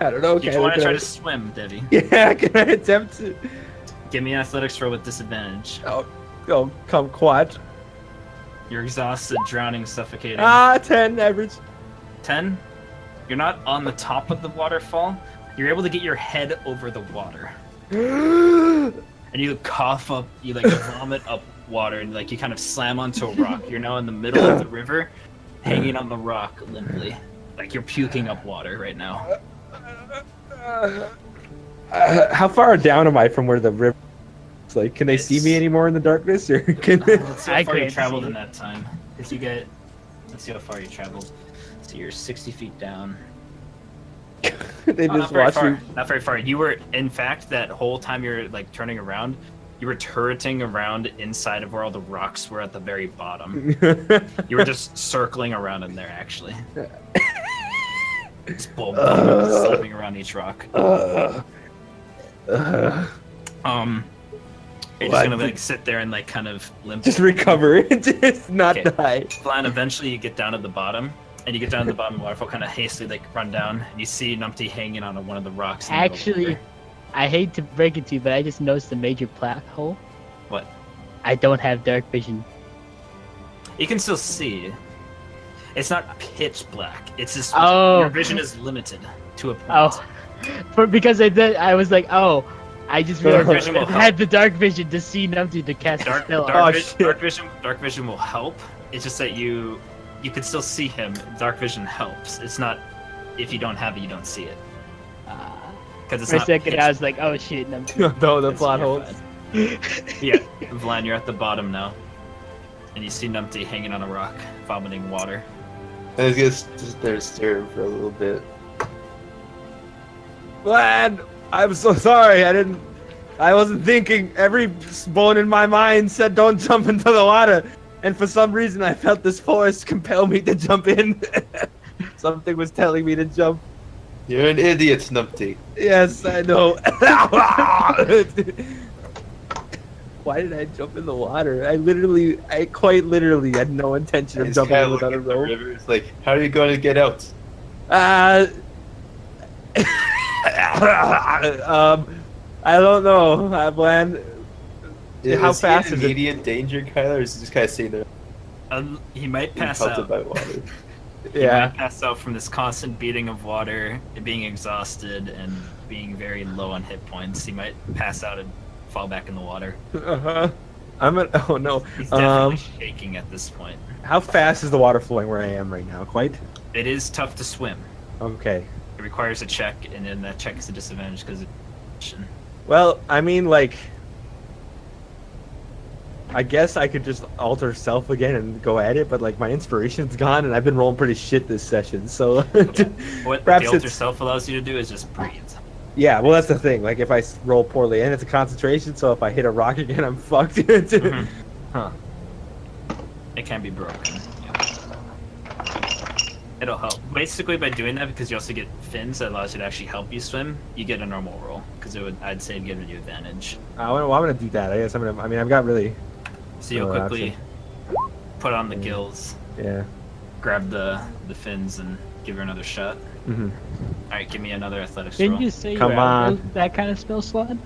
Speaker 6: don't know.
Speaker 1: Do you want to try to swim, Debbie?
Speaker 6: Yeah, can I attempt to?
Speaker 1: Give me an athletics throw with disadvantage.
Speaker 6: Oh, come quad.
Speaker 1: You're exhausted, drowning, suffocating.
Speaker 6: 10 average.
Speaker 1: 10? You're not on the top of the waterfall. You're able to get your head over the water. And you cough up, you like vomit up water, and like you kind of slam onto a rock. You're now in the middle of the river, hanging on the rock limply. Like you're puking up water right now.
Speaker 6: How far down am I from where the river is? Like, can they see me anymore in the darkness? Or can they...
Speaker 1: Let's see how far you traveled in that time. Let's see how far you traveled. So you're 60 feet down.
Speaker 6: They
Speaker 1: Oh,
Speaker 6: just watch me.
Speaker 1: Not very far. You were, in fact, that whole time you're like turning around, you were turreting around inside of where all the rocks were at the very bottom. You were just circling around in there, actually. Just slapping around each rock. You're just gonna like sit there and like kind of limp.
Speaker 6: Just recover. Just not die.
Speaker 1: Flan, eventually you get down at the bottom. And you get down to the bottom of the waterfall, kind of hastily like run down, and you see Numpty hanging on one of the rocks.
Speaker 5: Actually, I hate to break it to you, but I just noticed a major plot hole.
Speaker 1: What?
Speaker 5: I don't have dark vision.
Speaker 1: You can still see. It's not pitch black. It's just
Speaker 5: Oh.
Speaker 1: your vision is limited to a point.
Speaker 5: Because I was like, oh, I just realized
Speaker 1: vision will
Speaker 5: I had the dark vision to see Numpty to cast a spell.
Speaker 1: Dark vision will help. It's just that you can still see him. Dark vision helps. It's not if you don't have it, you don't see it. Because it's
Speaker 5: For a
Speaker 1: not
Speaker 5: second,
Speaker 1: pitch
Speaker 5: I was like, oh shit, Numpty.
Speaker 6: No, the
Speaker 1: It's
Speaker 6: plot
Speaker 1: your
Speaker 6: holes.
Speaker 1: Yeah, Vlan, you're at the bottom now. And you see Numpty hanging on a rock, vomiting water.
Speaker 7: I was gonna just there staring for a little bit.
Speaker 6: Lad, I'm so sorry. I wasn't thinking. Every bone in my mind said don't jump into the water. And for some reason, I felt this force compel me to jump in. Something was telling me to jump.
Speaker 7: You're an idiot, Snumpty.
Speaker 6: Yes, I know. Why did I jump in the water? I quite literally had no intention of
Speaker 7: It's
Speaker 6: jumping
Speaker 7: kinda
Speaker 6: in without a
Speaker 7: looking at the
Speaker 6: rope.
Speaker 7: river. It's like, how are you going to get out?
Speaker 6: I don't know. Bland. How
Speaker 7: Is
Speaker 6: fast
Speaker 7: he in
Speaker 6: is it?
Speaker 7: immediate danger, Kyler, or is he just kind of sitting there
Speaker 1: He might
Speaker 7: being
Speaker 1: pass
Speaker 7: pelted
Speaker 1: out.
Speaker 7: by water?
Speaker 1: He
Speaker 6: Yeah.
Speaker 1: might pass out from this constant beating of water, being exhausted, and being very low on hit points. He might pass out and fall back in the water.
Speaker 6: Uh-huh. Oh no.
Speaker 1: He's definitely shaking at this point.
Speaker 6: How fast is the water flowing where I am right now? Quite?
Speaker 1: It is tough to swim.
Speaker 6: Okay.
Speaker 1: It requires a check, and then that check is a disadvantage because
Speaker 6: Well, I mean, like, I guess I could just alter self again and go at it, but like my inspiration's gone, and I've been rolling pretty shit this session. So
Speaker 1: what
Speaker 6: perhaps
Speaker 1: the alter
Speaker 6: it's
Speaker 1: self allows you to do is just breathe.
Speaker 6: yeah. Well, that's the thing. Like if I roll poorly, and it's a concentration, so if I hit a rock again, I'm fucked.
Speaker 1: Mhm.
Speaker 6: Huh.
Speaker 1: It can be broken. Yeah. It'll help. Basically, by doing that, because you also get fins that allows you to actually help you swim, you get a normal roll. Because I'd say, give you advantage.
Speaker 6: Well, I'm gonna do that. I guess I'm gonna. I mean, I've got really.
Speaker 1: So you'll
Speaker 6: Oh,
Speaker 1: quickly put on the gills,
Speaker 6: Yeah.
Speaker 1: grab the fins, and give her another shot.
Speaker 6: Mm-hmm.
Speaker 1: Alright, give me another athletics
Speaker 5: Didn't
Speaker 1: roll.
Speaker 5: you say
Speaker 6: Come
Speaker 5: you
Speaker 6: on.
Speaker 5: had that kind of spell slot?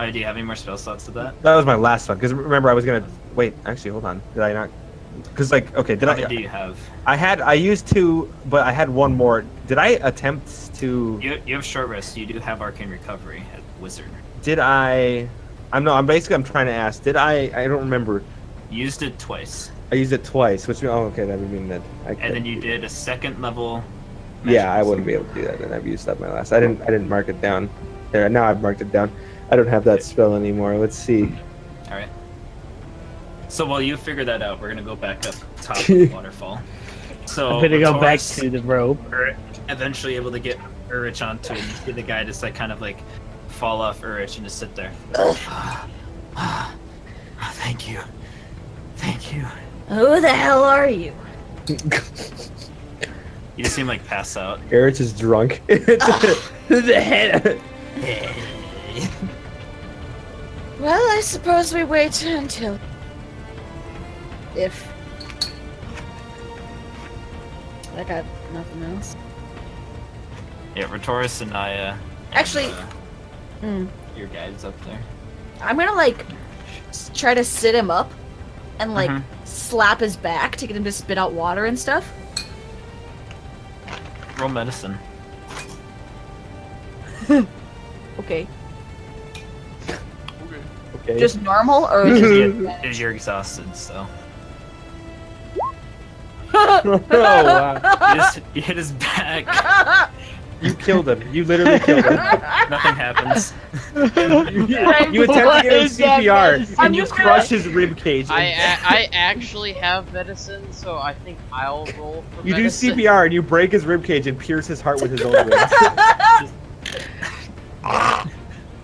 Speaker 1: Oh, do you have any more spell slots to that?
Speaker 6: That was my last one. Because remember, I was gonna wait. Actually, hold on. Did I not? Because like, okay, did
Speaker 1: How
Speaker 6: I?
Speaker 1: many do you have?
Speaker 6: I used to, but I had one more. Did I attempt to?
Speaker 1: You have short rest. You do have arcane recovery at wizard.
Speaker 6: Did I? I'm trying to ask. Did I? I don't remember.
Speaker 1: You used it twice,
Speaker 6: I used it twice. Which okay, that would mean that.
Speaker 1: and then you did a second level.
Speaker 6: Yeah, I
Speaker 1: magic
Speaker 6: wouldn't be able to do that. Then I've used up my last. I didn't mark it down. There. Now I've marked it down. I don't have that spell anymore. Let's see.
Speaker 1: All right. So while you figure that out, we're gonna go back up top of the waterfall. So
Speaker 5: I'm gonna go back
Speaker 1: Taurus
Speaker 5: to the rope.
Speaker 1: are eventually able to get Urich onto it. And you see the guy just like kind of like fall off Urich and just sit there. Thank you. Thank you.
Speaker 4: Who the hell are you?
Speaker 1: You just seem like pass out.
Speaker 6: Erich is drunk. The head.
Speaker 4: Well, I suppose we wait until... If... I got nothing else.
Speaker 1: Yeah, Retoris and Naya. And,
Speaker 4: Actually-
Speaker 1: your guide's up there.
Speaker 4: I'm gonna, like, try to sit him up and, like,
Speaker 1: Mhm.
Speaker 4: slap his back to get him to spit out water and stuff.
Speaker 1: Roll medicine.
Speaker 4: Okay.
Speaker 6: Okay.
Speaker 4: Just normal, or
Speaker 1: Because you're exhausted, so.
Speaker 6: Oh, wow.
Speaker 1: You hit his back.
Speaker 6: You killed him. You literally killed him.
Speaker 1: Nothing happens.
Speaker 6: You attempt to give him
Speaker 5: Is that
Speaker 6: CPR
Speaker 5: medicine?
Speaker 6: and you crush his rib cage.
Speaker 2: I actually have medicine, so I think I'll roll for
Speaker 6: You do
Speaker 2: medicine.
Speaker 6: CPR and you break his rib cage and pierce his heart with his own ribs.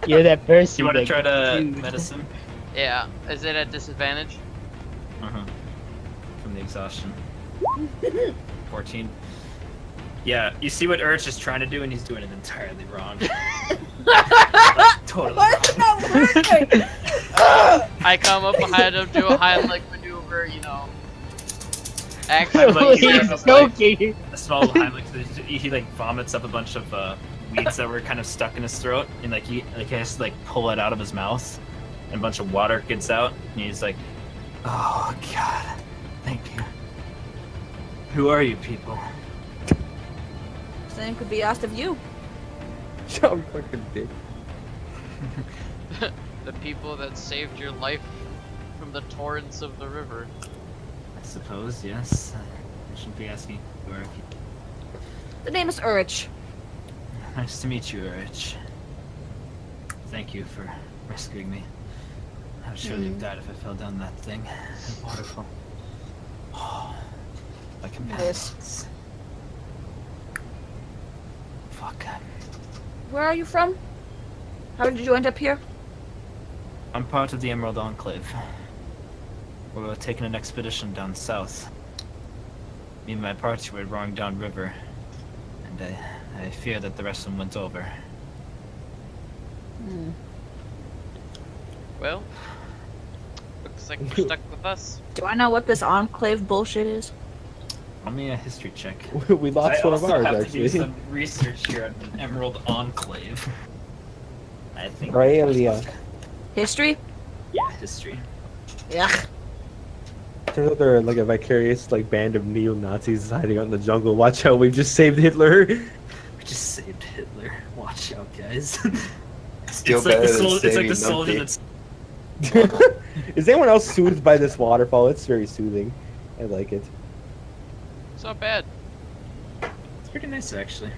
Speaker 5: You're that person.
Speaker 1: You want to
Speaker 5: that-
Speaker 1: try to medicine?
Speaker 2: Yeah. Is it at disadvantage?
Speaker 1: From the exhaustion. 14. Yeah, you see what Urch is trying to do, and he's doing it entirely wrong. Totally
Speaker 4: What's
Speaker 1: wrong.
Speaker 4: not working?
Speaker 2: I come up behind him, do a hind leg maneuver, you know. Actually,
Speaker 1: Like,
Speaker 2: he
Speaker 5: He's
Speaker 2: has, like,
Speaker 5: joking.
Speaker 1: A small Heimlich, he like vomits up a bunch of weeds that were kind of stuck in his throat, and like he has to like pull it out of his mouth, and a bunch of water gets out, and he's like, "Oh God, thank you. Who are you people?"
Speaker 4: Same could be asked of you.
Speaker 6: John fucking dick.
Speaker 2: the people that saved your life from the torrents of the river.
Speaker 1: I suppose, yes. I shouldn't be asking who are you.
Speaker 4: The name is Urich.
Speaker 1: Nice to meet you, Urich. Thank you for rescuing me. I would surely have died if I fell down that thing. That waterfall. Oh, my companions. Fuck.
Speaker 4: Where are you from? How did you end up here?
Speaker 1: I'm part of the Emerald Enclave. We're taking an expedition down south. Me and my party were rowing down river, and I fear that the rest of them went over.
Speaker 2: Well, looks like you're stuck with us.
Speaker 4: Do I know what this enclave bullshit is?
Speaker 1: Roll me a history check.
Speaker 6: We lost
Speaker 1: I
Speaker 6: one of
Speaker 1: also
Speaker 6: ours,
Speaker 1: have to do
Speaker 6: actually.
Speaker 1: some research here on an Emerald Enclave. I think.
Speaker 6: Aurelia.
Speaker 4: History?
Speaker 1: Yeah, history.
Speaker 4: Yeah.
Speaker 6: Turns out they're like a vicarious like band of neo-Nazis hiding out in the jungle. Watch out, we've just saved Hitler.
Speaker 1: We just saved Hitler. Watch out, guys.
Speaker 7: Still
Speaker 1: it's like
Speaker 7: better
Speaker 1: the,
Speaker 7: than
Speaker 1: it's like
Speaker 7: saving
Speaker 1: the soldier
Speaker 7: Numpty.
Speaker 1: that's.
Speaker 6: Is anyone else soothed by this waterfall? It's very soothing. I like it.
Speaker 2: It's not bad.
Speaker 1: It's pretty nice, actually.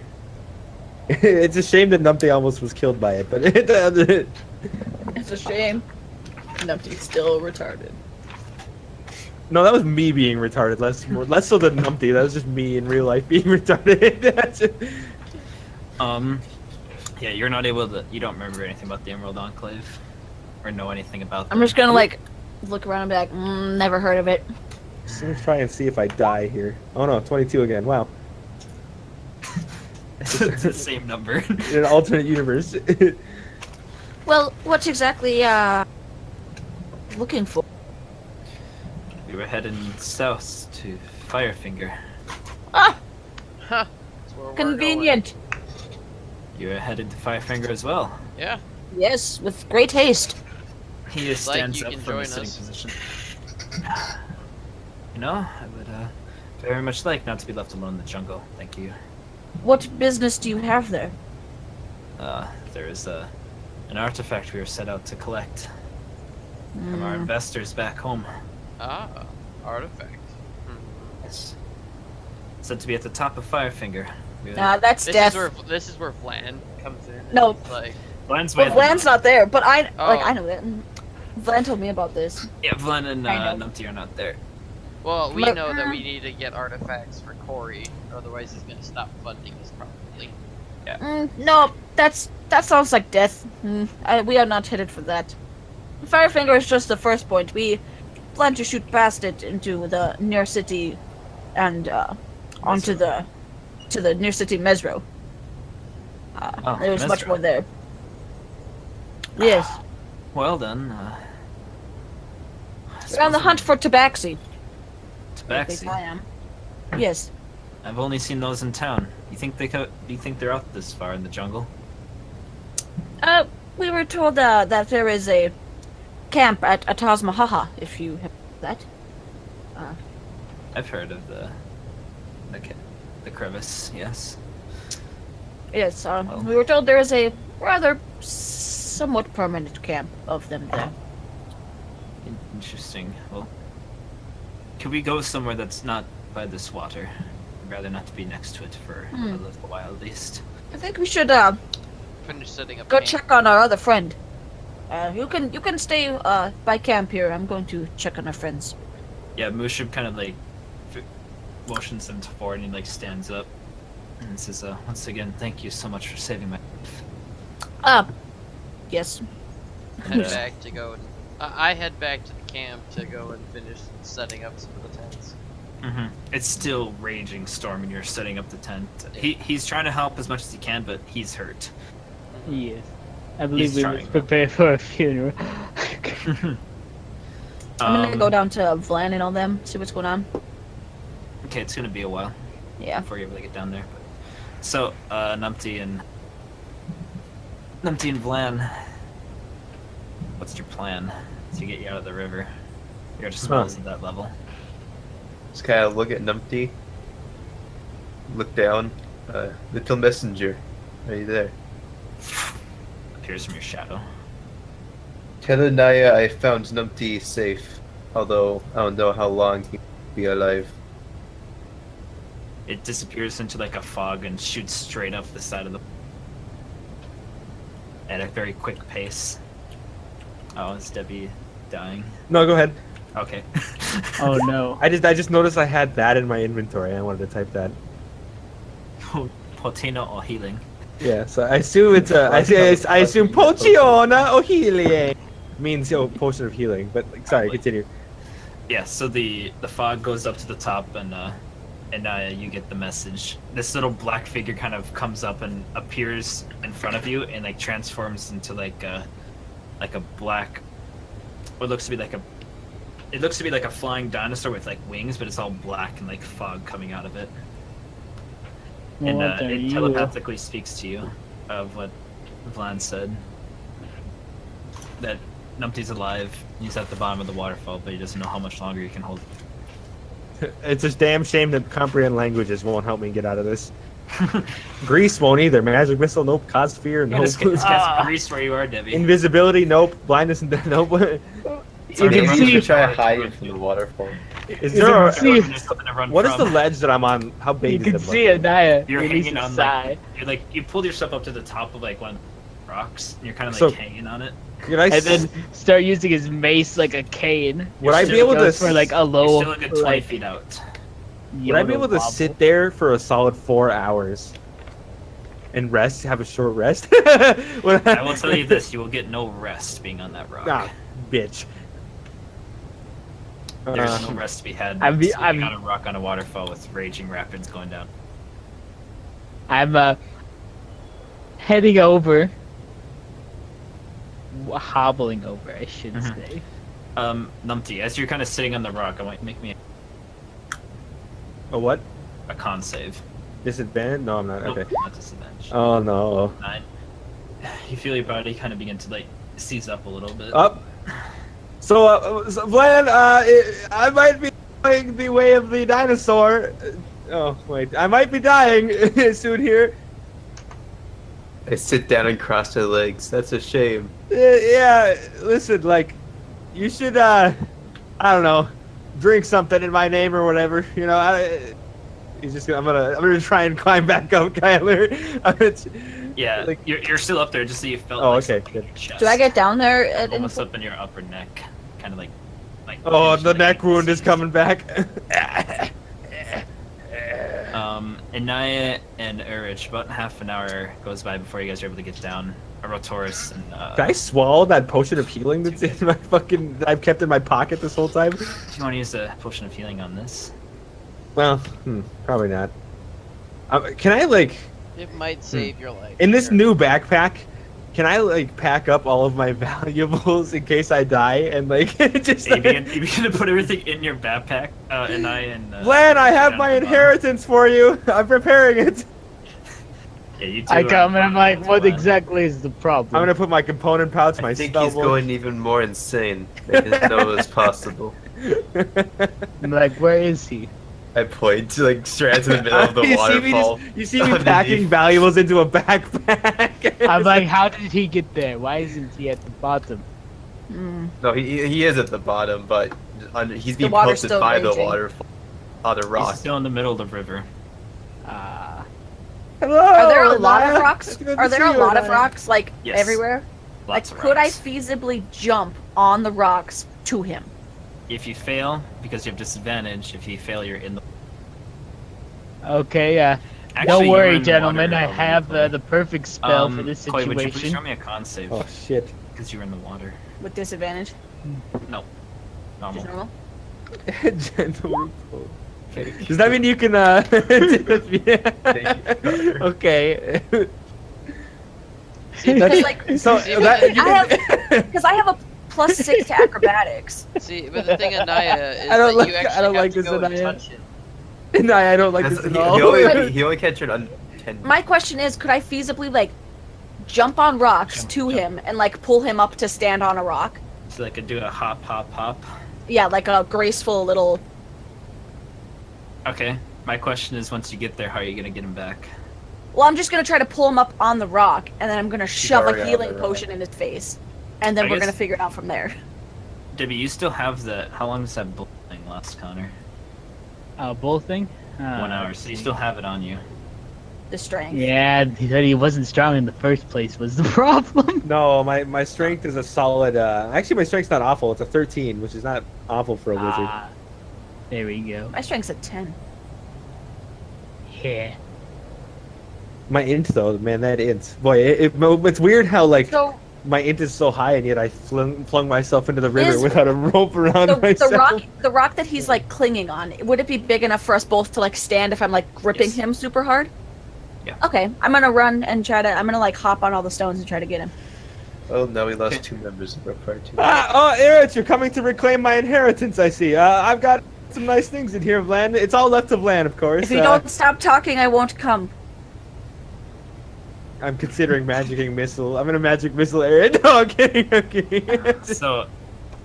Speaker 6: It's a shame that Numpty almost was killed by it, but
Speaker 4: It's a shame. Numpty's still retarded.
Speaker 6: no, that was me being retarded. Less so than Numpty. That was just me in real life being retarded. That's it.
Speaker 1: Yeah, you're not able to. You don't remember anything about the Emerald Enclave, or know anything about.
Speaker 4: I'm
Speaker 1: them.
Speaker 4: just gonna like look around and be like, never heard of it.
Speaker 6: So let's try and see if I die here. Oh no, 22 again. Wow.
Speaker 1: It's the same number.
Speaker 6: In an alternate universe.
Speaker 4: Well, what's exactly looking for?
Speaker 1: We were heading south to Firefinger.
Speaker 4: Ah,
Speaker 2: Huh. That's where we're
Speaker 4: convenient.
Speaker 1: You were headed to Firefinger as well.
Speaker 2: going. Yeah.
Speaker 4: Yes, with great haste.
Speaker 1: He just
Speaker 2: Like
Speaker 1: stands
Speaker 2: you
Speaker 1: up
Speaker 2: can
Speaker 1: from a
Speaker 2: join
Speaker 1: sitting
Speaker 2: us.
Speaker 1: position. You know, I would very much like not to be left alone in the jungle. Thank you.
Speaker 4: What business do you have there?
Speaker 1: There is an artifact we were set out to collect from our
Speaker 4: Hmm.
Speaker 1: investors back home.
Speaker 2: Ah, artifact.
Speaker 1: It's said to be at the top of Firefinger.
Speaker 4: That's death.
Speaker 2: This is where Flan comes in. and
Speaker 4: No.
Speaker 2: it's like,
Speaker 1: Bland's way
Speaker 4: But Land's not there. But I
Speaker 2: Oh.
Speaker 4: like I know that. Vlan told me about this.
Speaker 1: Yeah, Vlen and
Speaker 4: I know.
Speaker 1: Numpty are not there.
Speaker 2: Well, we
Speaker 4: But-
Speaker 2: know that we need to get artifacts for Corey, otherwise he's gonna stop funding us probably.
Speaker 4: No, that sounds like death. We are not headed for that. Firefinger is just the first point. We plan to shoot past it into the near city, and onto the near city Mesro.
Speaker 1: Oh,
Speaker 4: There's much
Speaker 1: Mesro.
Speaker 4: more there. Yes,
Speaker 1: Well then,
Speaker 4: we're on the hunt for tabaxi. I think
Speaker 1: Tabaxi.
Speaker 4: I am. Yes.
Speaker 1: I've only seen those in town. You think they're out this far in the jungle?
Speaker 4: We were told that there is a camp at Atasmahaha, if you have that.
Speaker 1: I've heard of the crevice. Yes.
Speaker 4: Yes, we were told there is a rather somewhat permanent camp of them there.
Speaker 1: Interesting. Well, could we go somewhere that's not by this water? I'd rather not to be next to it for a little while at least.
Speaker 4: I think we should
Speaker 2: Finish setting up
Speaker 4: go
Speaker 2: camp.
Speaker 4: check on our other friend. You can stay by camp here. I'm going to check on our friends.
Speaker 1: Yeah, Mushib kind of like motions him forward and he like stands up and says, "Once again, thank you so much for saving my life."
Speaker 4: Yes.
Speaker 2: Head back to go and I head back to the camp to go and finish setting up some of the tents.
Speaker 1: It's still raging storm and you're setting up the tent. He's trying to help as much as he can, but he's hurt.
Speaker 5: Yes. I believe
Speaker 1: He's
Speaker 5: we
Speaker 1: trying.
Speaker 5: must prepare for a funeral.
Speaker 4: I'm gonna go down to Vlan and all them, see what's going on.
Speaker 1: Okay, it's gonna be a while
Speaker 4: Yeah.
Speaker 1: before you're able to get down there. But... So, Numpty and Vlan, what's your plan to get you out of the river? You're just smells at that level.
Speaker 7: Just kind of look at Numpty. Look down. Little messenger. Are you there?
Speaker 1: Appears from your shadow.
Speaker 7: Tell Anaya I found Numpty safe. Although I don't know how long he'll be alive.
Speaker 1: It disappears into like a fog and shoots straight up the side of the at a very quick pace. Oh, is Debbie dying?
Speaker 6: No, go ahead.
Speaker 1: Okay.
Speaker 5: Oh no.
Speaker 6: I just noticed I had that in my inventory. I wanted to type that.
Speaker 1: Potino or healing.
Speaker 6: Yeah, so I assume it's I assume Pochiona Ohilie means potion of healing. But sorry, continue.
Speaker 1: Yeah, so the fog goes up to the top and you get the message. This little black figure kind of comes up and appears in front of you and like transforms into like a black, what looks to be like a flying dinosaur with like wings, but it's all black and like fog coming out of it. And
Speaker 5: What are
Speaker 1: it
Speaker 5: you?
Speaker 1: telepathically speaks to you of what Vlan said. That Numpty's alive. He's at the bottom of the waterfall, but he doesn't know how much longer he can hold.
Speaker 6: It's a damn shame that comprehend languages won't help me get out of this. Grease won't either. Magic missile, nope. Cause fear,
Speaker 1: You
Speaker 6: nope.
Speaker 1: just get grease where you are, Debbie.
Speaker 6: Invisibility, nope. Blindness, nope.
Speaker 5: You
Speaker 7: Maybe
Speaker 5: can
Speaker 7: you
Speaker 5: see.
Speaker 7: should try hiding from the waterfall.
Speaker 6: Is there
Speaker 5: see-
Speaker 1: There's something to run
Speaker 6: what is
Speaker 1: from.
Speaker 6: the ledge that I'm on? How
Speaker 5: You
Speaker 6: big
Speaker 5: can
Speaker 6: is it?
Speaker 5: see Anaya
Speaker 1: You're
Speaker 5: release
Speaker 1: hanging
Speaker 5: a
Speaker 1: on
Speaker 5: sigh.
Speaker 1: you pulled yourself up to the top of like one of the rocks, and you're kind of
Speaker 6: So-
Speaker 1: like hanging on it.
Speaker 6: Could I
Speaker 5: And
Speaker 6: s-
Speaker 5: then start using his mace like a cane.
Speaker 6: would I be
Speaker 1: still
Speaker 6: able to
Speaker 5: Goes for like a
Speaker 1: You're
Speaker 5: low,
Speaker 1: still a good 20
Speaker 5: like,
Speaker 1: feet out.
Speaker 6: would I be
Speaker 5: Yoda
Speaker 6: able to
Speaker 5: wobble.
Speaker 6: sit there for a solid 4 hours and rest? Have a short rest? Would
Speaker 1: I will tell you this: you will get no rest being on that rock.
Speaker 6: Ah, bitch.
Speaker 1: There's no rest to be had.
Speaker 5: I'm-
Speaker 1: sleeping
Speaker 5: I'm-
Speaker 1: on a rock on a waterfall with raging rapids going down.
Speaker 5: I'm heading over, hobbling over, I should
Speaker 1: Mhm.
Speaker 5: say.
Speaker 1: Numpty, as you're kind of sitting on the rock, I might make me
Speaker 6: A what?
Speaker 1: a con save.
Speaker 6: Disadvantage? No, I'm not.
Speaker 1: Nope,
Speaker 6: Okay.
Speaker 1: not disadvantage.
Speaker 6: Oh no.
Speaker 1: 9. You feel your body kind of begin to like seize up a little bit.
Speaker 6: Up. So Vlad, I might be going the way of the dinosaur. Oh wait, I might be dying soon here.
Speaker 7: I sit down and cross my legs. That's a shame.
Speaker 6: Yeah, listen, like, you should, I don't know, drink something in my name or whatever. You know, he's just gonna, I'm gonna try and climb back up, Kyler.
Speaker 1: Yeah,
Speaker 6: Like-
Speaker 1: you're still up there. Just so you felt.
Speaker 6: Oh,
Speaker 1: like
Speaker 6: okay,
Speaker 1: something in
Speaker 6: good.
Speaker 1: your chest,
Speaker 4: Do I get down there at any
Speaker 1: almost
Speaker 4: point?
Speaker 1: up in your upper neck, kind of like.
Speaker 6: Oh,
Speaker 1: pinching
Speaker 6: the neck wound is
Speaker 1: seams.
Speaker 6: coming back.
Speaker 1: Anaya and Urich, about half an hour goes by before you guys are able to get down. Rotoris and
Speaker 6: Can I swallow that potion of healing that's in my fucking that I've kept in my pocket this whole time?
Speaker 1: do you want to use a potion of healing on this?
Speaker 6: Well, probably not. Can I like
Speaker 2: It might save your life.
Speaker 6: in this
Speaker 2: sure.
Speaker 6: new backpack? Can I like pack up all of my valuables in case I die and like just?
Speaker 1: Are you gonna put everything in your backpack? Anaya and.
Speaker 6: Len, I have
Speaker 1: down
Speaker 6: my
Speaker 1: at the bottom.
Speaker 6: inheritance for you. I'm preparing it.
Speaker 1: Yeah, you do.
Speaker 5: I come and I'm like,
Speaker 1: that's
Speaker 5: what
Speaker 1: fine.
Speaker 5: exactly is the problem?
Speaker 6: I'm gonna put my component pouch, my
Speaker 7: I think
Speaker 6: spell
Speaker 7: he's
Speaker 6: book.
Speaker 7: going even more insane. I didn't know it was possible.
Speaker 5: I'm like, where is he?
Speaker 7: I point to like straight into the middle of the
Speaker 6: you see me
Speaker 7: waterfall.
Speaker 6: you see me packing
Speaker 7: underneath.
Speaker 6: valuables into a backpack.
Speaker 5: I'm like, how did he get there? Why isn't he at the bottom?
Speaker 7: No, he is at the bottom, but he's being
Speaker 4: water's
Speaker 7: posted
Speaker 4: still
Speaker 7: by the
Speaker 4: raging.
Speaker 7: waterfall, by the
Speaker 1: He's
Speaker 7: rock.
Speaker 1: still in the middle of the river.
Speaker 6: Hello.
Speaker 4: Are there a lot of
Speaker 6: Anaya.
Speaker 4: rocks?
Speaker 6: It's good
Speaker 4: Are
Speaker 6: to
Speaker 4: there
Speaker 6: see
Speaker 4: a
Speaker 6: you,
Speaker 4: lot of
Speaker 6: Anaya.
Speaker 4: rocks like
Speaker 1: Yes.
Speaker 4: everywhere?
Speaker 1: Lots
Speaker 4: Like,
Speaker 1: of
Speaker 4: could I
Speaker 1: rocks.
Speaker 4: feasibly jump on the rocks to him?
Speaker 1: If you fail, because you have disadvantage, if you fail, you're in the.
Speaker 5: Okay,
Speaker 1: Actually,
Speaker 5: don't
Speaker 1: you were
Speaker 5: worry,
Speaker 1: in the
Speaker 5: gentlemen.
Speaker 1: water
Speaker 5: I
Speaker 1: already,
Speaker 5: have
Speaker 1: Chloe.
Speaker 5: the perfect spell for this
Speaker 1: Chloe, would you please
Speaker 5: situation.
Speaker 1: throw me a con save?
Speaker 6: Oh shit.
Speaker 1: Because you were in the water.
Speaker 4: With disadvantage?
Speaker 1: No. Normal.
Speaker 4: Just normal?
Speaker 6: Gentle.
Speaker 7: Okay.
Speaker 6: Does that mean you can
Speaker 7: you.
Speaker 6: Okay.
Speaker 2: See,
Speaker 4: Because, like,
Speaker 6: So
Speaker 2: See,
Speaker 6: that
Speaker 2: but
Speaker 6: you
Speaker 4: I
Speaker 6: can-
Speaker 4: because I have a +6 to acrobatics.
Speaker 2: See, but the thing, Anaya, is
Speaker 6: I don't
Speaker 2: that
Speaker 6: like-
Speaker 2: you
Speaker 6: I
Speaker 2: actually
Speaker 6: don't
Speaker 2: have
Speaker 6: like
Speaker 2: to
Speaker 6: this,
Speaker 2: go and
Speaker 6: Anaya.
Speaker 2: touch him.
Speaker 6: No, I don't like
Speaker 7: That's-
Speaker 6: this
Speaker 7: he,
Speaker 6: at all.
Speaker 7: he only captured 10.
Speaker 4: My question is, could I feasibly like jump on rocks
Speaker 1: Jump,
Speaker 4: to
Speaker 1: jump.
Speaker 4: him and like pull him up to stand on a rock?
Speaker 1: So I could do a hop, hop, hop.
Speaker 4: Yeah, like a graceful little.
Speaker 1: Okay. My question is, once you get there, how are you gonna get him back?
Speaker 4: Well, I'm just gonna try to pull him up on the rock, and then I'm gonna shove
Speaker 7: already
Speaker 4: a
Speaker 7: on
Speaker 4: healing
Speaker 7: the rock.
Speaker 4: potion in his face, and then
Speaker 1: I
Speaker 4: we're
Speaker 1: guess-
Speaker 4: gonna figure it out from there.
Speaker 1: Debbie, you still have the. How long does that bull thing last, Connor?
Speaker 5: Bull thing?
Speaker 1: 1 hour. So you still have it on you.
Speaker 4: The strength.
Speaker 5: Yeah, he said he wasn't strong in the first place was the problem.
Speaker 6: No, my strength is a solid. Actually, my strength's not awful. It's a 13, which is not awful for a wizard.
Speaker 5: Ah, there we go.
Speaker 4: My strength's at 10.
Speaker 5: Yeah.
Speaker 6: My int though, man, that int. Boy, it's weird how like
Speaker 4: So
Speaker 6: my int is so high, and yet I flung myself into the river
Speaker 4: Is-
Speaker 6: without a rope around myself.
Speaker 4: the rock that he's like clinging on, would it be big enough for us both to like stand if I'm like gripping
Speaker 1: Yes.
Speaker 4: him super hard?
Speaker 1: Yeah.
Speaker 4: Okay, I'm gonna run and try to. I'm gonna like hop on all the stones and try to get him.
Speaker 7: Oh, now we lost
Speaker 1: Okay.
Speaker 7: 2 members of our party.
Speaker 6: Oh, Erich, you're coming to reclaim my inheritance. I see. I've got some nice things in here, Vlan. It's all left of Vlan, of course.
Speaker 4: If you don't stop talking, I won't come.
Speaker 6: I'm considering magicking missile. I'm gonna magic missile Erich. No, I'm kidding. I'm kidding.
Speaker 1: So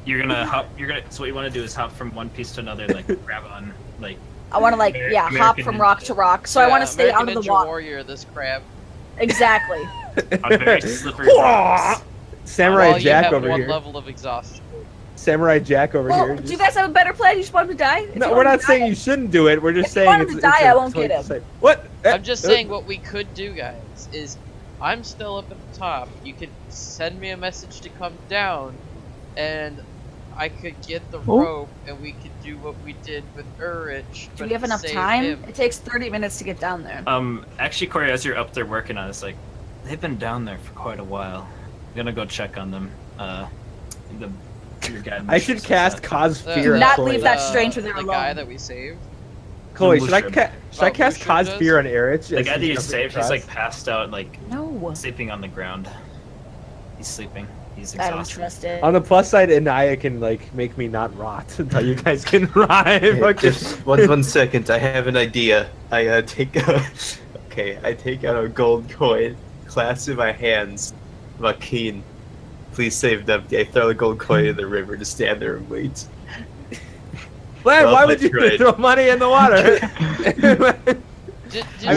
Speaker 1: you're gonna hop. So what you want to do is hop from one piece to another, like grab on, like.
Speaker 4: I want to like hop
Speaker 1: American
Speaker 4: from
Speaker 1: Ninja.
Speaker 4: rock to rock. So I want to stay
Speaker 2: American
Speaker 4: out of the
Speaker 2: Ninja
Speaker 4: water.
Speaker 2: Warrior, this crab.
Speaker 4: Exactly.
Speaker 1: On very slippery rocks.
Speaker 6: Samurai
Speaker 2: While you
Speaker 6: Jack
Speaker 2: have
Speaker 6: over
Speaker 2: one
Speaker 6: here.
Speaker 2: level of exhaustion.
Speaker 6: Samurai Jack over
Speaker 4: Well,
Speaker 6: here.
Speaker 4: do you
Speaker 6: just-
Speaker 4: guys have a better plan? You just want him to die? If
Speaker 6: No,
Speaker 4: you
Speaker 6: we're
Speaker 4: want him
Speaker 6: not
Speaker 4: to
Speaker 6: saying
Speaker 4: die-
Speaker 6: you shouldn't do it. We're just
Speaker 4: If you
Speaker 6: saying
Speaker 4: want him
Speaker 6: it's.
Speaker 4: to die,
Speaker 6: it's a
Speaker 4: I won't
Speaker 6: choice
Speaker 4: get
Speaker 6: to
Speaker 4: him.
Speaker 6: say. What?
Speaker 2: I'm just saying what we could do, guys, is I'm still up at the top. You could send me a message to come down, and I could get the
Speaker 5: Oh.
Speaker 2: rope, and we could do what we did with Urich.
Speaker 4: Do
Speaker 2: but
Speaker 4: we have enough
Speaker 2: save
Speaker 4: time?
Speaker 2: him.
Speaker 4: It takes 30 minutes to get down there.
Speaker 1: Actually, Corey, as you're up there working on it, it's like they've been down there for quite a while. I'm gonna go check on them. Your guy.
Speaker 6: I should cast cause
Speaker 2: The-
Speaker 6: fear.
Speaker 4: Do
Speaker 6: on
Speaker 4: not
Speaker 6: Chloe.
Speaker 4: leave that stranger there
Speaker 2: the
Speaker 4: alone.
Speaker 2: guy that we saved.
Speaker 6: Chloe, should I,
Speaker 1: Mushroom.
Speaker 6: should I cast
Speaker 2: Mushroom
Speaker 6: cause
Speaker 2: does?
Speaker 6: fear on Erich?
Speaker 1: The
Speaker 6: as
Speaker 1: guy that
Speaker 6: he's
Speaker 1: you
Speaker 6: jumping
Speaker 1: saved, he's
Speaker 6: across?
Speaker 1: like passed out, like
Speaker 4: No.
Speaker 1: sleeping on the ground. He's sleeping. He's
Speaker 4: I don't
Speaker 1: exhausted.
Speaker 4: trust it.
Speaker 6: On the plus side, Anaya can like make me not rot until you guys can arrive.
Speaker 7: Hey,
Speaker 6: Okay.
Speaker 7: just one second. I have an idea. I take I take out a gold coin, clasp in my hands. Makeen, please save them. I throw the gold coin in the river to stand there and wait.
Speaker 6: Glenn,
Speaker 7: Well,
Speaker 6: why would
Speaker 7: I
Speaker 6: you
Speaker 7: tried.
Speaker 6: throw money in the water?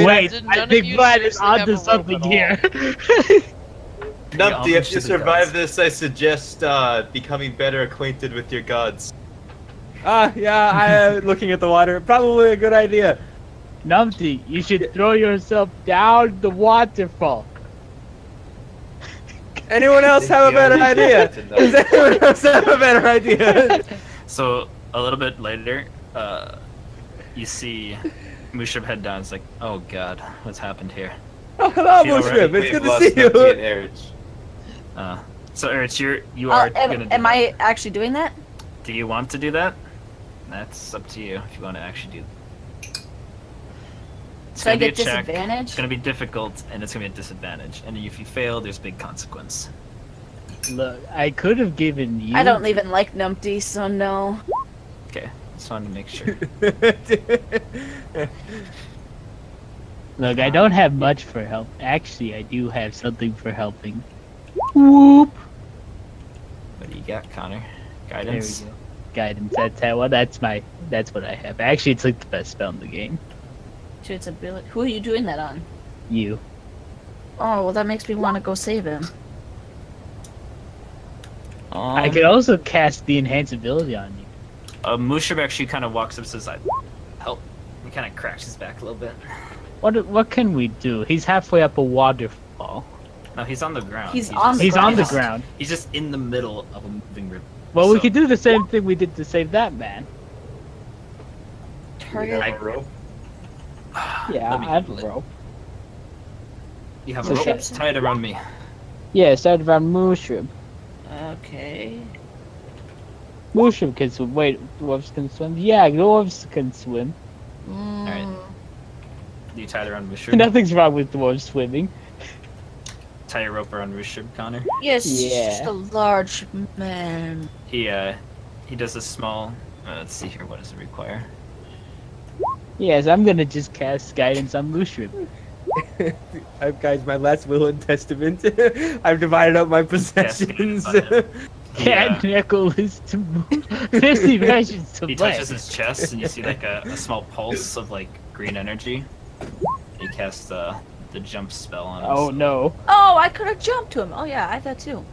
Speaker 5: Wait,
Speaker 2: did
Speaker 5: I
Speaker 2: none of
Speaker 5: think
Speaker 2: you
Speaker 5: Vlad is
Speaker 2: seriously have
Speaker 5: onto
Speaker 2: a rope
Speaker 5: something
Speaker 2: at all?
Speaker 5: here.
Speaker 7: Numpty, if
Speaker 1: homage
Speaker 7: you
Speaker 1: to the
Speaker 7: survive
Speaker 1: gods.
Speaker 7: this, I suggest becoming better acquainted with your gods.
Speaker 6: Yeah, looking at the water, probably a good idea.
Speaker 5: Numpty, you should throw yourself down the waterfall.
Speaker 6: Anyone else have a better idea? Does anyone else have a better idea?
Speaker 1: So a little bit later, you see Mushib head down. It's like, oh god, what's happened here?
Speaker 6: Oh, hello,
Speaker 1: Feel
Speaker 6: Mushib.
Speaker 1: ready?
Speaker 6: It's good to see you.
Speaker 1: So Erich, you are gonna do
Speaker 4: am
Speaker 1: that.
Speaker 4: I actually doing that?
Speaker 1: Do you want to do that? That's up to you if you want to actually do. It's
Speaker 4: So I
Speaker 1: gonna be a
Speaker 4: get
Speaker 1: check.
Speaker 4: disadvantage?
Speaker 1: It's gonna be difficult, and it's gonna be a disadvantage. And if you fail, there's big consequence.
Speaker 5: Look, I could have given you.
Speaker 4: I don't even like numpty, so no.
Speaker 1: Okay, just wanted to make sure.
Speaker 5: Look, I don't have much for help. Actually, I do have something for helping. Whoop.
Speaker 1: What do you got, Connor?
Speaker 5: There we
Speaker 1: Guidance.
Speaker 5: go. Guidance. That's what I have. Actually, it's like the best spell in the game.
Speaker 4: To its ability. Who are you doing that on?
Speaker 5: You.
Speaker 4: Oh, well, that makes me want to go save him.
Speaker 5: I could also cast the enhance ability on you.
Speaker 1: Mushib actually kind of walks up to the side. Help. He kind of cracks his back a little bit.
Speaker 5: What can we do? He's halfway up a waterfall.
Speaker 1: No, he's on the ground.
Speaker 4: He's on the
Speaker 5: He's on the
Speaker 1: just-
Speaker 5: ground.
Speaker 1: He's just in the middle of a moving river.
Speaker 5: Well, we
Speaker 1: So-
Speaker 5: could do the same thing we did to save that man.
Speaker 4: Target.
Speaker 1: I-
Speaker 7: rope.
Speaker 5: Yeah,
Speaker 1: Let me
Speaker 5: I have
Speaker 1: do
Speaker 5: a
Speaker 1: it.
Speaker 5: rope.
Speaker 1: You have
Speaker 5: So
Speaker 1: a rope.
Speaker 5: shit.
Speaker 1: Tie it around me.
Speaker 5: Yeah, started around Mushroom.
Speaker 4: Okay.
Speaker 5: Mushroom can swim. Wait, dwarves can swim? Yeah, dwarves can swim.
Speaker 1: Alright.
Speaker 4: Mm,
Speaker 1: You tie it around Mushib.
Speaker 5: Nothing's wrong with dwarves swimming.
Speaker 1: Tie your rope around Mushib, Connor.
Speaker 4: yes, he's
Speaker 5: Yeah.
Speaker 4: just a large man.
Speaker 1: He does a small. Let's see here. What does it require?
Speaker 5: Yes, I'm gonna just cast guidance on Mushroom.
Speaker 6: Guys, my last will and testament. I've divided up my possessions.
Speaker 1: He,
Speaker 5: Cat Nicholas to move. 50 measures to
Speaker 1: he
Speaker 5: play.
Speaker 1: touches his chest, and you see like a small pulse of like green energy. He casts the jump spell on him.
Speaker 5: Oh no.
Speaker 4: Oh, I could have jumped to him. Oh, yeah, I had that too.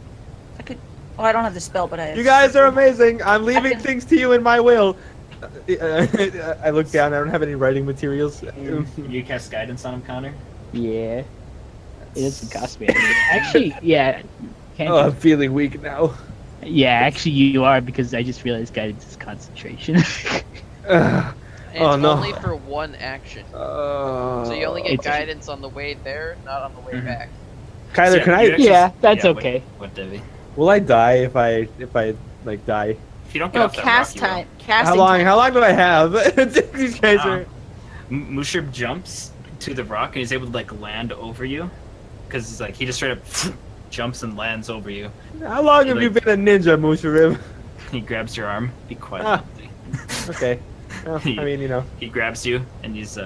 Speaker 4: I could. Oh, I don't have the spell, but I have.
Speaker 6: You guys are amazing. I'm leaving
Speaker 4: can-
Speaker 6: things to you in my will. I look down. I don't have any writing materials.
Speaker 1: You cast guidance on him, Connor.
Speaker 5: Yeah. It doesn't cost me anything. Actually, yeah. Can't
Speaker 6: Oh, I'm feeling weak now.
Speaker 5: Yeah, actually you are because I just realized guidance is concentration.
Speaker 6: Ugh.
Speaker 2: And
Speaker 6: Oh,
Speaker 2: it's
Speaker 6: no.
Speaker 2: only for one action. So you only get
Speaker 5: It's-
Speaker 2: guidance on the way there, not on the way
Speaker 1: Mhm.
Speaker 2: back.
Speaker 6: Kyler,
Speaker 1: Yeah,
Speaker 6: can I?
Speaker 1: you actually-
Speaker 5: Yeah, that's
Speaker 1: yeah,
Speaker 5: okay.
Speaker 1: What, Debbie?
Speaker 6: Will I die if I like die?
Speaker 1: If you don't get
Speaker 4: No,
Speaker 1: off that
Speaker 4: cast
Speaker 1: rock, you will.
Speaker 4: time. Casting
Speaker 6: How long?
Speaker 4: time.
Speaker 6: How long do I have? These guys are.
Speaker 1: Mushib jumps to the rock and he's able to like land over you, because he's like he just straight up jumps and lands over you.
Speaker 6: How long have you been a ninja, Musharib?
Speaker 1: He grabs your arm. Be quiet.
Speaker 6: Ah.
Speaker 1: Lindsay.
Speaker 6: Okay. Well, I mean, you know.
Speaker 1: He grabs you and he's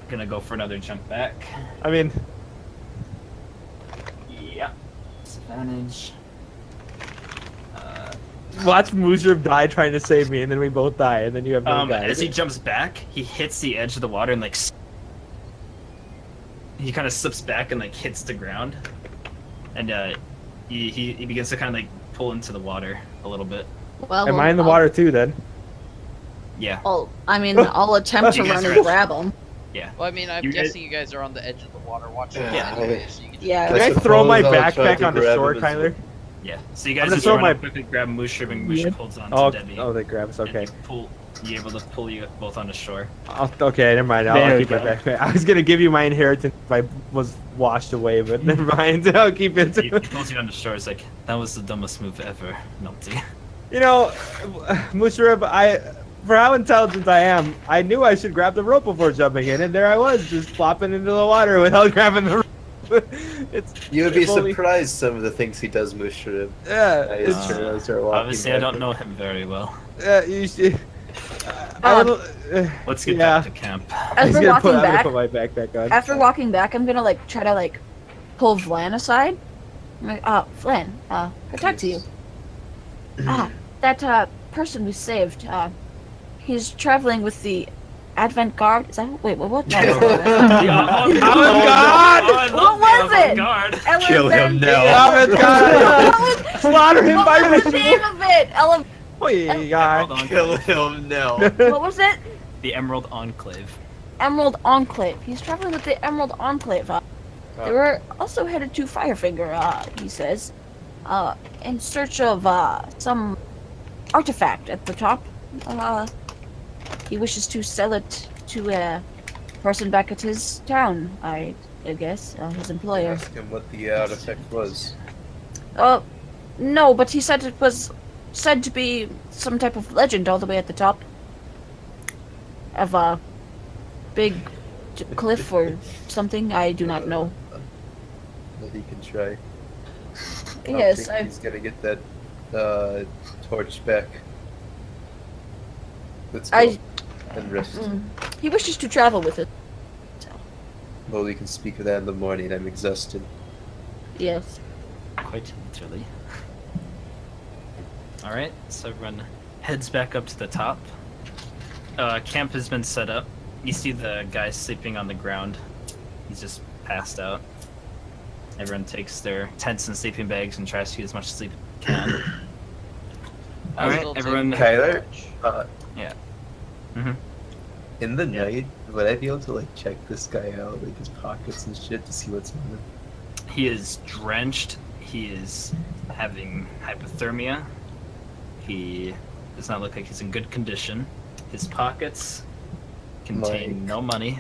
Speaker 1: gonna go for another jump back.
Speaker 6: I mean,
Speaker 1: Yeah. Disadvantage.
Speaker 6: watch Musharib die trying to save me, and then we both die, and then you have no guys.
Speaker 1: As he jumps back, he hits the edge of the water and like he kind of slips back and like hits the ground, and he begins to kind of like pull into the water a little bit.
Speaker 4: Well,
Speaker 6: Am I in the water too then?
Speaker 1: Yeah.
Speaker 4: I'll attempt to
Speaker 1: You guys
Speaker 4: run
Speaker 1: are
Speaker 4: and
Speaker 1: at-
Speaker 4: grab him.
Speaker 2: Well, I mean, I'm
Speaker 1: You guys-
Speaker 2: guessing you guys are on the edge of the water watching it
Speaker 7: Yeah.
Speaker 2: anyway, so you can just
Speaker 4: Yeah.
Speaker 6: Can I
Speaker 7: That's
Speaker 6: throw my
Speaker 7: suppose I'll try
Speaker 6: backpack
Speaker 7: to
Speaker 6: on the
Speaker 7: grab
Speaker 6: shore,
Speaker 7: him as
Speaker 6: Kyler?
Speaker 1: Yeah. So you
Speaker 6: I'm
Speaker 1: guys
Speaker 6: gonna
Speaker 1: just
Speaker 6: throw
Speaker 1: run
Speaker 6: my-
Speaker 1: up quickly, grab Mushib, and Mushib
Speaker 5: Yep.
Speaker 1: holds on
Speaker 6: Oh,
Speaker 1: to Debbie.
Speaker 6: oh, they grab us. Okay.
Speaker 1: And you able to pull you both on the shore.
Speaker 6: Okay, never mind. I'll
Speaker 5: There
Speaker 6: keep
Speaker 5: we
Speaker 6: my
Speaker 5: go.
Speaker 6: backpack. I was gonna give you my inheritance if I was washed away, but never mind. I'll keep it.
Speaker 1: He pulls you on the shore. It's like that was the dumbest move ever, Nulty.
Speaker 6: You know, Musharib, for how intelligent I am, I knew I should grab the rope before jumping in, and there I was, just flopping into the water without grabbing the rope.
Speaker 7: You would be
Speaker 6: if only-
Speaker 7: surprised some of the things he does, Musharib.
Speaker 6: Yeah,
Speaker 7: It's
Speaker 6: it's,
Speaker 7: true. As we're walking
Speaker 1: Obviously, I
Speaker 7: back.
Speaker 1: don't know him very well.
Speaker 6: you should. I would,
Speaker 1: Let's get
Speaker 6: yeah.
Speaker 1: back to camp.
Speaker 4: As we're walking
Speaker 6: I'm gonna
Speaker 4: back,
Speaker 6: put my backpack on.
Speaker 4: after walking back, I'm gonna like try to like pull Vlan aside. I'm like, Vlan, protect you. That person we saved. He's traveling with the Advent Guard. Is that wait? What? No, What was it?
Speaker 7: Kill him now.
Speaker 6: Slaughter him
Speaker 4: What
Speaker 6: by
Speaker 4: was the
Speaker 6: ritual.
Speaker 4: name of it?
Speaker 6: Oh, yeah, guy.
Speaker 7: Kill him now.
Speaker 4: What was it?
Speaker 1: The Emerald Enclave.
Speaker 4: Emerald Enclave. He's traveling with the Emerald Enclave. They were also headed to Firefinger. He says. in search of some artifact at the top. He wishes to sell it to a person back at his town, I guess, his employer.
Speaker 7: Ask him what the artifact was.
Speaker 4: No, but he said it was said to be some type of legend all the way at the top of a big cliff or something. I do not know.
Speaker 7: That he can try.
Speaker 4: Yes,
Speaker 7: He's gonna get that torch back. Let's go and rest.
Speaker 4: He wishes to travel with it.
Speaker 7: Well, we can speak of that in the morning. I'm exhausted.
Speaker 4: Yes.
Speaker 1: Quite literally. Alright, so everyone heads back up to the top. Camp has been set up. You see the guy sleeping on the ground. He's just passed out. Everyone takes their tents and sleeping bags and tries to get as much sleep as they can.
Speaker 2: I'll
Speaker 1: Alright,
Speaker 2: still take
Speaker 1: everyone.
Speaker 2: the
Speaker 7: Kyler?
Speaker 2: watch.
Speaker 7: In the
Speaker 1: Yeah.
Speaker 7: night, would I be able to like check this guy out, like his pockets and shit, to see what's in them?
Speaker 1: He is drenched. He is having hypothermia. He does not look like he's in good condition. His pockets contain no money.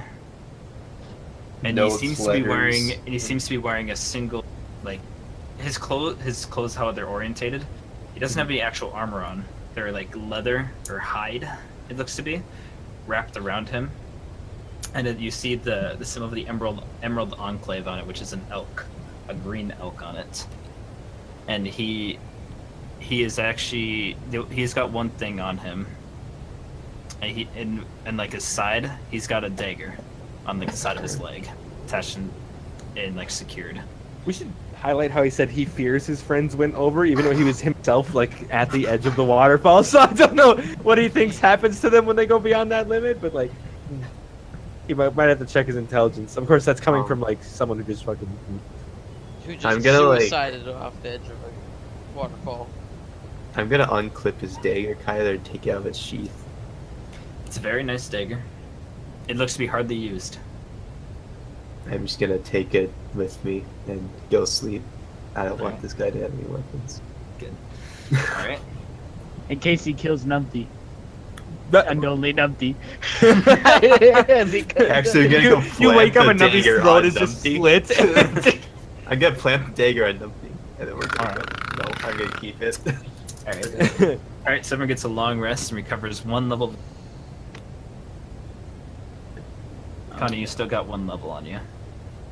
Speaker 1: And
Speaker 7: Notes,
Speaker 1: he seems to be wearing
Speaker 7: letters.
Speaker 1: a single, like, his clothes how they're orientated. He doesn't have any actual armor on. They're like leather or hide, it looks to be, wrapped around him. And then you see the symbol of the Emerald Enclave on it, which is an elk, a green elk on it. And he is actually, he's got one thing on him. And and like his side, he's got a dagger on like the side of his leg, attached and like secured.
Speaker 6: We should highlight how he said he fears his friends went over, even though he was himself like at the edge of the waterfall. So I don't know what he thinks happens to them when they go beyond that limit, but like he might have to check his intelligence. Of course, that's coming from like someone who just fucking.
Speaker 2: Who just
Speaker 7: I'm gonna, like-
Speaker 2: suicided off the edge of a waterfall.
Speaker 7: I'm gonna unclip his dagger, Kyler, and take it out of its sheath.
Speaker 1: It's a very nice dagger. It looks to be hardly used.
Speaker 7: I'm just gonna take it with me and go sleep. I don't want
Speaker 1: Alright.
Speaker 7: this guy to have any weapons.
Speaker 1: Good. All right.
Speaker 5: In case he kills Numpty.
Speaker 6: But-
Speaker 5: And only Numpty.
Speaker 7: Actually, I'm gonna go
Speaker 6: you wake up
Speaker 7: plant
Speaker 6: and
Speaker 7: the
Speaker 6: Numpty's
Speaker 7: dagger
Speaker 6: throat
Speaker 7: on
Speaker 6: is just
Speaker 7: Numpty.
Speaker 6: split.
Speaker 7: I'm gonna plant the dagger on Numpty, and then we're gonna
Speaker 1: Alright.
Speaker 7: go. No, I'm gonna keep it.
Speaker 1: All right. All right. So everyone gets a long rest and recovers 1 level. Connie, you still got 1 level on you.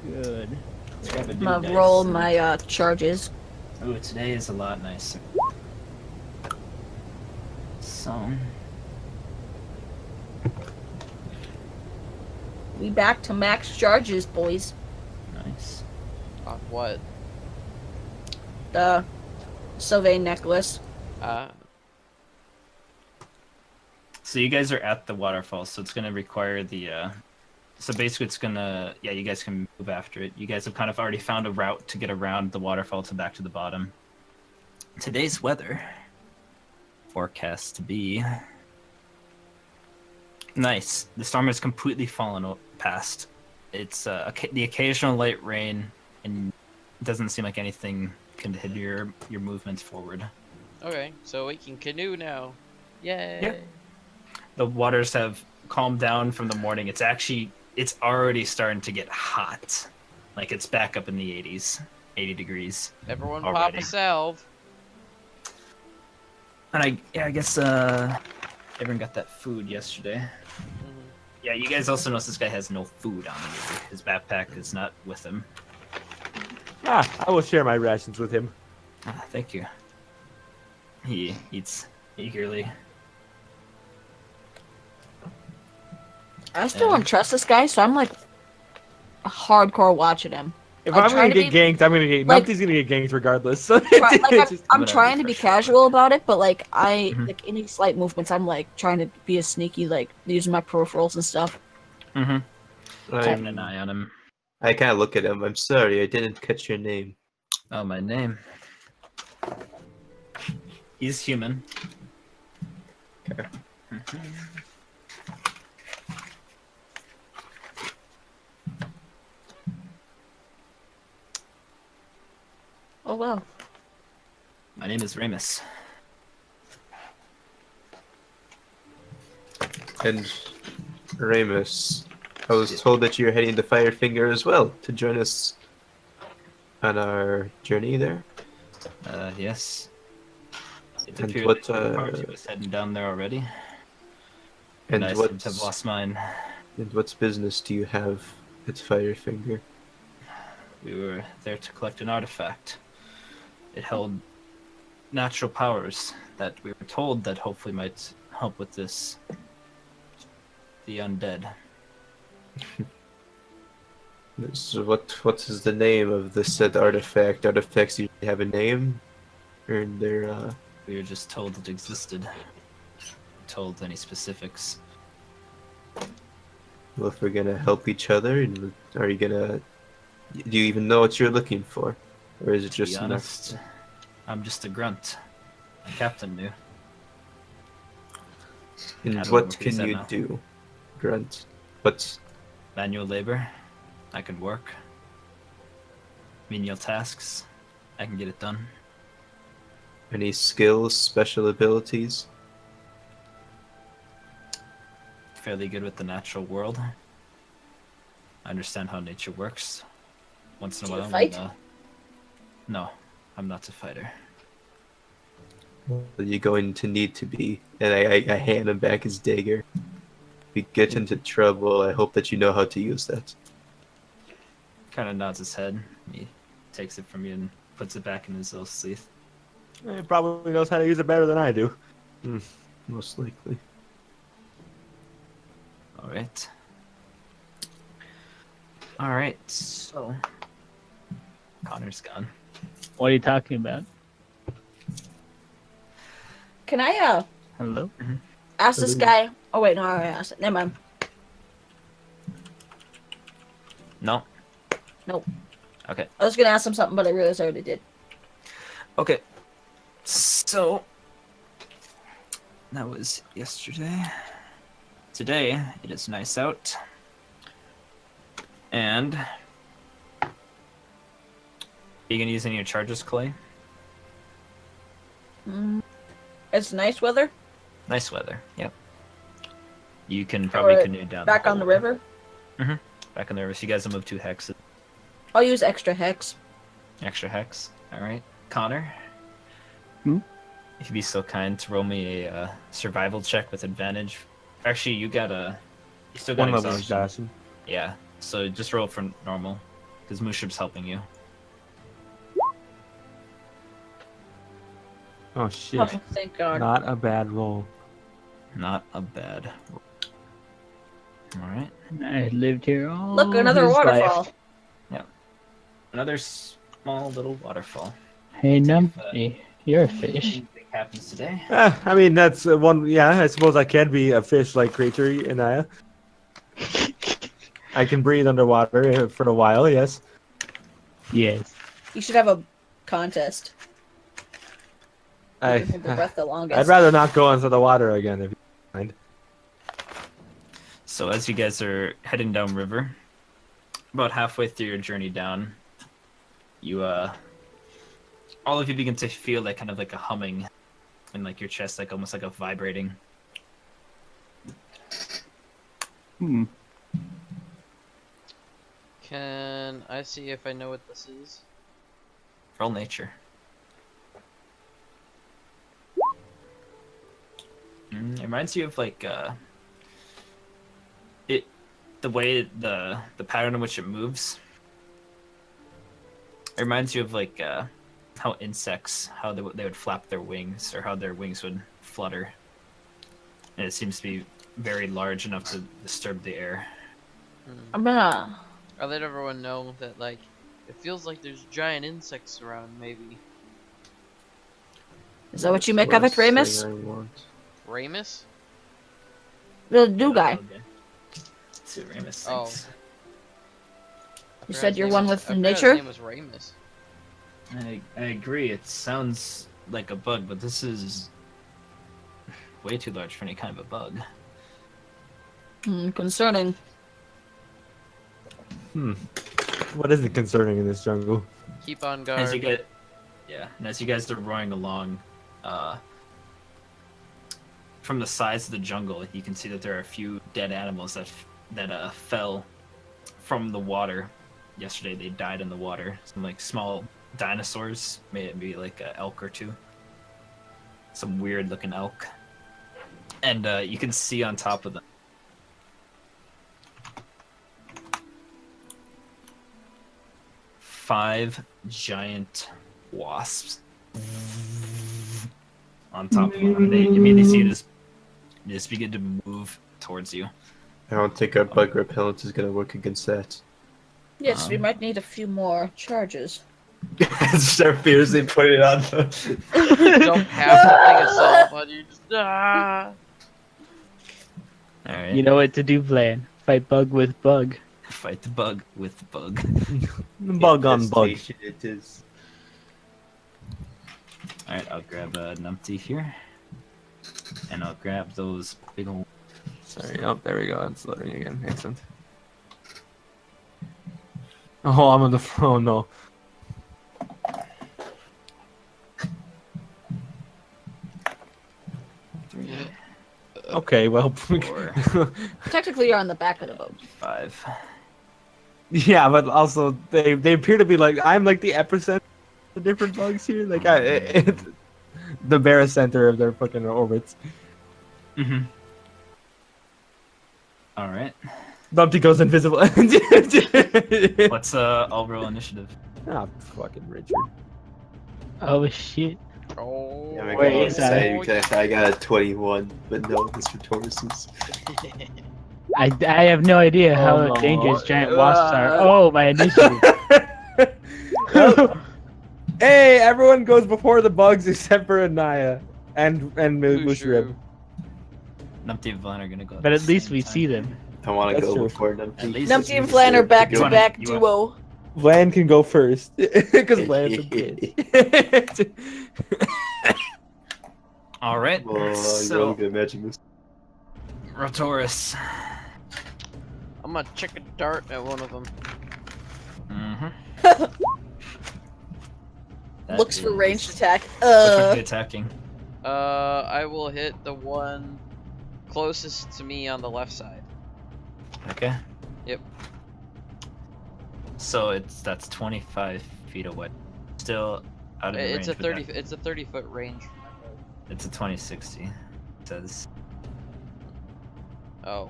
Speaker 5: Good.
Speaker 1: Let's grab a
Speaker 4: I'm
Speaker 1: new
Speaker 4: gonna
Speaker 1: dice.
Speaker 4: roll my charges.
Speaker 1: Ooh, today is a lot nicer. So,
Speaker 4: We back to max charges, boys.
Speaker 1: nice.
Speaker 2: On what?
Speaker 4: The Sylvain necklace.
Speaker 1: So you guys are at the waterfall, so it's gonna require the. So basically, it's gonna. Yeah, you guys can move after it. You guys have kind of already found a route to get around the waterfall to back to the bottom. Today's weather forecast to be nice. The storm has completely fallen past. It's the occasional light rain, and it doesn't seem like anything can hinder your movements forward.
Speaker 2: Okay, so we can canoe now. Yay!
Speaker 1: Yeah. The waters have calmed down from the morning. It's already starting to get hot. Like it's back up in the 80s, 80 degrees.
Speaker 2: Everyone pop
Speaker 1: Already.
Speaker 2: a salve.
Speaker 1: And I guess everyone got that food yesterday.
Speaker 2: Mhm.
Speaker 1: Yeah, you guys also notice this guy has no food on him either. His backpack is not with him.
Speaker 6: I will share my rations with him.
Speaker 1: Ah, thank you. He eats eagerly.
Speaker 4: I still don't trust this guy, so I'm like hardcore watching him.
Speaker 6: If
Speaker 4: I'm
Speaker 6: I'm
Speaker 4: trying
Speaker 6: gonna
Speaker 4: to
Speaker 6: get ganked, I'm gonna get.
Speaker 4: like-
Speaker 6: Numpty's gonna get ganked regardless. So
Speaker 4: Like,
Speaker 6: it's just-
Speaker 4: I'm
Speaker 1: gonna
Speaker 4: trying to be
Speaker 1: refresh.
Speaker 4: casual about it, but like
Speaker 1: Mhm.
Speaker 4: like any slight movements, I'm like trying to be a sneaky, like using my peripherals and stuff.
Speaker 1: Mm-hmm. Keeping an eye on him.
Speaker 7: I kind of look at him. I'm sorry, I didn't catch your name.
Speaker 1: Oh, my name. He's human.
Speaker 7: Okay.
Speaker 4: Oh well.
Speaker 1: My name is Ramus.
Speaker 7: And Ramus, I was told that you're heading to Firefinger as well to join us on our journey there.
Speaker 1: Yes. It
Speaker 7: And
Speaker 1: appeared
Speaker 7: what,
Speaker 1: that your party was heading down there already.
Speaker 7: and
Speaker 1: I seem to have lost mine.
Speaker 7: and what's business do you have at Firefinger?
Speaker 1: We were there to collect an artifact. It held natural powers that we were told that hopefully might help with this. The undead.
Speaker 7: So what is the name of this said artifact? Artifacts usually have a name, or they're
Speaker 1: We were just told it existed. Told any specifics.
Speaker 7: well, if we're gonna help each other, and are you gonna? Do you even know what you're looking for, or is it
Speaker 1: To
Speaker 7: just
Speaker 1: be
Speaker 7: enough?
Speaker 1: honest, I'm just a grunt. My captain knew.
Speaker 7: And
Speaker 1: I don't
Speaker 7: what
Speaker 1: know where he's
Speaker 7: can
Speaker 1: at
Speaker 7: you
Speaker 1: now.
Speaker 7: do, Grunt? What's
Speaker 1: Manual labor, I can work. Menial tasks, I can get it done.
Speaker 7: any skills, special abilities?
Speaker 1: Fairly good with the natural world. I understand how nature works. Once in a
Speaker 4: Do you
Speaker 1: while.
Speaker 4: fight?
Speaker 1: No, I'm not a fighter.
Speaker 7: You're going to need to be. And I hand him back his dagger. If we get into trouble, I hope that you know how to use that.
Speaker 1: Kind of nods his head. He takes it from you and puts it back in his little sleeve.
Speaker 6: He probably knows how to use it better than I do.
Speaker 7: Most likely.
Speaker 1: All right. All right. So Connor's gone.
Speaker 5: What are you talking about?
Speaker 4: Can I
Speaker 5: Hello?
Speaker 4: ask this guy? Oh wait, no, I already asked it. Never mind.
Speaker 1: No.
Speaker 4: Nope.
Speaker 1: Okay.
Speaker 4: I was gonna ask him something, but I realized I already did.
Speaker 1: Okay. So that was yesterday. Today it is nice out. And are you gonna use any of your charges, Clay?
Speaker 4: It's nice weather.
Speaker 1: Nice weather. Yep. You can probably
Speaker 4: Or
Speaker 1: canoe down.
Speaker 4: Back on the
Speaker 1: whole-
Speaker 4: river.
Speaker 1: Back on the river. So you guys will move 2 hexes.
Speaker 4: I'll use extra hex.
Speaker 1: Extra hex. All right, Connor.
Speaker 5: Hmm?
Speaker 1: If you'd be so kind to roll me a survival check with advantage. Actually, you got a. You still got
Speaker 6: One level
Speaker 1: exhaustion.
Speaker 6: exhaustion.
Speaker 1: Yeah. So just roll for normal, because Mushib's helping you.
Speaker 6: Oh shit.
Speaker 4: Oh, thank God.
Speaker 6: Not a bad roll.
Speaker 1: Not a bad. All right.
Speaker 5: I lived here all
Speaker 4: Look, another
Speaker 5: his
Speaker 4: waterfall.
Speaker 5: life.
Speaker 1: Another small little waterfall.
Speaker 5: Hey, Numpty, you're a fish.
Speaker 1: Anything happens today?
Speaker 6: I mean, that's one. Yeah, I suppose I can be a fish-like creature, Anaya. I can breathe underwater for a while. Yes.
Speaker 5: Yes.
Speaker 4: You should have a contest. Who
Speaker 6: I.
Speaker 4: can hold their breath the longest.
Speaker 6: I'd rather not go into the water again, if you mind.
Speaker 1: So as you guys are heading down river, about halfway through your journey down, you all of you begin to feel like kind of like a humming in like your chest, like almost like a vibrating.
Speaker 5: Hmm.
Speaker 2: Can I see if I know what this is?
Speaker 1: Roll nature. It reminds you of like the way the pattern in which it moves. It reminds you of like how insects, how they would flap their wings, or how their wings would flutter. And it seems to be very large enough to disturb the air.
Speaker 4: I'm gonna.
Speaker 2: I'll let everyone know that, like, it feels like there's giant insects around, maybe.
Speaker 4: Is that what you make of it, Ramus?
Speaker 2: Ramus?
Speaker 4: The new guy.
Speaker 1: Okay. Let's see what Ramus
Speaker 2: Oh.
Speaker 1: thinks.
Speaker 4: You
Speaker 2: I
Speaker 4: said
Speaker 2: forgot
Speaker 4: you're
Speaker 2: his
Speaker 4: one
Speaker 2: name
Speaker 4: with
Speaker 2: was- I forgot
Speaker 4: nature?
Speaker 2: His name was Ramus.
Speaker 1: I agree. It sounds like a bug, but this is way too large for any kind of a bug.
Speaker 4: Concerning.
Speaker 6: What isn't concerning in this jungle?
Speaker 2: Keep on
Speaker 1: As you
Speaker 2: guard.
Speaker 1: Yeah, and as you guys are roaring along, from the sides of the jungle, you can see that there are a few dead animals that fell from the water. Yesterday, they died in the water. Some like small dinosaurs, maybe like an elk or two. Some weird-looking elk, and you can see on top of them 5 giant wasps on top of them. And they immediately see this. They just begin to move towards you.
Speaker 7: I don't think our bug repellent is gonna work against that.
Speaker 4: Yes, we might need a few more charges.
Speaker 7: Start fiercely putting it on the...
Speaker 2: Don't have something assault on you. Just, ah.
Speaker 1: All right.
Speaker 5: You know what to do, Plan. Fight bug with bug.
Speaker 1: Fight the bug with the bug.
Speaker 6: Bug on bug.
Speaker 7: Infestation it is.
Speaker 1: All right, I'll grab a numpty here, and I'll grab those big old.
Speaker 6: Sorry, oh, there we go. It's loading again. Excellent. Oh, I'm on the phone. No. Okay, well.
Speaker 1: 4,
Speaker 4: Technically, you're on the back of the boat.
Speaker 1: 5.
Speaker 6: Yeah, but also they appear to be like I'm like the epicenter of the different bugs here. Like the barocenter of their fucking orbits.
Speaker 1: Mm-hmm. All right.
Speaker 6: Bumpty goes invisible.
Speaker 1: Let's all roll initiative.
Speaker 6: Ah, fucking Richard.
Speaker 5: Oh shit.
Speaker 2: Oh.
Speaker 7: Yeah,
Speaker 5: Wait,
Speaker 7: I'm
Speaker 5: is that-
Speaker 7: excited because I got a 21, but no, Mr. Taurus's.
Speaker 5: I have no idea how
Speaker 6: Oh, no.
Speaker 5: dangerous giant wasps are. Oh, my initiative.
Speaker 6: Hey, everyone goes before the bugs except for Anaya and Mushrib.
Speaker 1: Numpty and Vlan are gonna go.
Speaker 5: But at least we see them.
Speaker 7: I want to
Speaker 6: That's
Speaker 7: go
Speaker 6: true.
Speaker 7: before them.
Speaker 1: At least
Speaker 4: Numpty and Flan are back
Speaker 1: You
Speaker 4: to
Speaker 1: wanna-
Speaker 4: back
Speaker 1: you
Speaker 4: duo.
Speaker 6: Vlan can go first because Vlan's a bitch.
Speaker 1: All right.
Speaker 7: Well, you're
Speaker 1: So,
Speaker 7: only gonna imagine this.
Speaker 1: Rotoris.
Speaker 2: I'm gonna check a dart at one of them.
Speaker 1: Mm-hmm.
Speaker 4: Looks for ranged attack.
Speaker 1: Which one are you attacking?
Speaker 2: I will hit the one closest to me on the left side.
Speaker 1: Okay.
Speaker 2: Yep.
Speaker 1: So that's 25 feet away. Still out of the
Speaker 2: It's
Speaker 1: range.
Speaker 2: a 30. It's a 30-foot range.
Speaker 1: It's a 2060. It says.
Speaker 2: Oh.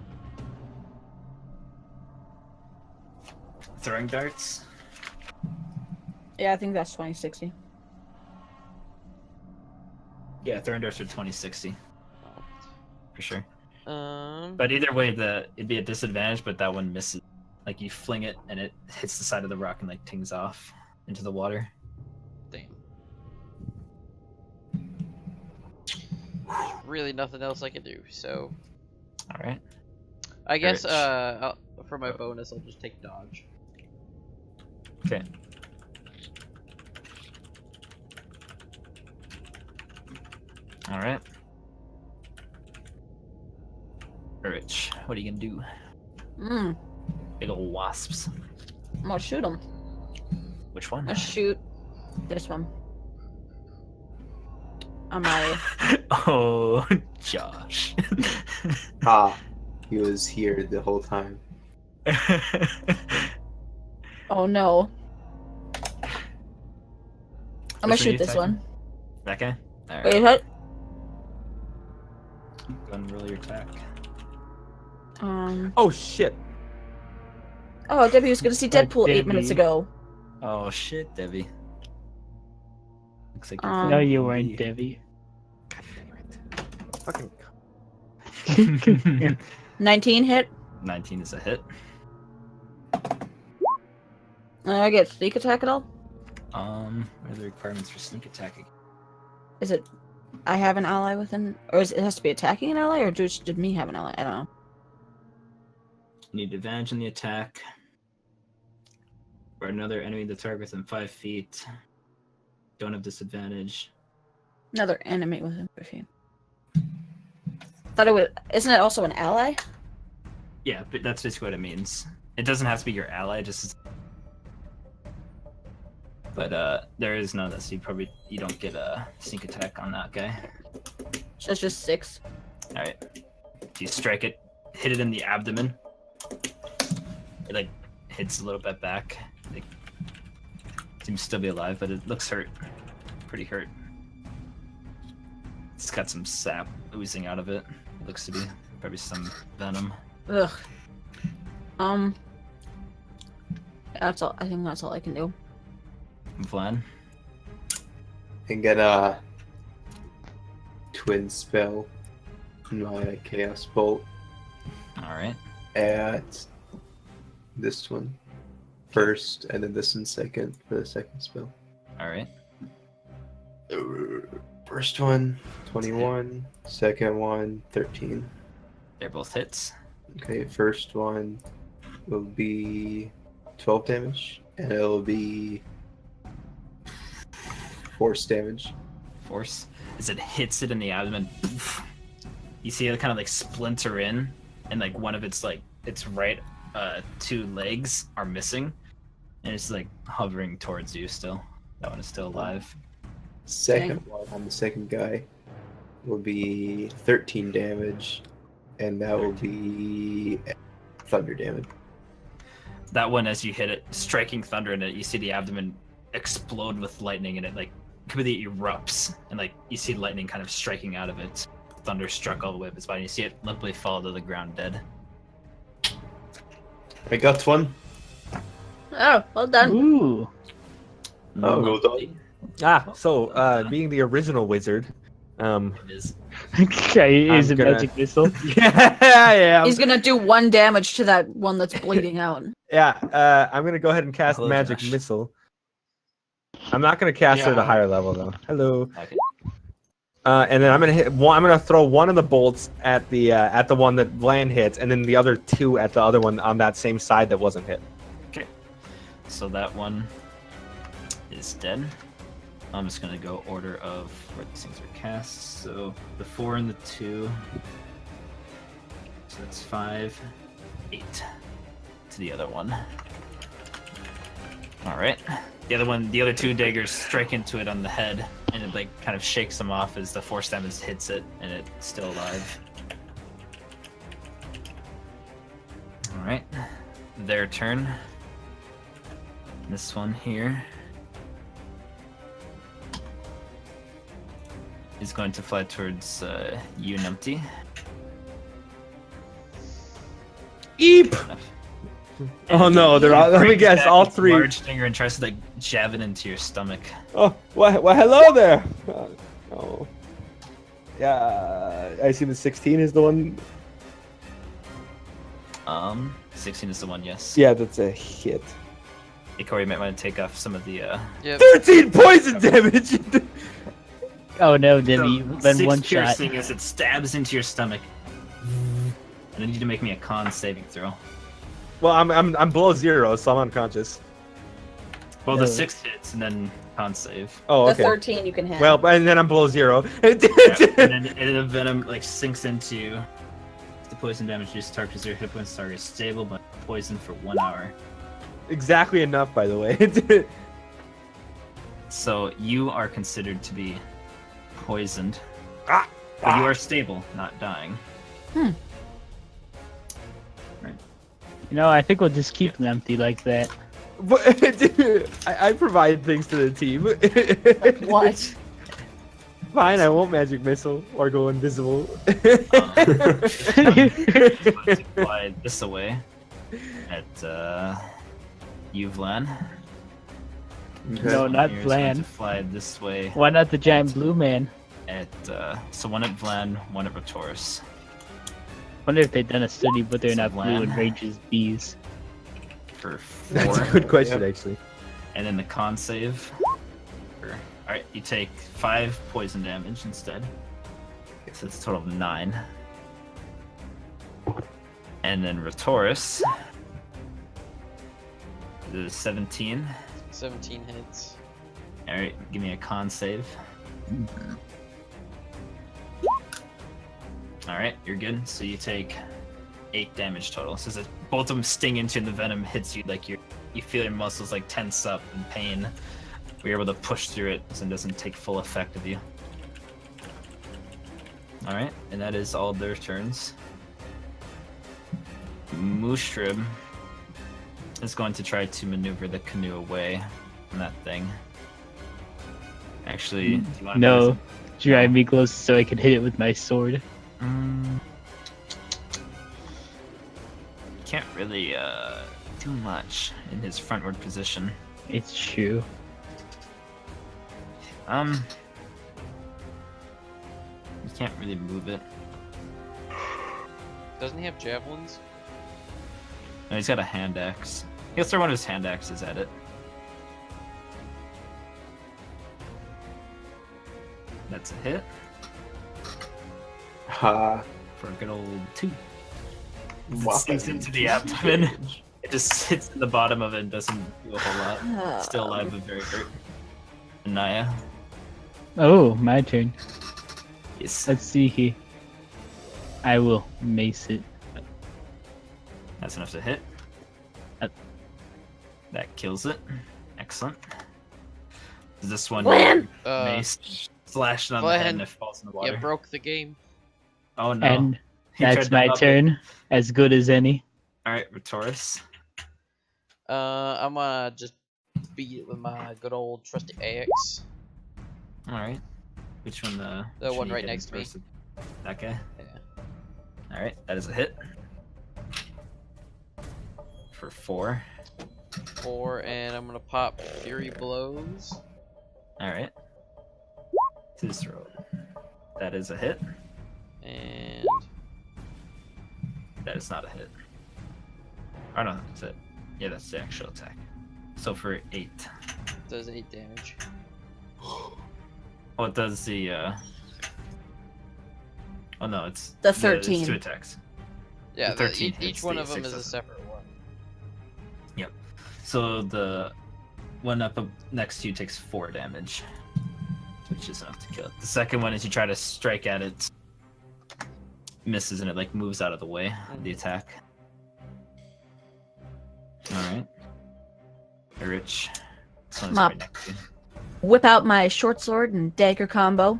Speaker 1: Throwing darts.
Speaker 4: Yeah, I think that's 2060.
Speaker 1: Yeah, throwing darts are 2060 for sure.
Speaker 2: Um.
Speaker 1: But either way, it'd be a disadvantage. But that one misses. Like you fling it and it hits the side of the rock and like tings off into the water.
Speaker 2: Damn. Really, nothing else I can do. So
Speaker 1: All right.
Speaker 2: I guess
Speaker 1: Courage.
Speaker 2: for my bonus, I'll just take dodge.
Speaker 1: Okay. All right. Courage. What are you gonna do?
Speaker 4: Mm,
Speaker 1: Big ol' wasps.
Speaker 4: I'm gonna shoot him.
Speaker 1: Which one?
Speaker 4: I'm gonna shoot this one. On my.
Speaker 1: Oh, Josh.
Speaker 7: Ah, he was here the whole time.
Speaker 4: Oh no. I'm gonna
Speaker 1: Which one are you
Speaker 4: shoot this
Speaker 1: attacking?
Speaker 4: one.
Speaker 1: That guy? Alright.
Speaker 4: Wait, what?
Speaker 1: Go ahead and roll your attack.
Speaker 6: Oh shit!
Speaker 4: Oh, Debbie was gonna see
Speaker 5: But
Speaker 4: Deadpool 8 minutes
Speaker 5: Debbie-
Speaker 4: ago.
Speaker 1: Oh shit, Debbie. Looks like you're
Speaker 5: No,
Speaker 1: fucking
Speaker 5: you weren't,
Speaker 1: me.
Speaker 5: Debbie.
Speaker 6: Fucking
Speaker 4: 19 hit.
Speaker 1: 19 is a hit.
Speaker 4: I get sneak attack at all?
Speaker 1: What are the requirements for sneak attacking?
Speaker 4: Is it I have an ally within, or is it has to be attacking an ally, or just did me have an ally? I don't know.
Speaker 1: Need advantage in the attack. Or another enemy that target within 5 feet. Don't have disadvantage.
Speaker 4: Another enemy within 15. Thought it would. Isn't it also an ally?
Speaker 1: Yeah, but that's basically what it means. It doesn't have to be your ally, just But there is none of that, so you don't get a sneak attack on that guy.
Speaker 4: So it's just 6.
Speaker 1: All right. You strike it, hit it in the abdomen. It like hits a little bit back. It seems to still be alive, but it looks hurt. Pretty hurt. It's got some sap oozing out of it. It looks to be probably some venom.
Speaker 4: Ugh. That's all. I think that's all I can do.
Speaker 1: Vlad.
Speaker 7: And get a twin spell. My Chaos Bolt
Speaker 1: All right.
Speaker 7: at this one first, and then this one second for the second spell.
Speaker 1: All right.
Speaker 7: First one, 21. Second one, 13.
Speaker 1: They're both hits.
Speaker 7: Okay, first one will be 12 damage, and it'll be force damage.
Speaker 1: Force. As it hits it in the abdomen, you see it kind of like splinter in, and like one of its right 2 legs are missing, and it's like hovering towards you still. That one is still alive.
Speaker 7: Second one on the second guy will be 13 damage, and that will be thunder damage.
Speaker 1: That one, as you hit it, striking thunder in it, you see the abdomen explode with lightning, and it like completely erupts, and like you see lightning kind of striking out of it. Thunder struck all the way up its body. You see it limply fall to the ground dead.
Speaker 7: I got one.
Speaker 4: Oh, well done.
Speaker 5: Ooh.
Speaker 7: Oh, well done.
Speaker 6: So being the original wizard,
Speaker 1: It is.
Speaker 5: Okay, is a
Speaker 6: gonna-
Speaker 5: magic missile.
Speaker 6: yeah, I am.
Speaker 4: He's gonna do 1 damage to that one that's bleeding out.
Speaker 6: Yeah, I'm gonna go ahead and cast
Speaker 1: Hello,
Speaker 6: magic
Speaker 1: Josh.
Speaker 6: missile. I'm not gonna cast it at a
Speaker 7: Yeah.
Speaker 6: higher level though. Hello.
Speaker 1: Okay.
Speaker 6: And then I'm gonna hit one. I'm gonna throw one of the bolts at the one that Bland hits, and then the other 2 at the other one on that same side that wasn't hit.
Speaker 1: So that one is dead. I'm just gonna go order of where these things are cast. So the 4 and the 2. So that's 5, 8 to the other one. All right. The other 2 daggers strike into it on the head, and it like kind of shakes them off as the force damage hits it, and it's still alive. All right. Their turn. This one here is going to fly towards you, Numpty.
Speaker 6: Eep! Oh no, they're all. Let me
Speaker 1: Brings
Speaker 6: guess,
Speaker 1: back
Speaker 6: all
Speaker 1: its
Speaker 6: 3.
Speaker 1: large finger and tries to like jab it into your stomach.
Speaker 6: Oh, well, hello there. Oh, yeah. I see the 16 is the one.
Speaker 1: 16 is the one, yes.
Speaker 6: Yeah, that's a hit.
Speaker 1: Hey, Corey, you might want to take off some of the.
Speaker 2: Yep.
Speaker 6: 13 poison damage.
Speaker 5: Oh no, Demi,
Speaker 1: So,
Speaker 5: then
Speaker 1: 6
Speaker 5: one shot.
Speaker 1: piercing as it stabs into your stomach. And I need you to make me a con saving throw.
Speaker 6: Well, I'm below 0, so I'm unconscious.
Speaker 1: Well,
Speaker 5: No.
Speaker 1: the 6 hits and then con save.
Speaker 6: Oh,
Speaker 4: The
Speaker 6: okay.
Speaker 4: 13 you can have.
Speaker 6: Well, and then I'm below 0.
Speaker 1: Yeah, and then the venom like sinks into you. The poison damage just target 0 hit points. Target is stable, but poison for 1 hour.
Speaker 6: Exactly enough, by the way.
Speaker 1: So you are considered to be poisoned.
Speaker 6: Ah!
Speaker 1: But you are stable, not dying.
Speaker 5: You know, I think we'll just keep them empty like that.
Speaker 6: I provide things to the team.
Speaker 4: What?
Speaker 6: Fine, I won't magic missile or go invisible.
Speaker 1: Let's fly this away at you, Vlan.
Speaker 5: No, not
Speaker 1: Here's going
Speaker 5: Vlan.
Speaker 1: to fly this way
Speaker 5: Why not the giant blue man?
Speaker 1: at so one at Vlan, one at Retoris.
Speaker 5: Wonder if they've done a study, but they're not blue and
Speaker 1: Vlan.
Speaker 5: ranges bees.
Speaker 1: For 4.
Speaker 6: That's a good question, actually.
Speaker 1: And then the con save. Alright, you take 5 poison damage instead. So it's a total of 9. And then Retoris. The 17.
Speaker 2: 17 hits.
Speaker 1: Alright, give me a con save. Alright, you're good. So you take 8 damage total. So as both of them sting into you and the venom hits you, like you feel your muscles like tense up in pain. we're able to push through it so it doesn't take full effect of you. Alright, and that is all their turns. Moostrib is going to try to maneuver the canoe away from that thing. Actually, do you want to
Speaker 5: No, drive me close so I can hit it with my sword.
Speaker 1: Can't really do much in his frontward position.
Speaker 5: It's true.
Speaker 1: You can't really move it.
Speaker 2: Doesn't he have javelins?
Speaker 1: No, he's got a hand axe. He'll throw one of his hand axes at it. That's a hit
Speaker 7: Ha.
Speaker 1: for a good old 2.
Speaker 7: Wow.
Speaker 1: It sinks into the abdomen. It just hits in the bottom of it and doesn't do a whole lot. Still alive but very hurt. Naya.
Speaker 5: Oh, my turn.
Speaker 1: Yes.
Speaker 5: Let's see here. I will mace it.
Speaker 1: That's enough to hit.
Speaker 5: Uh,
Speaker 1: That kills it. Excellent. Is this one
Speaker 4: Glenn!
Speaker 1: mace slashed on the head and it falls in the water?
Speaker 2: You broke the game.
Speaker 1: Oh no.
Speaker 5: And
Speaker 1: He tried
Speaker 5: that's
Speaker 1: to
Speaker 5: my
Speaker 1: up it.
Speaker 5: turn. As good as any.
Speaker 1: Alright, Retoris.
Speaker 2: I'm gonna just beat it with my good old trusty axe.
Speaker 1: Alright. Which one?
Speaker 2: The
Speaker 1: which
Speaker 2: one
Speaker 1: you
Speaker 2: right
Speaker 1: hitting
Speaker 2: next to me.
Speaker 1: first? That guy?
Speaker 2: Yeah.
Speaker 1: Alright, that is a hit. For 4.
Speaker 2: 4, and I'm gonna pop Fury Blows.
Speaker 1: Alright. To his throat. That is a hit.
Speaker 2: And
Speaker 1: That is not a hit. Oh no, that's it. Yeah, that's the actual attack. So for 8.
Speaker 2: does 8 damage.
Speaker 1: Oh, it does the Oh no, it's
Speaker 4: The
Speaker 1: it's
Speaker 4: 13.
Speaker 1: 2 attacks.
Speaker 2: Yeah,
Speaker 1: The 13
Speaker 2: each
Speaker 1: hits,
Speaker 2: one
Speaker 1: the
Speaker 2: of them
Speaker 1: 6
Speaker 2: is a
Speaker 1: doesn't.
Speaker 2: separate one.
Speaker 1: So the one up next to you takes 4 damage, which is enough to kill it. The second one is you try to strike at it, misses, and it like moves out of the way of the attack. Alright. Rich. This one is
Speaker 4: Mop.
Speaker 1: right next to you.
Speaker 4: Whip out my short sword and dagger combo,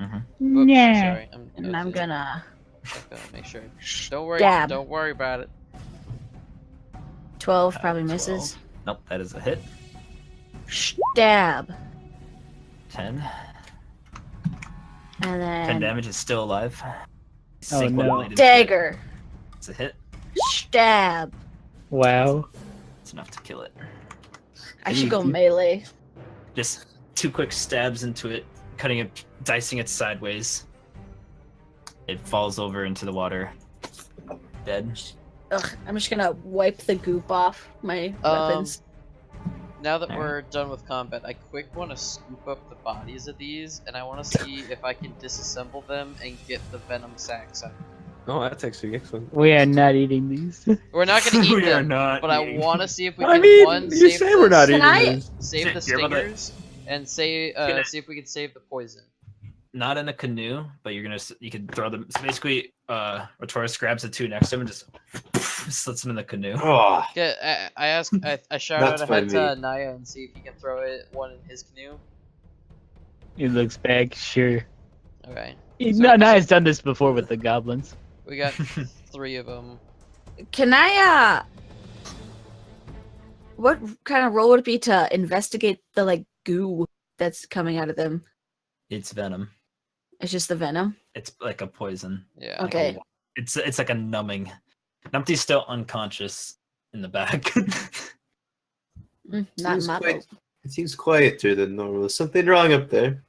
Speaker 2: Oops,
Speaker 5: Nah.
Speaker 2: sorry.
Speaker 4: and I'm gonna
Speaker 2: make sure. Don't worry.
Speaker 4: Dab.
Speaker 2: Don't worry about it.
Speaker 4: 12 probably misses.
Speaker 1: 12. Nope, that is a hit.
Speaker 4: Stab,
Speaker 1: 10.
Speaker 4: and
Speaker 1: 10
Speaker 4: then
Speaker 1: damage is still alive.
Speaker 5: Oh,
Speaker 1: Sink one
Speaker 5: no.
Speaker 1: blade into it.
Speaker 4: dagger,
Speaker 1: It's a hit.
Speaker 4: stab.
Speaker 5: Wow.
Speaker 1: It's enough to kill it.
Speaker 4: I should go melee.
Speaker 1: Just 2 quick stabs into it, cutting it, dicing it sideways. It falls over into the water. Dead.
Speaker 4: Ugh, I'm just gonna wipe the goop off my weapons.
Speaker 2: Now that
Speaker 1: Alright.
Speaker 2: we're done with combat, I quick want to scoop up the bodies of these, and I want to see if I can disassemble them and get the venom sacs out.
Speaker 6: Oh, that's actually excellent.
Speaker 5: We are not eating these.
Speaker 2: We're not gonna eat
Speaker 1: We are
Speaker 2: them,
Speaker 1: not
Speaker 2: but I
Speaker 1: eating.
Speaker 2: want to see if we
Speaker 6: I
Speaker 2: can
Speaker 6: mean, you
Speaker 2: save
Speaker 6: say we're not
Speaker 4: Can
Speaker 6: eating
Speaker 4: I-
Speaker 6: these.
Speaker 2: save the
Speaker 1: You're about to-
Speaker 2: stingers, and see
Speaker 1: Gonna-
Speaker 2: if we can save the poison.
Speaker 1: Not in a canoe, but you can throw them. So basically, Retoris grabs the 2 next to him and just slits them in the canoe.
Speaker 7: Oh,
Speaker 2: Okay, I shout
Speaker 7: That's
Speaker 2: out ahead
Speaker 7: my
Speaker 2: to
Speaker 7: meat.
Speaker 2: Naya and see if he can throw one in his canoe.
Speaker 5: He looks back, sure.
Speaker 2: Okay,
Speaker 5: No, Naya's done this before with the goblins.
Speaker 2: we got 3 of them.
Speaker 4: Can I, what kind of role would it be to investigate the, like, goo that's coming out of them?
Speaker 1: It's venom.
Speaker 4: It's just the venom?
Speaker 1: It's like a poison.
Speaker 2: Yeah.
Speaker 4: Okay.
Speaker 1: It's like a numbing. Numpty's still unconscious in the back.
Speaker 4: Not
Speaker 7: seems
Speaker 4: my
Speaker 7: quite-
Speaker 4: boat.
Speaker 7: it seems quieter than normal. Is something wrong up there?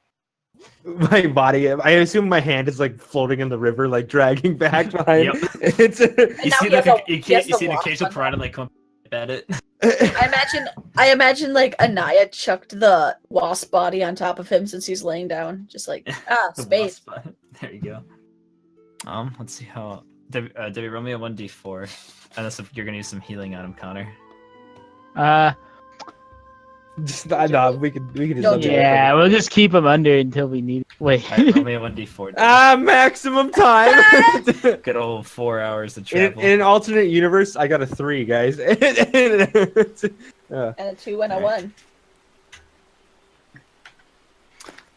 Speaker 6: My body, I assume my hand is like floating in the river, like dragging back behind.
Speaker 1: Yep.
Speaker 6: It's.
Speaker 1: You
Speaker 4: now
Speaker 1: see
Speaker 4: he has
Speaker 1: like
Speaker 4: a-
Speaker 1: you
Speaker 4: he has
Speaker 1: see
Speaker 4: the
Speaker 1: an
Speaker 4: wasp
Speaker 1: occasional
Speaker 4: on
Speaker 1: piranha like come at it.
Speaker 4: I imagine like Anaya chucked the wasp body on top of him since he's laying down, just like
Speaker 1: The
Speaker 4: space.
Speaker 1: wasp. There you go. Let's see how. Debbie, roll me a 1d4. Unless if you're gonna use some healing on him, Connor.
Speaker 6: Just, no, we could just.
Speaker 4: Don't
Speaker 6: let
Speaker 4: do
Speaker 6: it
Speaker 5: Yeah,
Speaker 6: go.
Speaker 5: we'll just keep him under until we need. Wait.
Speaker 1: Alright, roll me a 1d4.
Speaker 6: Maximum time.
Speaker 1: Good old 4 hours to
Speaker 6: in,
Speaker 1: travel.
Speaker 6: in an alternate universe, I got a 3, guys.
Speaker 4: And a 2 and a 1.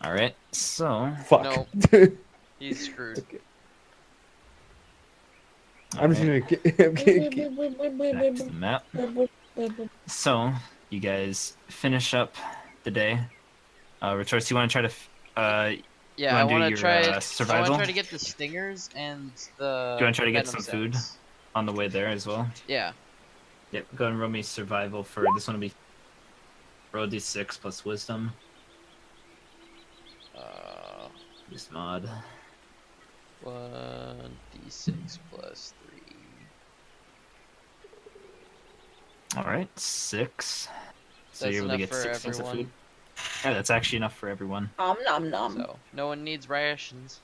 Speaker 1: All right. So.
Speaker 6: Fuck.
Speaker 2: No. He's screwed.
Speaker 6: I'm just
Speaker 1: alright,
Speaker 6: gonna.
Speaker 1: back to the map. So you guys finish up the day. Retorts, you want to try to
Speaker 2: Yeah, I
Speaker 1: wanna do
Speaker 2: want to
Speaker 1: your,
Speaker 2: try. I want
Speaker 1: survival?
Speaker 2: to try to get the stingers and the.
Speaker 1: Do you want to try to get
Speaker 2: venom
Speaker 1: some food
Speaker 2: sacs.
Speaker 1: on the way there as well?
Speaker 2: Yeah.
Speaker 1: Yep. Go ahead and roll me survival for this one. Will be roll d6 plus wisdom. Use mod.
Speaker 2: 1d6 plus 3.
Speaker 1: All right, 6. So
Speaker 2: That's
Speaker 1: you're able to
Speaker 2: enough
Speaker 1: get
Speaker 2: for
Speaker 1: 6 cents of
Speaker 2: everyone.
Speaker 1: food. Yeah, that's actually enough for everyone.
Speaker 4: Nom nom nom.
Speaker 2: So no one needs rations.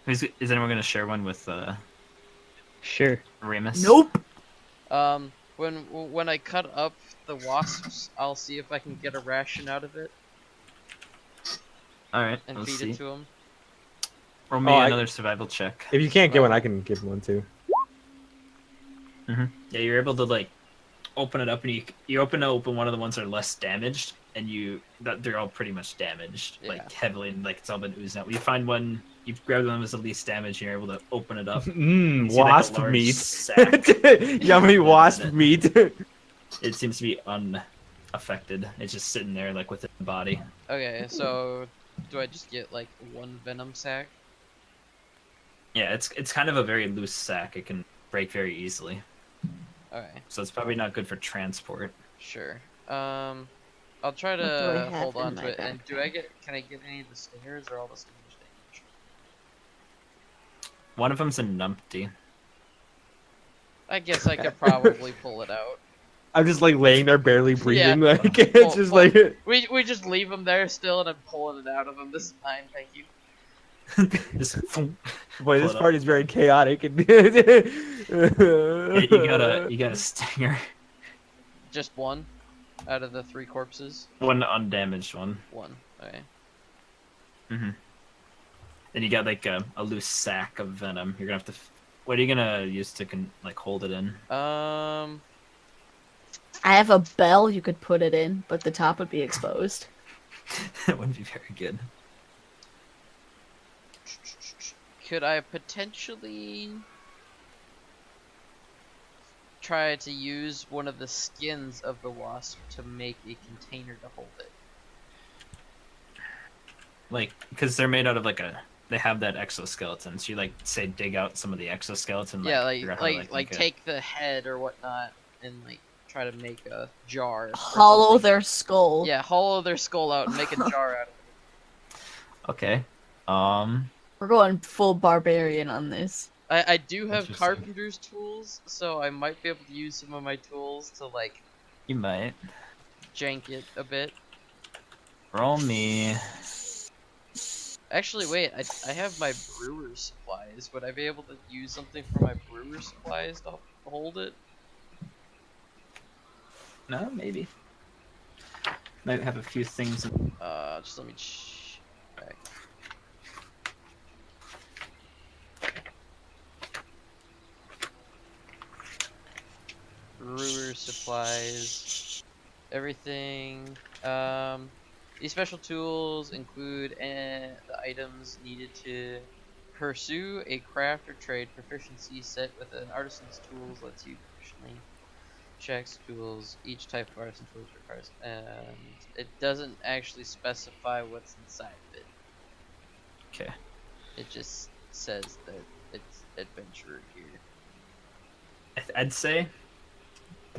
Speaker 1: Is anyone going to share one with
Speaker 5: Sure.
Speaker 1: Remus?
Speaker 4: Nope.
Speaker 2: When I cut up the wasps, I'll see if I can get a ration out of it
Speaker 1: All right,
Speaker 2: and
Speaker 1: let's
Speaker 2: feed
Speaker 1: see.
Speaker 2: it to him.
Speaker 1: Roll me
Speaker 6: Oh,
Speaker 1: another survival check.
Speaker 6: If you can't get one, I can give one too.
Speaker 1: Yeah, you're able to like open it up, and you open one of the ones that are less damaged, and they're all pretty much damaged,
Speaker 2: Yeah.
Speaker 1: like heavily, and like it's all been oozing out. You find one, you grab the one that was the least damaged, and you're able to open it up.
Speaker 6: Mmm,
Speaker 1: You see, like, a
Speaker 6: wasp
Speaker 1: large
Speaker 6: meat.
Speaker 1: sack.
Speaker 6: Yummy wasp
Speaker 1: it.
Speaker 6: meat.
Speaker 1: It seems to be unaffected. It's just sitting there like within the body.
Speaker 2: Okay, so do I just get like one venom sac?
Speaker 1: Yeah, it's kind of a very loose sack. It can break very easily,
Speaker 2: Okay,
Speaker 1: so it's probably not good for transport.
Speaker 2: sure. I'll try
Speaker 4: What do I
Speaker 2: to
Speaker 4: have
Speaker 2: hold on
Speaker 4: in
Speaker 2: to
Speaker 4: my
Speaker 2: it. And can I get any of the stingers or all the stingers damaged?
Speaker 1: One of them's a numpty.
Speaker 2: I guess I could probably pull it out.
Speaker 6: I'm just like laying there barely breathing,
Speaker 2: Yeah.
Speaker 6: like it's just
Speaker 2: Well,
Speaker 6: like
Speaker 2: We just leave him there still, and I'm pulling it out of him. This is mine, thank you.
Speaker 1: Just
Speaker 6: boy, this
Speaker 1: pull it
Speaker 6: part is very chaotic and
Speaker 1: you got a stinger.
Speaker 2: Just one out of the 3 corpses.
Speaker 1: One undamaged one.
Speaker 2: One. Okay.
Speaker 1: Then you got like a loose sack of venom. You're gonna have to. What are you gonna use to like hold it in?
Speaker 4: I have a bell you could put it in, but the top would be exposed.
Speaker 1: That wouldn't be very good.
Speaker 2: Could I potentially try to use one of the skins of the wasp to make a container to hold it?
Speaker 1: Like, because they're made out of like they have that exoskeleton. So you like say dig out some of the exoskeleton.
Speaker 2: Yeah,
Speaker 1: figure out how to, make it.
Speaker 2: take the head or whatnot and like try to make a jar. or
Speaker 4: Hollow
Speaker 2: something.
Speaker 4: their skull.
Speaker 2: Yeah, hollow their skull out and make a jar out of it.
Speaker 1: Okay.
Speaker 4: We're going full barbarian on this.
Speaker 2: I do have
Speaker 1: Interesting.
Speaker 2: carpenter's tools, so I might be able to use some of my tools to like
Speaker 1: You might
Speaker 2: jank it a bit.
Speaker 1: roll me.
Speaker 2: Actually, wait, I have my brewer's supplies. Would I be able to use something from my brewer's supplies to hold it?
Speaker 1: No, maybe. Might have a few things.
Speaker 2: Just let me check. Brewer supplies, everything. These special tools include the items needed to pursue a craft or trade proficiency set with an artisan's tools. Lets you proficiently checks tools. Each type of artisan tools requires, and it doesn't actually specify what's inside of it.
Speaker 1: Okay.
Speaker 2: It just says that it's adventurer gear.
Speaker 1: I'd say,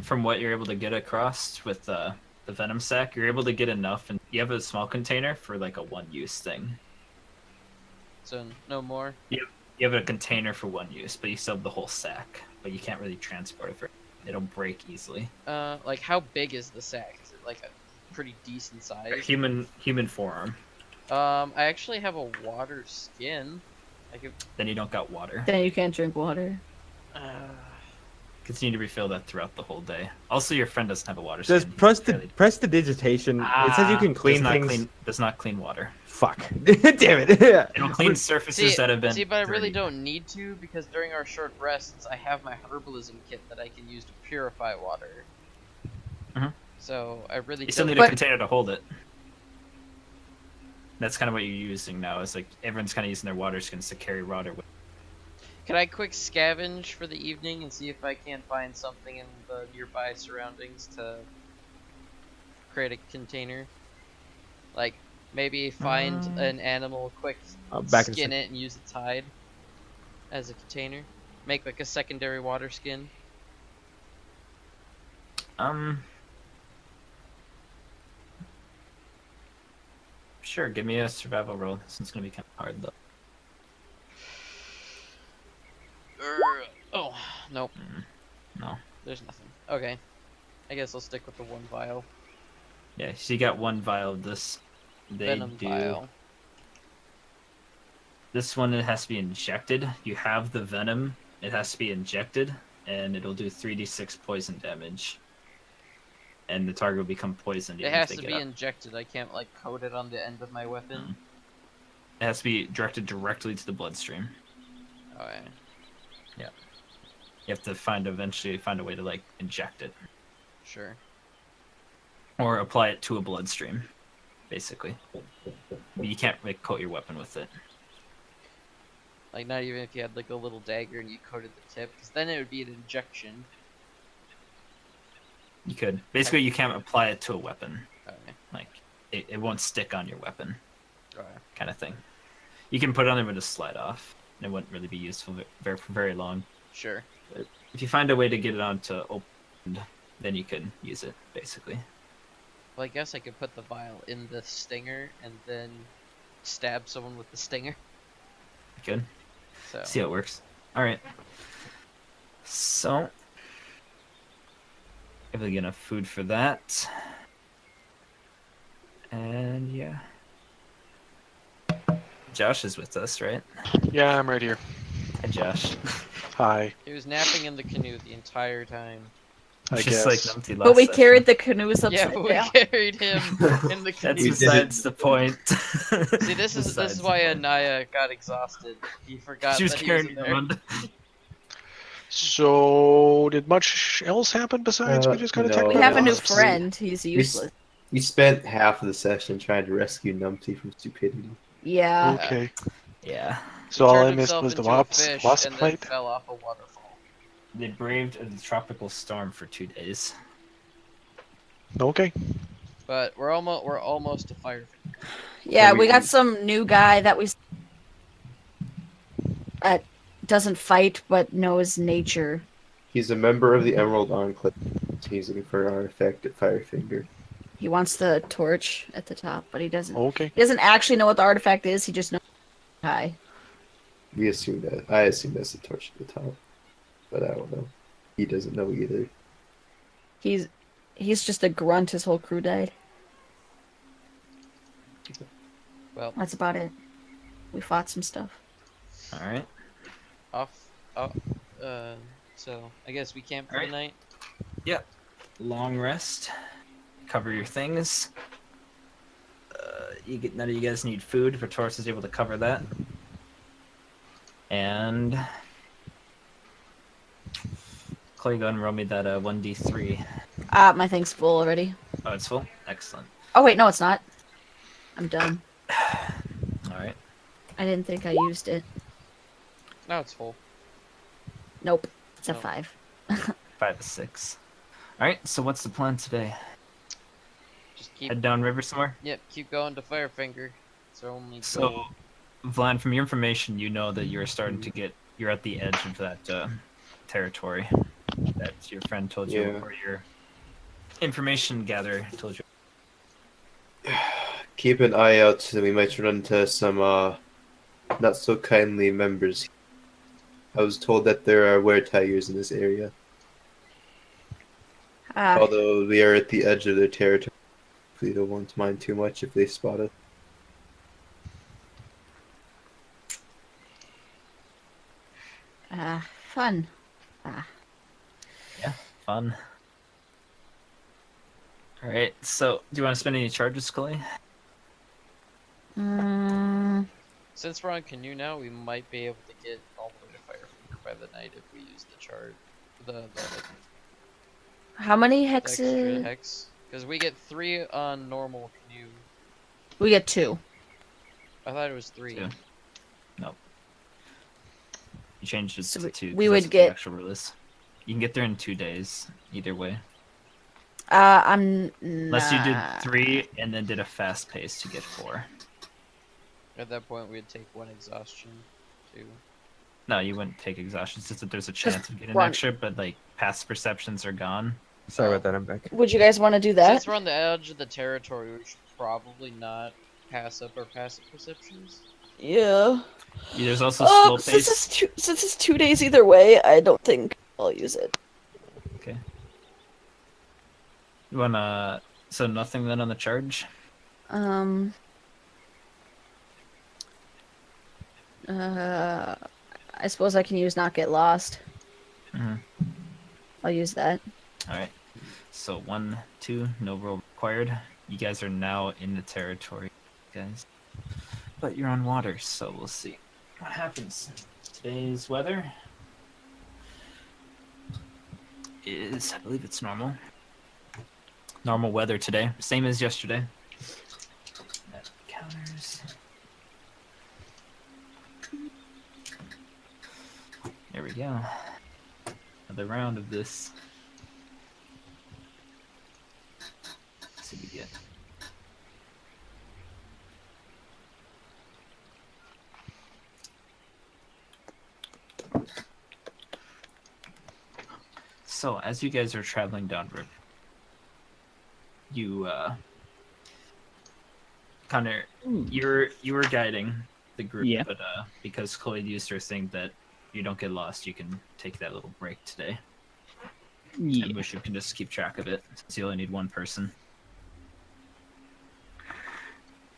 Speaker 1: from what you're able to get across with the venom sack, you're able to get enough, and you have a small container for like a one-use thing.
Speaker 2: So no more.
Speaker 1: You have a container for one use, but you still have the whole sack. But you can't really transport it. It'll break easily.
Speaker 2: Like how big is the sack? Is it like a pretty decent
Speaker 1: A
Speaker 2: size?
Speaker 1: human forearm.
Speaker 2: I actually have a water skin. I could.
Speaker 1: Then you don't got water.
Speaker 4: Then you can't drink water.
Speaker 1: Continue to refill that throughout the whole day. Also, your friend doesn't have a water
Speaker 6: Does
Speaker 1: skin.
Speaker 6: prestidigitation? It says you can clean things.
Speaker 1: Does not clean water.
Speaker 6: Fuck. Damn it.
Speaker 1: It'll clean surfaces that have been.
Speaker 2: See, but I really
Speaker 1: dirty.
Speaker 2: don't need to because during our short rests, I have my herbalism kit that I can use to purify water.
Speaker 1: Mhm.
Speaker 2: So I really
Speaker 1: You still
Speaker 2: don't.
Speaker 1: need a container to hold it. That's kind of what you're using now. It's like everyone's kind of using their water skins to carry water.
Speaker 2: Can I quick scavenge for the evening and see if I can find something in the nearby surroundings to create a container? Like, maybe find an animal, quick
Speaker 6: Back in a
Speaker 2: skin
Speaker 6: sec.
Speaker 2: it and use its hide as a container. Make like a secondary water skin.
Speaker 1: Sure, give me a survival roll. This one's gonna be kind of hard though.
Speaker 2: Oh, nope.
Speaker 1: No.
Speaker 2: There's nothing. Okay. I guess I'll stick with the one vial.
Speaker 1: Yeah, so you got one vial of this. They
Speaker 2: Venom
Speaker 1: do.
Speaker 2: vial.
Speaker 1: This one, it has to be injected. You have the venom. It has to be injected, and it'll do 3d6 poison damage. And the target will become poisoned.
Speaker 2: It
Speaker 1: even if
Speaker 2: has
Speaker 1: they
Speaker 2: to
Speaker 1: get
Speaker 2: be
Speaker 1: up.
Speaker 2: injected. I can't like coat it on the end of my weapon.
Speaker 1: It has to be directed directly to the bloodstream.
Speaker 2: Okay.
Speaker 1: You have to eventually find a way to like inject it
Speaker 2: Sure.
Speaker 1: or apply it to a bloodstream, basically. You can't like coat your weapon with it.
Speaker 2: Like not even if you had like a little dagger and you coated the tip, because then it would be an injection.
Speaker 1: You could basically you can't apply it to a weapon.
Speaker 2: Okay.
Speaker 1: Like it won't stick on your weapon,
Speaker 2: Okay.
Speaker 1: kind of thing. You can put it on there but just slide off. It wouldn't really be useful for very long.
Speaker 2: Sure.
Speaker 1: If you find a way to get it onto open, then you can use it basically.
Speaker 2: Well, I guess I could put the vial in the stinger and then stab someone with the stinger.
Speaker 1: You could
Speaker 2: So.
Speaker 1: see how it works. All right. So, if we get enough food for that, and yeah, Josh is with us, right?
Speaker 8: Yeah, I'm right here.
Speaker 1: Hi, Josh.
Speaker 8: Hi.
Speaker 2: He was napping in the canoe the entire time.
Speaker 8: I
Speaker 1: Just
Speaker 8: guess.
Speaker 1: like Numpty last
Speaker 4: But we
Speaker 1: session.
Speaker 4: carried the canoes
Speaker 2: Yeah,
Speaker 4: upside
Speaker 2: we
Speaker 4: down.
Speaker 2: carried him in the
Speaker 1: That's
Speaker 2: canoe.
Speaker 7: We did
Speaker 1: besides
Speaker 7: it.
Speaker 1: the point.
Speaker 2: See, this is
Speaker 1: Besides
Speaker 2: why
Speaker 1: the point.
Speaker 2: Anaya got exhausted. He forgot
Speaker 1: She was
Speaker 2: that he was
Speaker 1: carrying
Speaker 2: in there.
Speaker 1: around.
Speaker 8: So, did much else happen besides we just got
Speaker 7: no.
Speaker 8: attacked
Speaker 4: We
Speaker 8: by
Speaker 4: have a new
Speaker 8: wasps?
Speaker 4: friend. He's useless.
Speaker 7: We spent half of the session trying to rescue Numpty from stupidity.
Speaker 4: Yeah.
Speaker 8: Okay.
Speaker 1: Yeah,
Speaker 8: So all I
Speaker 2: Turned
Speaker 8: missed
Speaker 2: himself
Speaker 8: was the
Speaker 2: into a
Speaker 8: wasp
Speaker 2: fish and then
Speaker 8: fight?
Speaker 2: fell off a waterfall.
Speaker 1: they braved a tropical storm for 2 days.
Speaker 8: Okay.
Speaker 2: But we're almost to fire.
Speaker 4: Yeah,
Speaker 7: Can
Speaker 4: we
Speaker 7: we-
Speaker 4: got some new guy that we doesn't fight but knows nature.
Speaker 7: He's a member of the Emerald Enclave. He's looking for an artifact at Firefinger.
Speaker 4: He wants the torch at the top, but he doesn't.
Speaker 8: Okay.
Speaker 4: He doesn't actually know what the artifact is. He just knows. Hi.
Speaker 7: We assume that. I assume that's the torch at the top. But I don't know. He doesn't know either.
Speaker 4: He's just a grunt. His whole crew died.
Speaker 2: Well,
Speaker 4: That's about it. We fought some stuff.
Speaker 1: All right.
Speaker 2: So I guess we camp for
Speaker 1: Alright.
Speaker 2: the night.
Speaker 1: Long rest. Cover your things. None of you guys need food. Vertoris is able to cover that. And Clay, go ahead and roll me that 1d3.
Speaker 4: My thing's full already.
Speaker 1: Oh, it's full. Excellent.
Speaker 4: Oh wait, no, it's not. I'm done.
Speaker 1: All right.
Speaker 4: I didn't think I used it.
Speaker 2: No, it's full.
Speaker 4: Nope. It's a
Speaker 2: Oh.
Speaker 4: 5.
Speaker 1: 5 to 6. All right. So what's the plan today?
Speaker 2: Just keep.
Speaker 1: Head down river somewhere.
Speaker 2: Yep, keep going to Firefinger. It's our only
Speaker 1: So,
Speaker 2: goal.
Speaker 1: Vlad, from your information, you know that you're starting to get. You're at the edge of that territory that your friend told you,
Speaker 7: Yeah.
Speaker 1: or your information gatherer told you.
Speaker 7: Keep an eye out, so we might run into some not so kindly members. I was told that there are were-tigers in this area. Although we are at the edge of their territory, we don't want to mind too much if they spot us.
Speaker 4: Fun.
Speaker 1: Fun. All right. So, do you want to spend any charges, Clay?
Speaker 2: Since we're on canoe now, we might be able to get all the way to Firefinger by the night if we use the chart. The
Speaker 4: How many
Speaker 2: extra
Speaker 4: hexes?
Speaker 2: hex. Because we get 3 on normal canoe.
Speaker 4: We get 2.
Speaker 2: I thought it was 3.
Speaker 1: 2. Nope. You changed it
Speaker 4: So
Speaker 1: to 2. 'cause
Speaker 4: we would
Speaker 1: that's what
Speaker 4: get-
Speaker 1: the actual rule is. You can get there in 2 days, either way.
Speaker 4: I'm
Speaker 1: Unless you did
Speaker 4: nah.
Speaker 1: 3 and then did a fast pace to get 4.
Speaker 2: At that point, we'd take 1 exhaustion. 2.
Speaker 1: No, you wouldn't take exhaustion. It's just that there's a chance of getting
Speaker 4: one-
Speaker 1: extra, but like past perceptions are gone.
Speaker 6: Sorry about that. I'm back.
Speaker 4: Would you guys want to do that?
Speaker 2: Since we're on the edge of the territory, we should probably not pass up our passive perceptions.
Speaker 4: Yeah.
Speaker 1: There's also slow pace.
Speaker 4: Since it's 2 days either way, I don't think I'll use it.
Speaker 1: Okay. You wanna? So nothing then on the charge.
Speaker 4: I suppose I can use not get lost.
Speaker 1: Mhm.
Speaker 4: I'll use that.
Speaker 1: All right. So 1, 2, no roll required. You guys are now in the territory, guys. But you're on water, so we'll see what happens. Today's weather is, I believe it's normal. Normal weather today, same as yesterday. That counters. There we go. Another round of this. Let's see what we get. So, as you guys are traveling downriver, you Connor, you were guiding the group,
Speaker 5: Yeah.
Speaker 1: but because Chloe used her thing that you don't get lost, you can take that little break today.
Speaker 5: Yeah.
Speaker 1: And wish you can just keep track of it, since you only need 1 person.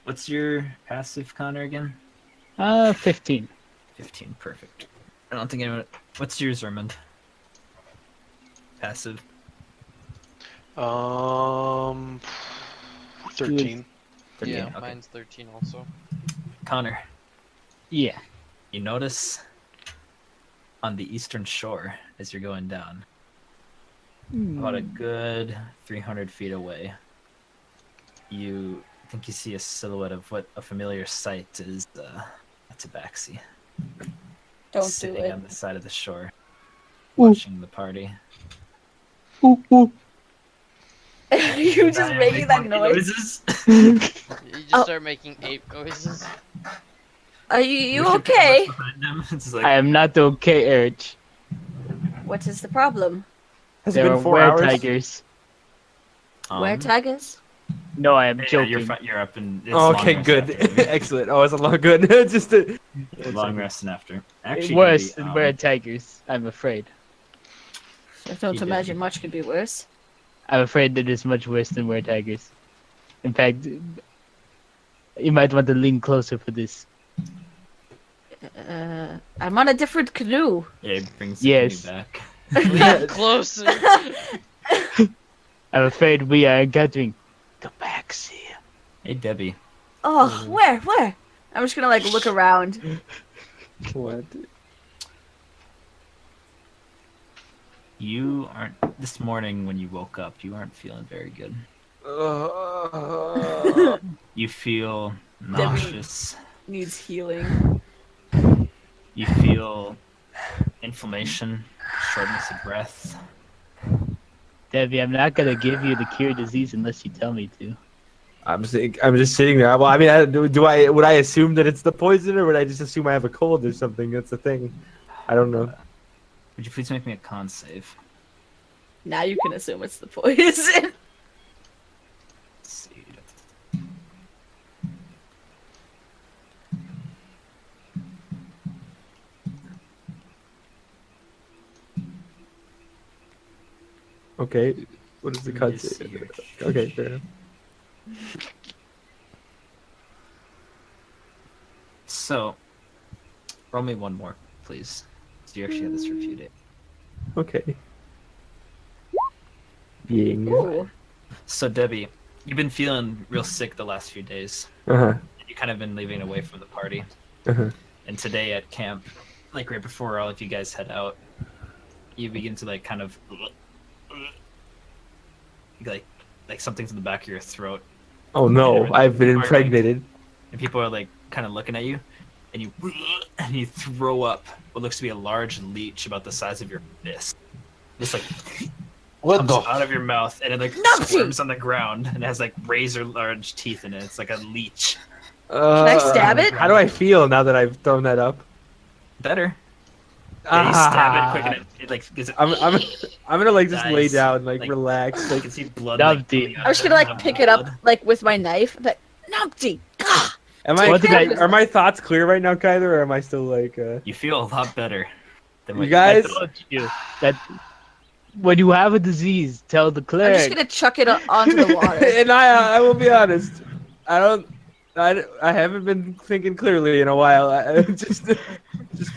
Speaker 1: What's your passive, Connor, again?
Speaker 5: 15.
Speaker 1: 15, perfect. I don't think anyone. What's yours, Ermund? Passive.
Speaker 8: 13.
Speaker 1: 13,
Speaker 2: Yeah,
Speaker 1: okay.
Speaker 2: mine's 13 also.
Speaker 1: Connor,
Speaker 5: Yeah.
Speaker 1: you notice on the eastern shore as you're going down, about a good 300 feet away, you think you see a silhouette of what a familiar sight is a tabaxi
Speaker 4: Don't do
Speaker 1: sitting
Speaker 4: it.
Speaker 1: on the side of the shore,
Speaker 5: Ooh.
Speaker 1: watching the party.
Speaker 5: Ooh, ooh.
Speaker 4: You just making that noise?
Speaker 1: Noises?
Speaker 2: You just
Speaker 4: Oh.
Speaker 2: start making ape noises.
Speaker 4: Are you
Speaker 1: Wish it could
Speaker 4: okay?
Speaker 1: look behind him. It's like,
Speaker 5: I am not okay, Urge.
Speaker 4: What is the problem?
Speaker 6: Has it
Speaker 5: There
Speaker 6: been
Speaker 5: are
Speaker 6: 4 hours?
Speaker 5: tigers.
Speaker 4: Where tigers?
Speaker 5: No, I am
Speaker 1: Yeah,
Speaker 5: joking.
Speaker 1: you're up and it's
Speaker 6: Oh,
Speaker 1: long
Speaker 6: okay,
Speaker 1: rest
Speaker 6: good.
Speaker 1: after.
Speaker 6: Excellent. Oh, it's a lot good. Just to...
Speaker 1: Long resting after. Actually,
Speaker 5: Worse
Speaker 1: maybe,
Speaker 5: than where tigers, I'm afraid.
Speaker 4: I don't
Speaker 1: You did.
Speaker 4: imagine much could be worse.
Speaker 5: I'm afraid that it's much worse than were tigers. In fact, you might want to lean closer for this.
Speaker 4: I'm on a different canoe.
Speaker 1: Yeah, it brings the
Speaker 5: Yes.
Speaker 1: canoe back.
Speaker 2: Lean closer.
Speaker 5: I'm afraid we are entering the backseat.
Speaker 1: Hey, Debbie.
Speaker 4: Oh, where? I'm just gonna like look around.
Speaker 6: What?
Speaker 1: You aren't. This morning when you woke up, you aren't feeling very good. You feel nauseous.
Speaker 4: Needs healing.
Speaker 1: You feel inflammation, shortness of breath.
Speaker 5: Debbie, I'm not gonna give you the cure disease unless you tell me to.
Speaker 6: I'm just sitting there. Well, I mean, would I assume that it's the poison, or would I just assume I have a cold or something? That's the thing. I don't know.
Speaker 1: Would you please make me a con save?
Speaker 4: Now you can assume it's the poison.
Speaker 1: Let's see.
Speaker 6: Okay. What is the cut?
Speaker 1: Let me see here.
Speaker 6: Okay, fair enough.
Speaker 1: So, roll me one more, please. So you actually have this for a few days.
Speaker 6: Okay. Being.
Speaker 4: Ooh.
Speaker 1: So, Debbie, you've been feeling real sick the last few days.
Speaker 6: Uh-huh.
Speaker 1: You kind of been leaving away from the party.
Speaker 6: Uh-huh.
Speaker 1: And today at camp, like right before all of you guys head out, you begin to like kind of like something's in the back of your throat,
Speaker 6: Oh no, I've been
Speaker 1: Or like-
Speaker 6: impregnated.
Speaker 1: and people are like kind of looking at you, and you throw up what looks to be a large leech about the size of your fist. Just like
Speaker 7: What
Speaker 1: comes
Speaker 7: the?
Speaker 1: out of your mouth, and it like
Speaker 4: Numpty!
Speaker 1: squirms on the ground, and it has like razor large teeth in it. It's like a leech.
Speaker 4: Can I stab it?
Speaker 6: How do I feel now that I've thrown that up?
Speaker 1: Better. Yeah, you stab it quick, and it like gives it.
Speaker 6: I'm gonna like just lay
Speaker 1: Dies.
Speaker 6: down, like
Speaker 1: Like,
Speaker 6: relax,
Speaker 1: I
Speaker 6: like.
Speaker 1: can see blood.
Speaker 5: Numpty.
Speaker 1: coming out
Speaker 4: I was
Speaker 1: of
Speaker 4: gonna like
Speaker 1: of
Speaker 4: pick it up
Speaker 1: blood.
Speaker 4: like with my knife, but numpty. Gah!
Speaker 5: What did I-
Speaker 6: Are my thoughts clear right now, Kyler, or am I still like?
Speaker 1: You feel a lot better. Than
Speaker 6: You
Speaker 1: what
Speaker 6: guys-
Speaker 5: I told you that when you have a disease, tell the
Speaker 4: I'm
Speaker 5: cleric.
Speaker 4: just gonna chuck it onto the water.
Speaker 6: And I will be honest, I haven't been thinking clearly in a while. I've just
Speaker 4: I'm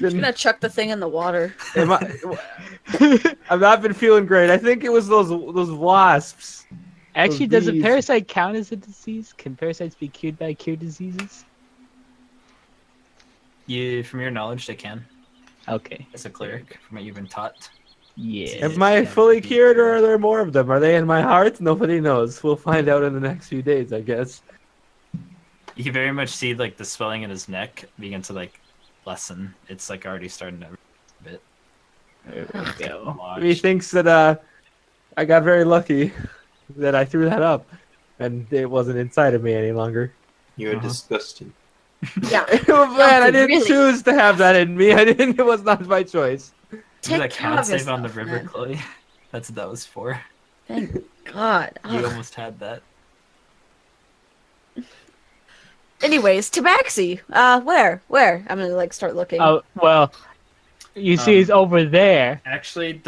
Speaker 6: been.
Speaker 4: gonna chuck the thing in the water.
Speaker 6: I've not been feeling great. I think it was those wasps.
Speaker 5: Actually,
Speaker 6: those
Speaker 5: does a
Speaker 6: bees.
Speaker 5: parasite count as a disease? Can parasites be cured by cure diseases?
Speaker 1: From your knowledge, they can.
Speaker 5: Okay.
Speaker 1: As a cleric, from what you've been taught.
Speaker 5: Yeah.
Speaker 6: Am I
Speaker 1: Yeah,
Speaker 6: fully
Speaker 1: be
Speaker 6: cured, or
Speaker 1: cured.
Speaker 6: are there more of them? Are they in my heart? Nobody knows. We'll find out in the next few days, I guess.
Speaker 1: You can very much see like the swelling in his neck begin to like lessen. It's like already starting to a bit.
Speaker 5: There we go.
Speaker 1: Watch.
Speaker 6: He thinks that I got very lucky that I threw that up, and it wasn't inside of me any longer.
Speaker 7: You're
Speaker 1: Uh-huh.
Speaker 7: disgusting.
Speaker 4: Yeah.
Speaker 6: Oh, man, I didn't
Speaker 4: Really?
Speaker 6: choose to have that in me. I didn't. It was not my choice.
Speaker 1: Did
Speaker 4: Take
Speaker 1: that
Speaker 4: care
Speaker 1: count
Speaker 4: of
Speaker 1: save on the
Speaker 4: yourself,
Speaker 1: river,
Speaker 4: man.
Speaker 1: Chloe? That's what that was for.
Speaker 4: Thank God.
Speaker 1: You
Speaker 4: Ugh.
Speaker 1: almost had that.
Speaker 4: Anyways, Tabaxi. Where? I'm gonna like start looking.
Speaker 5: Oh well, you see, it's over there.
Speaker 1: Actually,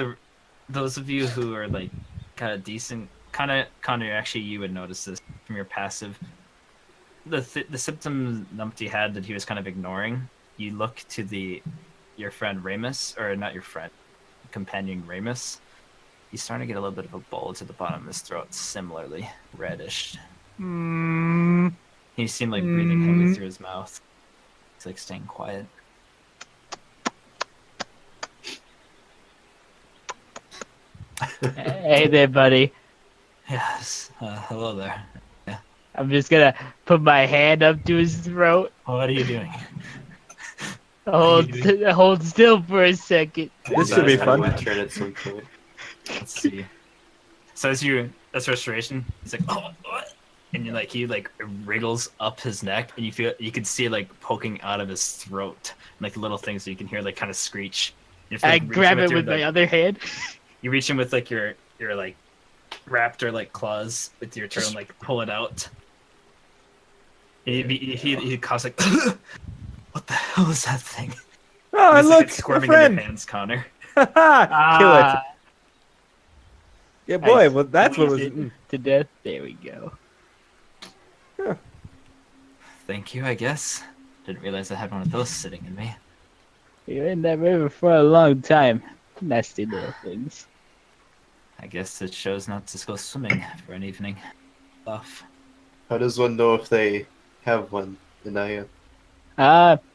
Speaker 1: those of you who are like kind of decent, Connor, actually, you would notice this from your passive. The symptoms Numpty had that he was kind of ignoring. You look to your friend Ramus, or not your friend, companion Ramus. He's starting to get a little bit of a bulge at the bottom of his throat, similarly reddish.
Speaker 5: Hmm.
Speaker 1: He seemed like breathing heavily through his mouth. He's like staying quiet.
Speaker 5: Hey there, buddy.
Speaker 1: Yes. Hello there.
Speaker 5: I'm just gonna put my hand up to his throat.
Speaker 1: What are you doing?
Speaker 5: Hold still for a second.
Speaker 6: This should be
Speaker 7: That's how
Speaker 6: fun.
Speaker 7: we turn at some point.
Speaker 1: Let's see. So that's restoration. He's like, oh, what? And he wriggles up his neck, and you can see it like poking out of his throat, like little things that you can hear like kind of screech. You have to,
Speaker 5: I
Speaker 1: like, reach
Speaker 5: grab
Speaker 1: in
Speaker 5: it with
Speaker 1: your,
Speaker 5: my
Speaker 1: like-
Speaker 5: other hand.
Speaker 1: You reach in with like your like raptor like claws with your turn, like pull it out. He coughs like, what the hell is that thing?
Speaker 6: Oh,
Speaker 1: He's,
Speaker 6: look,
Speaker 1: like, squirming
Speaker 6: a
Speaker 1: in
Speaker 6: friend.
Speaker 1: your hands, Connor.
Speaker 6: Kill it. Yeah, boy.
Speaker 5: I
Speaker 6: Well, that's what was.
Speaker 5: squeeze it to death. There we go.
Speaker 1: Thank you, I guess. Didn't realize I had one of those sitting in me.
Speaker 5: You're in that river for a long time. Nasty little things.
Speaker 1: I guess it shows not to go swimming for an evening off.
Speaker 7: How does one know if they have one, Anaya?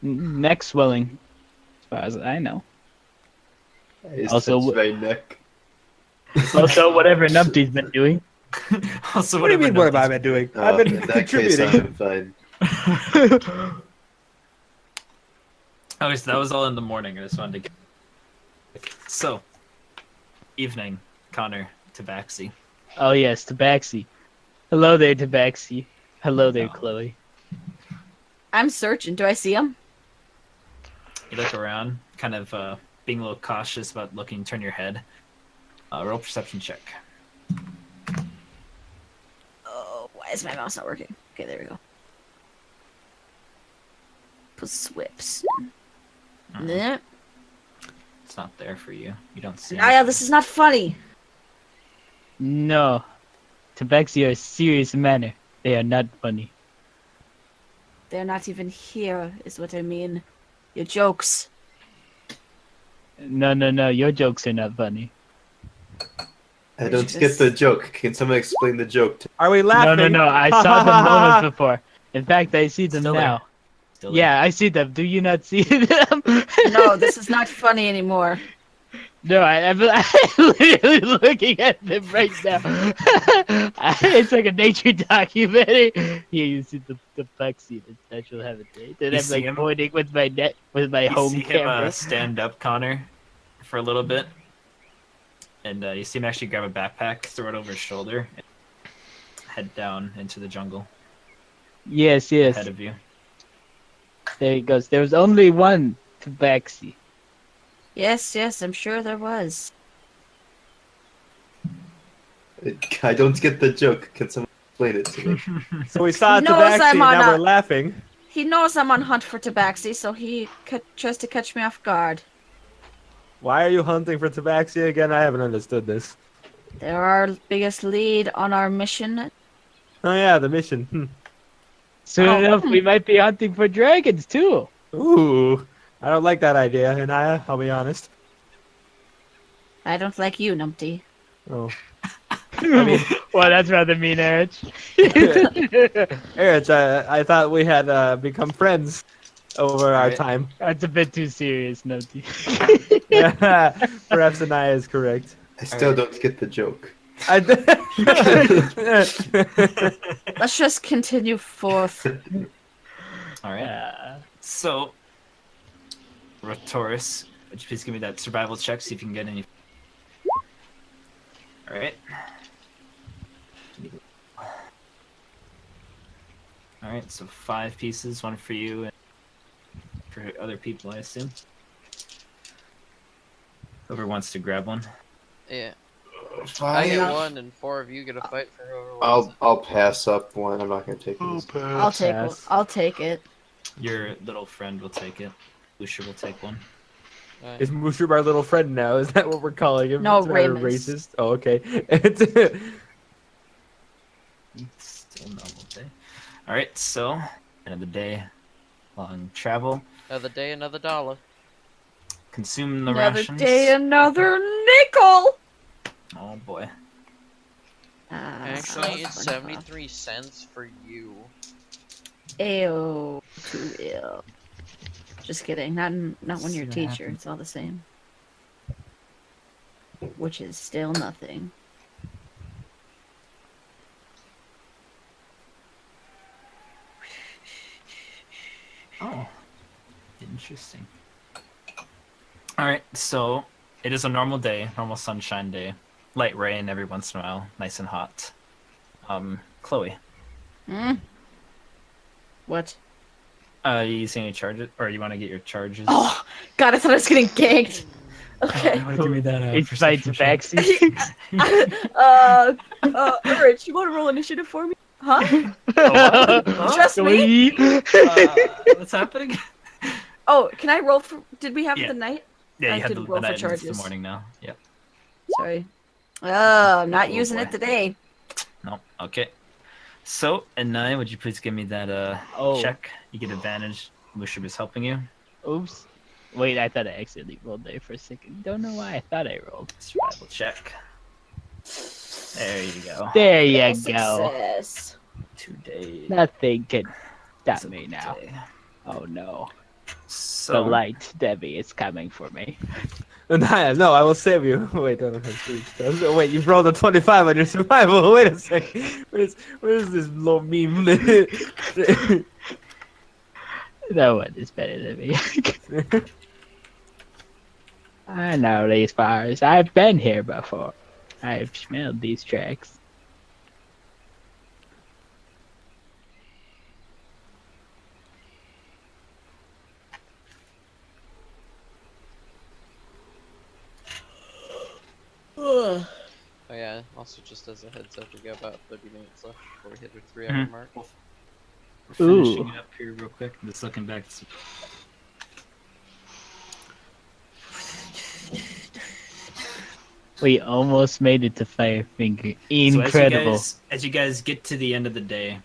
Speaker 5: Neck swelling, as far as I know.
Speaker 7: I just
Speaker 5: Also,
Speaker 7: touched my neck.
Speaker 5: Also, whatever Numpty's been doing.
Speaker 1: Also,
Speaker 6: What do you mean? What have I
Speaker 1: Numpty's-
Speaker 6: been doing? I've been
Speaker 7: In that case,
Speaker 6: contributing.
Speaker 7: I'm fine.
Speaker 1: Okay, so that was all in the morning. I just wanted to get... So, evening, Connor, Tabaxi.
Speaker 5: Oh yes, Tabaxi. Hello there, Tabaxi. Hello there,
Speaker 1: No.
Speaker 5: Chloe.
Speaker 4: I'm searching. Do I see him?
Speaker 1: You look around, kind of being a little cautious about looking, turn your head. Roll perception check.
Speaker 4: Oh, why is my mouse not working? Okay, there we go. Put swips. Nah.
Speaker 1: It's not there for you. You don't see
Speaker 4: Naya, this is not funny.
Speaker 5: No, Tabaxi are a serious manner. They are not funny.
Speaker 4: They're not even here, is what I mean. Your jokes.
Speaker 5: No, your jokes are not funny.
Speaker 7: I don't get the joke. Can someone explain the joke to
Speaker 6: Are we laughing?
Speaker 5: No, I saw them moments before. In fact, I see them
Speaker 1: Still there.
Speaker 5: now.
Speaker 1: Still there.
Speaker 5: Yeah, I see them. Do you not see them?
Speaker 4: No, this is not funny anymore.
Speaker 5: No, I'm literally looking at them right now. It's like a nature documentary. Yeah, you see the plexi, the natural habitat. And
Speaker 1: You
Speaker 5: I'm
Speaker 1: see
Speaker 5: like
Speaker 1: him?
Speaker 5: pointing with my
Speaker 1: You
Speaker 5: home
Speaker 1: see him
Speaker 5: camera.
Speaker 1: stand up, Connor, for a little bit, and you see him actually grab a backpack, throw it over his shoulder, and head down into the jungle
Speaker 5: Yes,
Speaker 1: ahead
Speaker 5: yes.
Speaker 1: of you.
Speaker 5: There he goes. There was only one tabaxi.
Speaker 4: Yes, yes, I'm sure there was.
Speaker 7: I don't get the joke. Can someone explain it to me?
Speaker 6: So we saw
Speaker 4: He knows
Speaker 6: Tabaxi,
Speaker 4: I'm
Speaker 6: and
Speaker 4: on
Speaker 6: now
Speaker 4: a-
Speaker 6: we're laughing.
Speaker 4: He knows I'm on hunt for tabaxi, so he tries to catch me off guard.
Speaker 6: Why are you hunting for Tabaxi again? I haven't understood this.
Speaker 4: They're our biggest lead on our mission.
Speaker 6: Oh yeah, the mission.
Speaker 5: Soon
Speaker 4: Oh.
Speaker 5: enough, we might be hunting for dragons too.
Speaker 6: Ooh, I don't like that idea, Anaya. I'll be honest.
Speaker 4: I don't like you, Numpty.
Speaker 6: Oh, I mean,
Speaker 5: Well, that's rather mean, Erich.
Speaker 6: Erich, I thought we had become friends over our
Speaker 1: Alright.
Speaker 6: time.
Speaker 5: That's a bit too serious, Nutty.
Speaker 6: Perhaps Anaya is correct.
Speaker 7: I still don't get the joke.
Speaker 4: Let's just continue forth.
Speaker 1: All right. So, Rotaurus, would you please give me that survival check, see if you can get any. All right. All right. So 5 pieces, 1 for you, and for other people, I assume. Whoever wants to grab one.
Speaker 2: Yeah. I
Speaker 7: Fine.
Speaker 2: get 1 and 4 of you get a fight for whoever wants
Speaker 7: I'll pass up one. I'm not gonna take
Speaker 8: Oh,
Speaker 7: this.
Speaker 4: I'll take one.
Speaker 5: Pass.
Speaker 4: I'll take it.
Speaker 1: Your little friend will take it. Lucia will take one.
Speaker 2: it. Alright.
Speaker 6: Is Mushroom our little friend now? Is that what we're calling him?
Speaker 4: No,
Speaker 6: Is that a
Speaker 4: Ramus.
Speaker 6: racist. Oh, okay.
Speaker 1: Still normal day. All right. So, end of the day, long travel.
Speaker 2: Another day, another dollar.
Speaker 1: Consume the
Speaker 4: Another
Speaker 1: rations.
Speaker 4: day, another nickel.
Speaker 1: Oh boy.
Speaker 2: Actually, it's 73 cents for you.
Speaker 4: Ayo, too ill. Just kidding. Not when
Speaker 1: See
Speaker 4: you're a
Speaker 1: what
Speaker 4: teacher.
Speaker 1: happens.
Speaker 4: It's all the same. Which is still nothing.
Speaker 1: Oh, interesting. All right, so it is a normal day, normal sunshine day. Light rain every once in a while, nice and hot. Chloe,
Speaker 4: Hmm? What?
Speaker 1: you using any charges, or you want to get your charges?
Speaker 4: Oh, God, I thought I was getting ganked. Okay.
Speaker 1: Give me that.
Speaker 5: It's by tabaxi.
Speaker 4: Rich, you want to roll initiative for me? Huh? Just
Speaker 5: me?
Speaker 1: What's happening?
Speaker 4: Oh, can I roll for... Did we have
Speaker 1: Yeah.
Speaker 4: the night?
Speaker 1: Yeah,
Speaker 4: I
Speaker 1: you had
Speaker 4: did
Speaker 1: the
Speaker 4: roll for
Speaker 1: night and it's the
Speaker 4: charges.
Speaker 1: morning now. Yep.
Speaker 4: Sorry. Oh, I'm not
Speaker 1: Oh,
Speaker 4: using
Speaker 1: boy.
Speaker 4: it today.
Speaker 1: No. Okay. So, Anaya, would you please give me that
Speaker 5: Oh.
Speaker 1: check? You get advantage. Mushroom is helping you.
Speaker 5: Oops. Wait, I thought I accidentally rolled there for a second. Don't know why I thought I rolled.
Speaker 1: Survival check. There you go.
Speaker 5: There you go.
Speaker 4: Success.
Speaker 1: 2 days.
Speaker 5: Nothing can stop me now. Oh no.
Speaker 1: So,
Speaker 5: The light, Debbie, is coming for me.
Speaker 6: Anaya, no, I will save you. Wait, no, please. Oh, wait, you've rolled a 25 on your survival. Wait a second. Where is this low meme?
Speaker 5: No one is better than me. I know these bars. I've been here before. I've smelled these tracks.
Speaker 4: Ugh.
Speaker 2: Oh yeah, also just as a heads up, we got about 30 minutes left before we hit our 3-hour
Speaker 1: Mhm.
Speaker 2: mark.
Speaker 1: we're finishing
Speaker 5: Ooh.
Speaker 1: it up here real quick. I'm just looking back.
Speaker 5: We almost made it to Firefinger.
Speaker 1: So
Speaker 5: Incredible.
Speaker 1: as you guys get to the end of the day,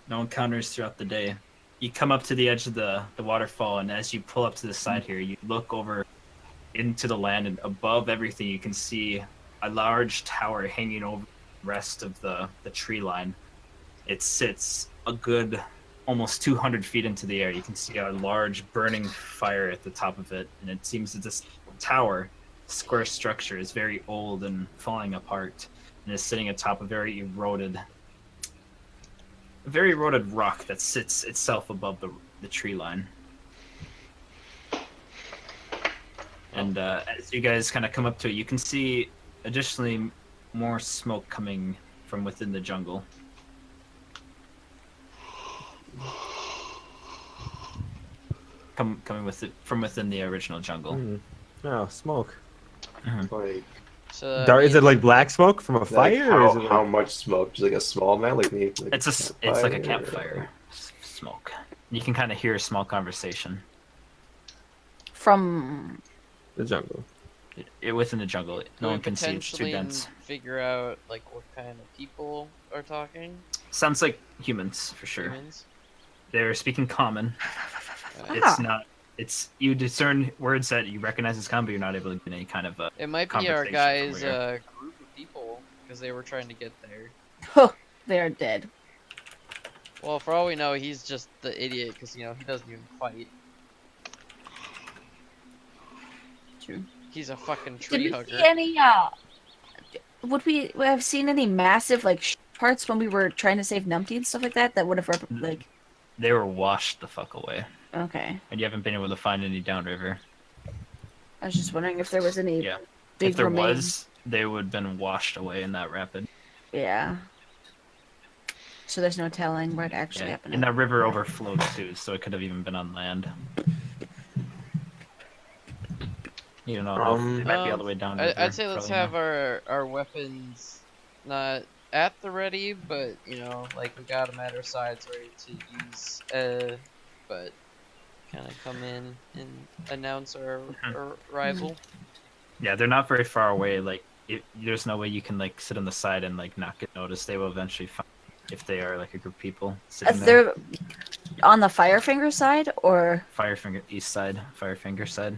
Speaker 1: no encounters throughout the day. You come up to the edge of the waterfall, and as you pull up to the side here, you look over into the land, and above everything, you can see a large tower hanging over the rest of the tree line. It sits a good almost 200 feet into the air. You can see a large burning fire at the top of it, and it seems that this tower square structure is very old and falling apart, and is sitting atop a very eroded rock that sits itself above the tree line. And as you guys kind of come up to it, you can see additionally more smoke coming from within the jungle. Coming with it from within the original jungle.
Speaker 6: Oh, smoke.
Speaker 7: Like,
Speaker 2: So
Speaker 6: Is it like black smoke from a fire? or
Speaker 7: how,
Speaker 6: is it
Speaker 7: how
Speaker 6: like...
Speaker 7: much smoke? Just like a small amount? Like maybe like
Speaker 1: It's like a campfire smoke. You can kind of hear a small conversation
Speaker 4: From
Speaker 6: the jungle?
Speaker 1: within the jungle. No one
Speaker 2: could
Speaker 1: can see; it's too
Speaker 2: potentially
Speaker 1: dense.
Speaker 2: figure out like what kind of people are talking.
Speaker 1: Sounds like humans for sure.
Speaker 2: Humans.
Speaker 1: They're speaking common.
Speaker 2: Uh,
Speaker 1: It's not. It's you discern words that you recognize as common, but you're not able to get any kind of.
Speaker 2: It might be our
Speaker 1: Conversation
Speaker 2: guys'
Speaker 1: from where-
Speaker 2: group of people because they were trying to get there.
Speaker 4: they're dead.
Speaker 2: Well, for all we know, he's just the idiot because he doesn't even fight.
Speaker 4: True.
Speaker 2: He's a fucking
Speaker 4: Did
Speaker 2: tree
Speaker 4: we
Speaker 2: hugger.
Speaker 4: see any? Would we have seen any massive like parts when we were trying to save Numpty and stuff like that? That would have like.
Speaker 1: They were washed the fuck away,
Speaker 4: Okay.
Speaker 1: and you haven't been able to find any downriver.
Speaker 4: I was just wondering if there was any
Speaker 1: Yeah.
Speaker 4: big
Speaker 1: If there
Speaker 4: remains.
Speaker 1: was, they would have been washed away in that rapid.
Speaker 4: Yeah. So there's no telling what actually happened.
Speaker 1: And that river overflowed too, so it could have even been on land. You don't know. It might be all the way down.
Speaker 2: I'd say let's have our weapons not at the ready, but like we got them at our sides ready to use. But kind of come in and announce our arrival.
Speaker 1: Yeah, they're not very far away. Like, there's no way you can like sit on the side and like not get noticed. They will eventually find if they are like a group of people sitting there.
Speaker 4: They're on the Firefinger side, or
Speaker 1: Firefinger east side, Firefinger side,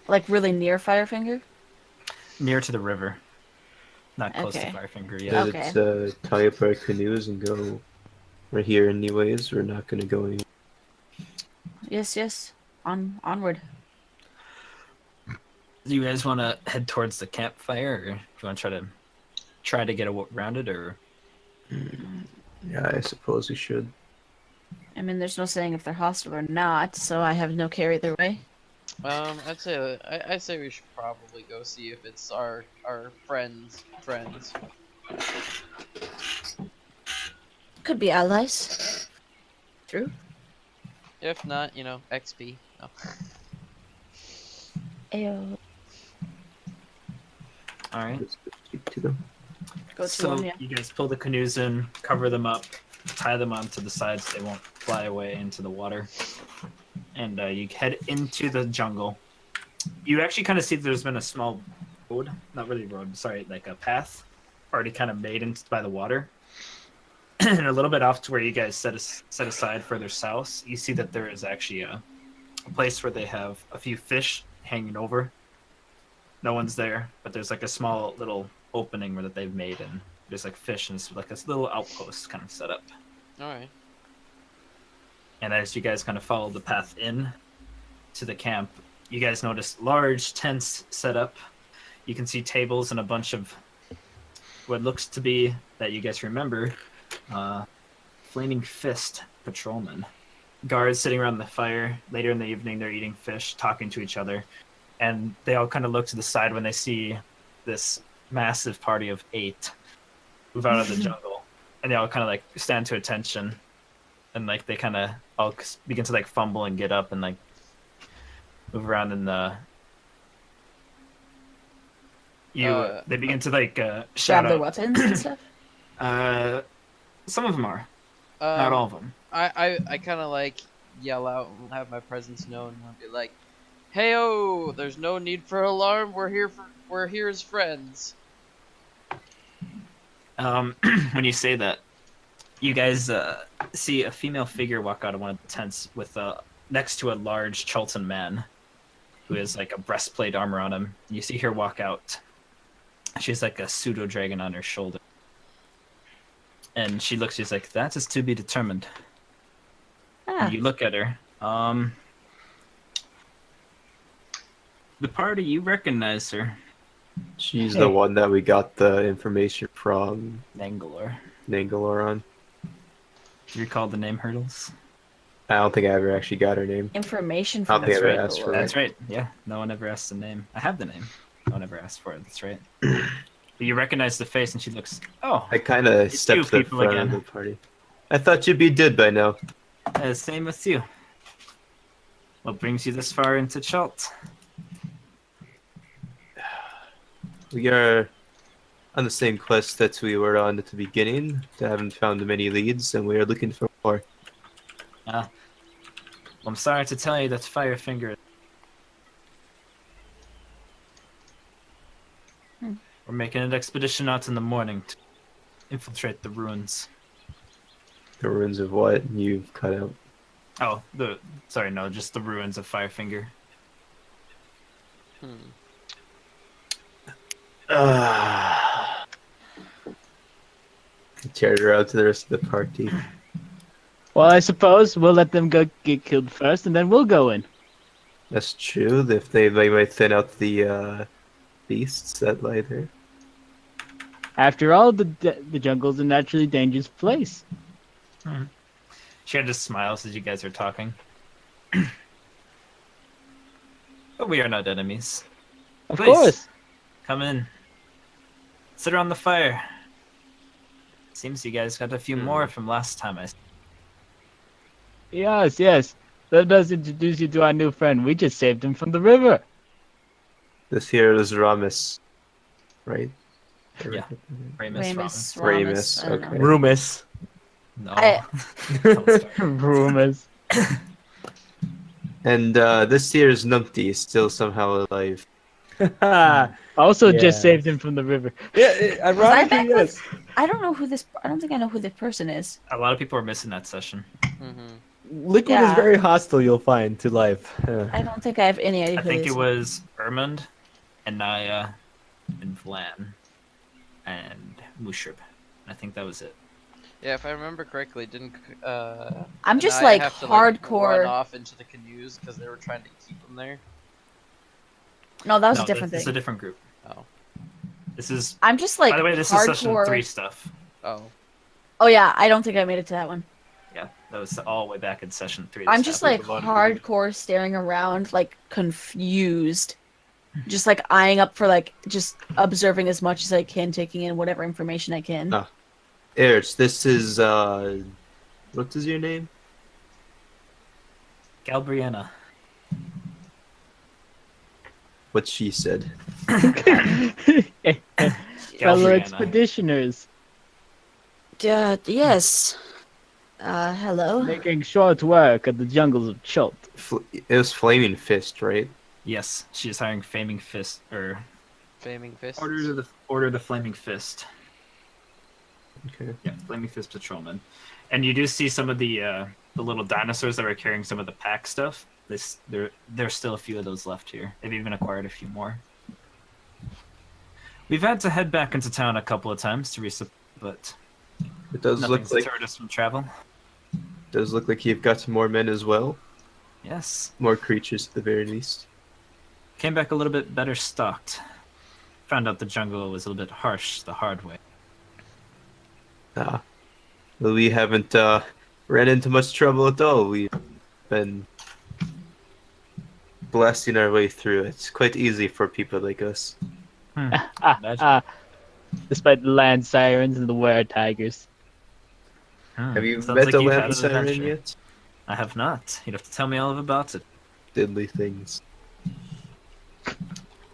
Speaker 4: like really near Firefinger.
Speaker 1: near to the river, not close
Speaker 4: Okay.
Speaker 1: to Firefinger yet.
Speaker 4: Okay.
Speaker 7: Let's tie up our canoes and go. We're here anyways. We're not gonna go anywhere.
Speaker 4: Yes. Onward.
Speaker 1: Do you guys want to head towards the campfire, or do you want to try to get around it, or?
Speaker 7: Yeah, I suppose we should.
Speaker 4: I mean, there's no saying if they're hostile or not, so I have no care either way.
Speaker 2: I'd say we should probably go see if it's our friends.
Speaker 4: Could be allies. True.
Speaker 2: If not, XP. No.
Speaker 4: Ayo.
Speaker 1: All right.
Speaker 7: Let's go speak to them.
Speaker 4: Go to
Speaker 1: So
Speaker 4: them, yeah.
Speaker 1: you guys pull the canoes in, cover them up, tie them onto the sides so they won't fly away into the water, and you head into the jungle. You actually kind of see that there's been a small road, not really road, sorry, like a path already kind of made by the water. And a little bit off to where you guys set aside further south, you see that there is actually a place where they have a few fish hanging over. No one's there, but there's like a small little opening where that they've made, and there's like fish, and it's like this little outpost kind of set up.
Speaker 2: All right.
Speaker 1: And as you guys kind of follow the path in to the camp, you guys notice large tents set up. You can see tables and a bunch of what looks to be, that you guys remember, Flaming Fist patrolmen. Guards sitting around the fire. Later in the evening, they're eating fish, talking to each other. And they all kind of look to the side when they see this massive party of 8 move out of the jungle. And they all kind of like stand to attention. And like they kind of all begin to like fumble and get up and like move around in the... They begin to like shout
Speaker 4: Grab their
Speaker 1: out.
Speaker 4: weapons and stuff.
Speaker 1: Some of them are, not all of them.
Speaker 2: I kind of like yell out and have my presence known and be like, "Hey-o, there's no need for alarm. We're here as friends."
Speaker 1: When you say that, you guys see a female figure walk out of one of the tents with next to a large Chultan man who has like a breastplate armor on him. You see her walk out. She has like a pseudo dragon on her shoulder. And she's like, that is to be determined.
Speaker 4: Ah.
Speaker 1: And you look at her. The party, you recognize her.
Speaker 3: She's the one that we got the information from
Speaker 1: Nangalore.
Speaker 3: Nangalore on.
Speaker 1: Do you recall the name Hurdles?
Speaker 3: I don't think I ever actually got her name.
Speaker 4: Information
Speaker 3: I'll
Speaker 4: from
Speaker 3: think
Speaker 4: the
Speaker 3: I ever asked for
Speaker 4: Bangalore.
Speaker 3: it.
Speaker 1: That's right. Yeah, no one ever asked the name. I have the name. No one ever asked for it. That's right. But you recognize the face, and she looks. Oh,
Speaker 3: I kind of
Speaker 1: It's
Speaker 3: stepped
Speaker 1: you
Speaker 3: to the
Speaker 1: people
Speaker 3: front
Speaker 1: again.
Speaker 3: of the party. I thought you'd be dead by now.
Speaker 1: same with you. What brings you this far into Chult?
Speaker 3: We are on the same quest that we were on at the beginning. I haven't found many leads, and we are looking for more.
Speaker 1: Well, I'm sorry to tell you that Firefinger. We're making an expedition out in the morning to infiltrate the ruins.
Speaker 3: The ruins of what you've cut out.
Speaker 1: Oh, just the ruins of Firefinger.
Speaker 3: Carried her out to the rest of the party.
Speaker 5: Well, I suppose we'll let them go get killed first, and then we'll go in.
Speaker 3: That's true. If they might thin out the beasts that lie there.
Speaker 5: After all, the jungle's a naturally dangerous place.
Speaker 1: She just smiles as you guys are talking. But we are not enemies.
Speaker 5: Of
Speaker 1: Please.
Speaker 5: course.
Speaker 1: Come in. Sit around the fire. Seems you guys got a few more from last time I.
Speaker 5: Yes, yes. Let us introduce you to our new friend. We just saved him from the river.
Speaker 3: This here is Ramus, right?
Speaker 1: Yeah.
Speaker 4: Ramus.
Speaker 3: Ramus,
Speaker 4: I don't know.
Speaker 3: okay.
Speaker 6: Rumus.
Speaker 1: No.
Speaker 4: I-
Speaker 1: Don't start.
Speaker 5: Rumors.
Speaker 3: And this here is Numpty, still somehow alive.
Speaker 5: Also,
Speaker 6: Yeah.
Speaker 5: just saved him from the river.
Speaker 6: Yeah, ironically,
Speaker 4: back
Speaker 6: yes.
Speaker 4: I don't know who this. I don't think I know who this person is.
Speaker 1: A lot of people are missing that session.
Speaker 6: Liquid
Speaker 4: Yeah.
Speaker 6: is very hostile, you'll find, to life.
Speaker 4: I don't think I have any idea
Speaker 1: I
Speaker 4: who
Speaker 1: think
Speaker 4: this
Speaker 1: it was Ermund, Anaya, and Vlan, and Mushrib. I think that was it.
Speaker 2: Yeah, if I remember correctly, didn't
Speaker 4: I'm just
Speaker 2: Anaya
Speaker 4: like
Speaker 2: have to,
Speaker 4: hardcore.
Speaker 2: run off into the canoes because they were trying to keep them there?
Speaker 4: No, that was
Speaker 1: No,
Speaker 4: a different
Speaker 1: This is a
Speaker 4: thing.
Speaker 1: different group.
Speaker 2: Oh.
Speaker 1: This is.
Speaker 4: I'm just like
Speaker 1: By the way, this is session
Speaker 4: hardcore.
Speaker 1: 3 stuff.
Speaker 2: Oh.
Speaker 4: Oh yeah, I don't think I made it to that one.
Speaker 1: Yeah, that was all the way back in session 3.
Speaker 4: I'm
Speaker 1: This
Speaker 4: just
Speaker 1: happened
Speaker 4: like
Speaker 1: with a lot of people.
Speaker 4: hardcore staring around, like confused, just like eyeing up for like just observing as much as I can, taking in whatever information I can.
Speaker 3: Oh. Erich, this is what is your name?
Speaker 1: Galbriana.
Speaker 3: What she said.
Speaker 5: Fellow
Speaker 1: Galbriana.
Speaker 5: expeditioners,
Speaker 4: Yes. Hello.
Speaker 5: making short work of the jungles of Chult.
Speaker 3: It was Flaming Fist, right?
Speaker 1: Yes, she is hiring Flaming Fist, or
Speaker 2: Faming fists.
Speaker 1: Order the Flaming Fist.
Speaker 3: Okay.
Speaker 1: Yeah, Flaming Fist patrolman. And you do see some of the little dinosaurs that were carrying some of the pack stuff. There's still a few of those left here. They've even acquired a few more. We've had to head back into town a couple of times to resupply, but
Speaker 3: It does
Speaker 1: nothing's
Speaker 3: look like
Speaker 1: deterred us from travel.
Speaker 3: you've got some more men as well.
Speaker 1: Yes.
Speaker 3: More creatures at the very least.
Speaker 1: Came back a little bit better stocked. Found out the jungle was a little bit harsh the hard way.
Speaker 3: Well, we haven't ran into much trouble at all. We've been blasting our way through. It's quite easy for people like us.
Speaker 1: Imagine.
Speaker 5: Despite the land sirens and the were tigers.
Speaker 3: Have you
Speaker 1: Sounds
Speaker 3: met
Speaker 1: like
Speaker 3: the
Speaker 1: you've had
Speaker 3: land
Speaker 1: an
Speaker 3: siren
Speaker 1: adventure.
Speaker 3: yet?
Speaker 1: I have not. You'd have to tell me all about it.
Speaker 3: Deadly things.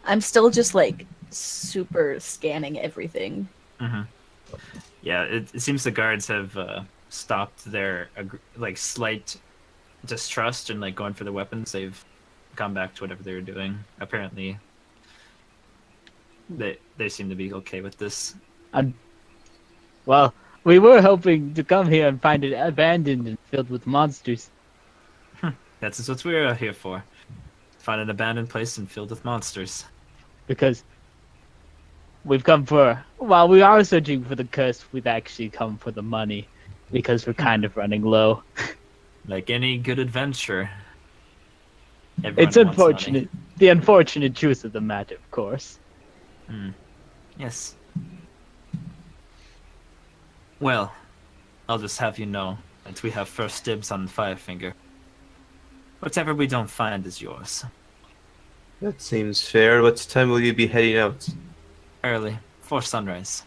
Speaker 4: I'm still just like super scanning everything.
Speaker 1: Yeah, it seems the guards have stopped their slight distrust and like going for the weapons. They've gone back to whatever they were doing. Apparently, they seem to be okay with this.
Speaker 5: Well, we were hoping to come here and find it abandoned and filled with monsters.
Speaker 1: That's just what we're here for. Find an abandoned place and filled with monsters.
Speaker 5: Because we've come for, while we are searching for the curse, we've actually come for the money. Because we're kind of running low.
Speaker 1: Like any good adventure. Everyone
Speaker 5: It's
Speaker 1: wants
Speaker 5: unfortunate. The unfortunate truth of the matter, of course.
Speaker 1: money. Yes. Well, I'll just have you know that we have first dibs on Firefinger. Whatever we don't find is yours.
Speaker 7: That seems fair. What time will you be heading out?
Speaker 1: Early, before sunrise.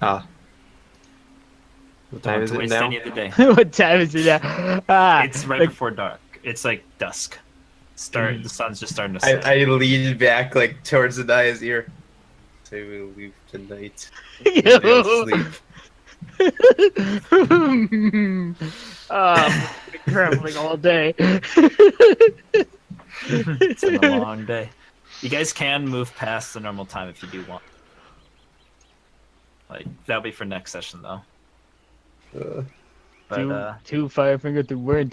Speaker 7: Ah. What
Speaker 1: Don't
Speaker 7: time
Speaker 1: want
Speaker 7: is
Speaker 1: to
Speaker 7: it
Speaker 1: waste
Speaker 7: now?
Speaker 1: any of the day.
Speaker 5: What time is it now? Ah,
Speaker 1: It's right
Speaker 5: like,
Speaker 1: before dark. It's like dusk. The sun's just starting to set.
Speaker 7: I lean back like towards the Naya's ear. So we'll leave tonight.
Speaker 5: you.
Speaker 7: They'll sleep.
Speaker 5: Oh, I've been traveling all day.
Speaker 1: It's been a long day. You guys can move past the normal time if you do want. Like that'll be for next session though. But
Speaker 5: two Firefinger through weird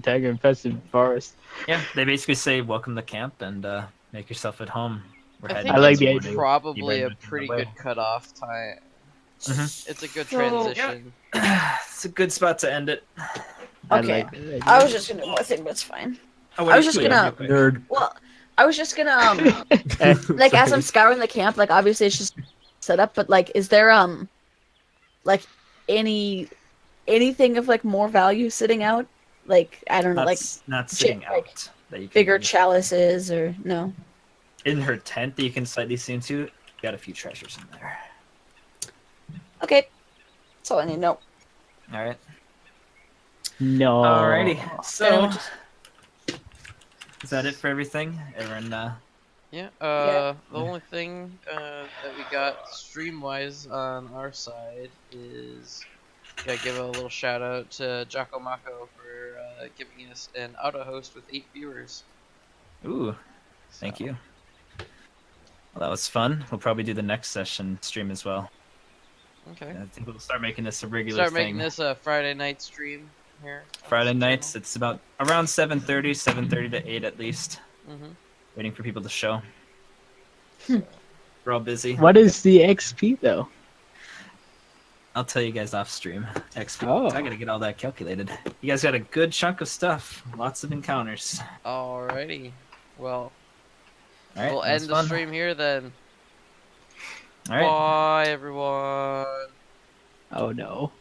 Speaker 5: tiger infested forest.
Speaker 1: yeah, they basically say welcome to camp and make yourself at home. We're
Speaker 2: I
Speaker 1: heading
Speaker 2: think
Speaker 5: I like
Speaker 1: in
Speaker 5: the
Speaker 1: morning.
Speaker 5: idea.
Speaker 1: You
Speaker 2: probably
Speaker 1: better
Speaker 2: a
Speaker 1: get on the
Speaker 2: pretty
Speaker 1: way.
Speaker 2: good cutoff time.
Speaker 1: Mhm.
Speaker 2: It's a good
Speaker 4: So-
Speaker 2: transition.
Speaker 1: It's a good spot to end it.
Speaker 5: I
Speaker 4: Okay.
Speaker 5: like that idea.
Speaker 4: I was just gonna do more thing, but it's fine.
Speaker 1: Oh,
Speaker 4: I was just gonna-
Speaker 6: Nerd.
Speaker 4: Well, I was just gonna like as I'm scouring the camp, like obviously it's just set up, but like is there like anything of like more value sitting out? Like I don't know, like
Speaker 1: not sitting
Speaker 4: shit, like,
Speaker 1: out. That you can
Speaker 4: bigger
Speaker 1: use.
Speaker 4: chalices or no?
Speaker 1: In her tent that you can slightly see into, got a few treasures in there.
Speaker 4: Okay, that's all I need to know.
Speaker 1: All right.
Speaker 5: No.
Speaker 1: Alrighty.
Speaker 4: Then I
Speaker 1: So
Speaker 4: would just-
Speaker 1: is that it for everything? Everyone.
Speaker 2: Yeah.
Speaker 4: Yeah.
Speaker 2: The only thing that we got stream wise on our side is gotta give a little shout out to Jocko Mako for giving us an auto host with 8 viewers.
Speaker 1: Ooh, thank
Speaker 2: So,
Speaker 1: you. Well, that was fun. We'll probably do the next session stream as well.
Speaker 2: Okay.
Speaker 1: I think we'll start making this a regular
Speaker 2: Start
Speaker 1: thing.
Speaker 2: making this a Friday night stream here. on
Speaker 1: Friday
Speaker 2: this
Speaker 1: nights. It's about around 7:30 to 8 at least.
Speaker 2: channel. Mhm.
Speaker 1: Waiting for people to show.
Speaker 4: Hmm.
Speaker 1: We're all busy.
Speaker 5: What is the XP though?
Speaker 1: I'll tell you guys off stream. XP.
Speaker 5: Oh.
Speaker 1: I gotta get all that calculated. You guys got a good chunk of stuff. Lots of encounters.
Speaker 2: Alrighty. Well,
Speaker 1: All right.
Speaker 2: we'll
Speaker 1: that's
Speaker 2: end the
Speaker 1: fun.
Speaker 2: stream here then.
Speaker 1: All right.
Speaker 2: Bye, everyone.
Speaker 5: Oh no.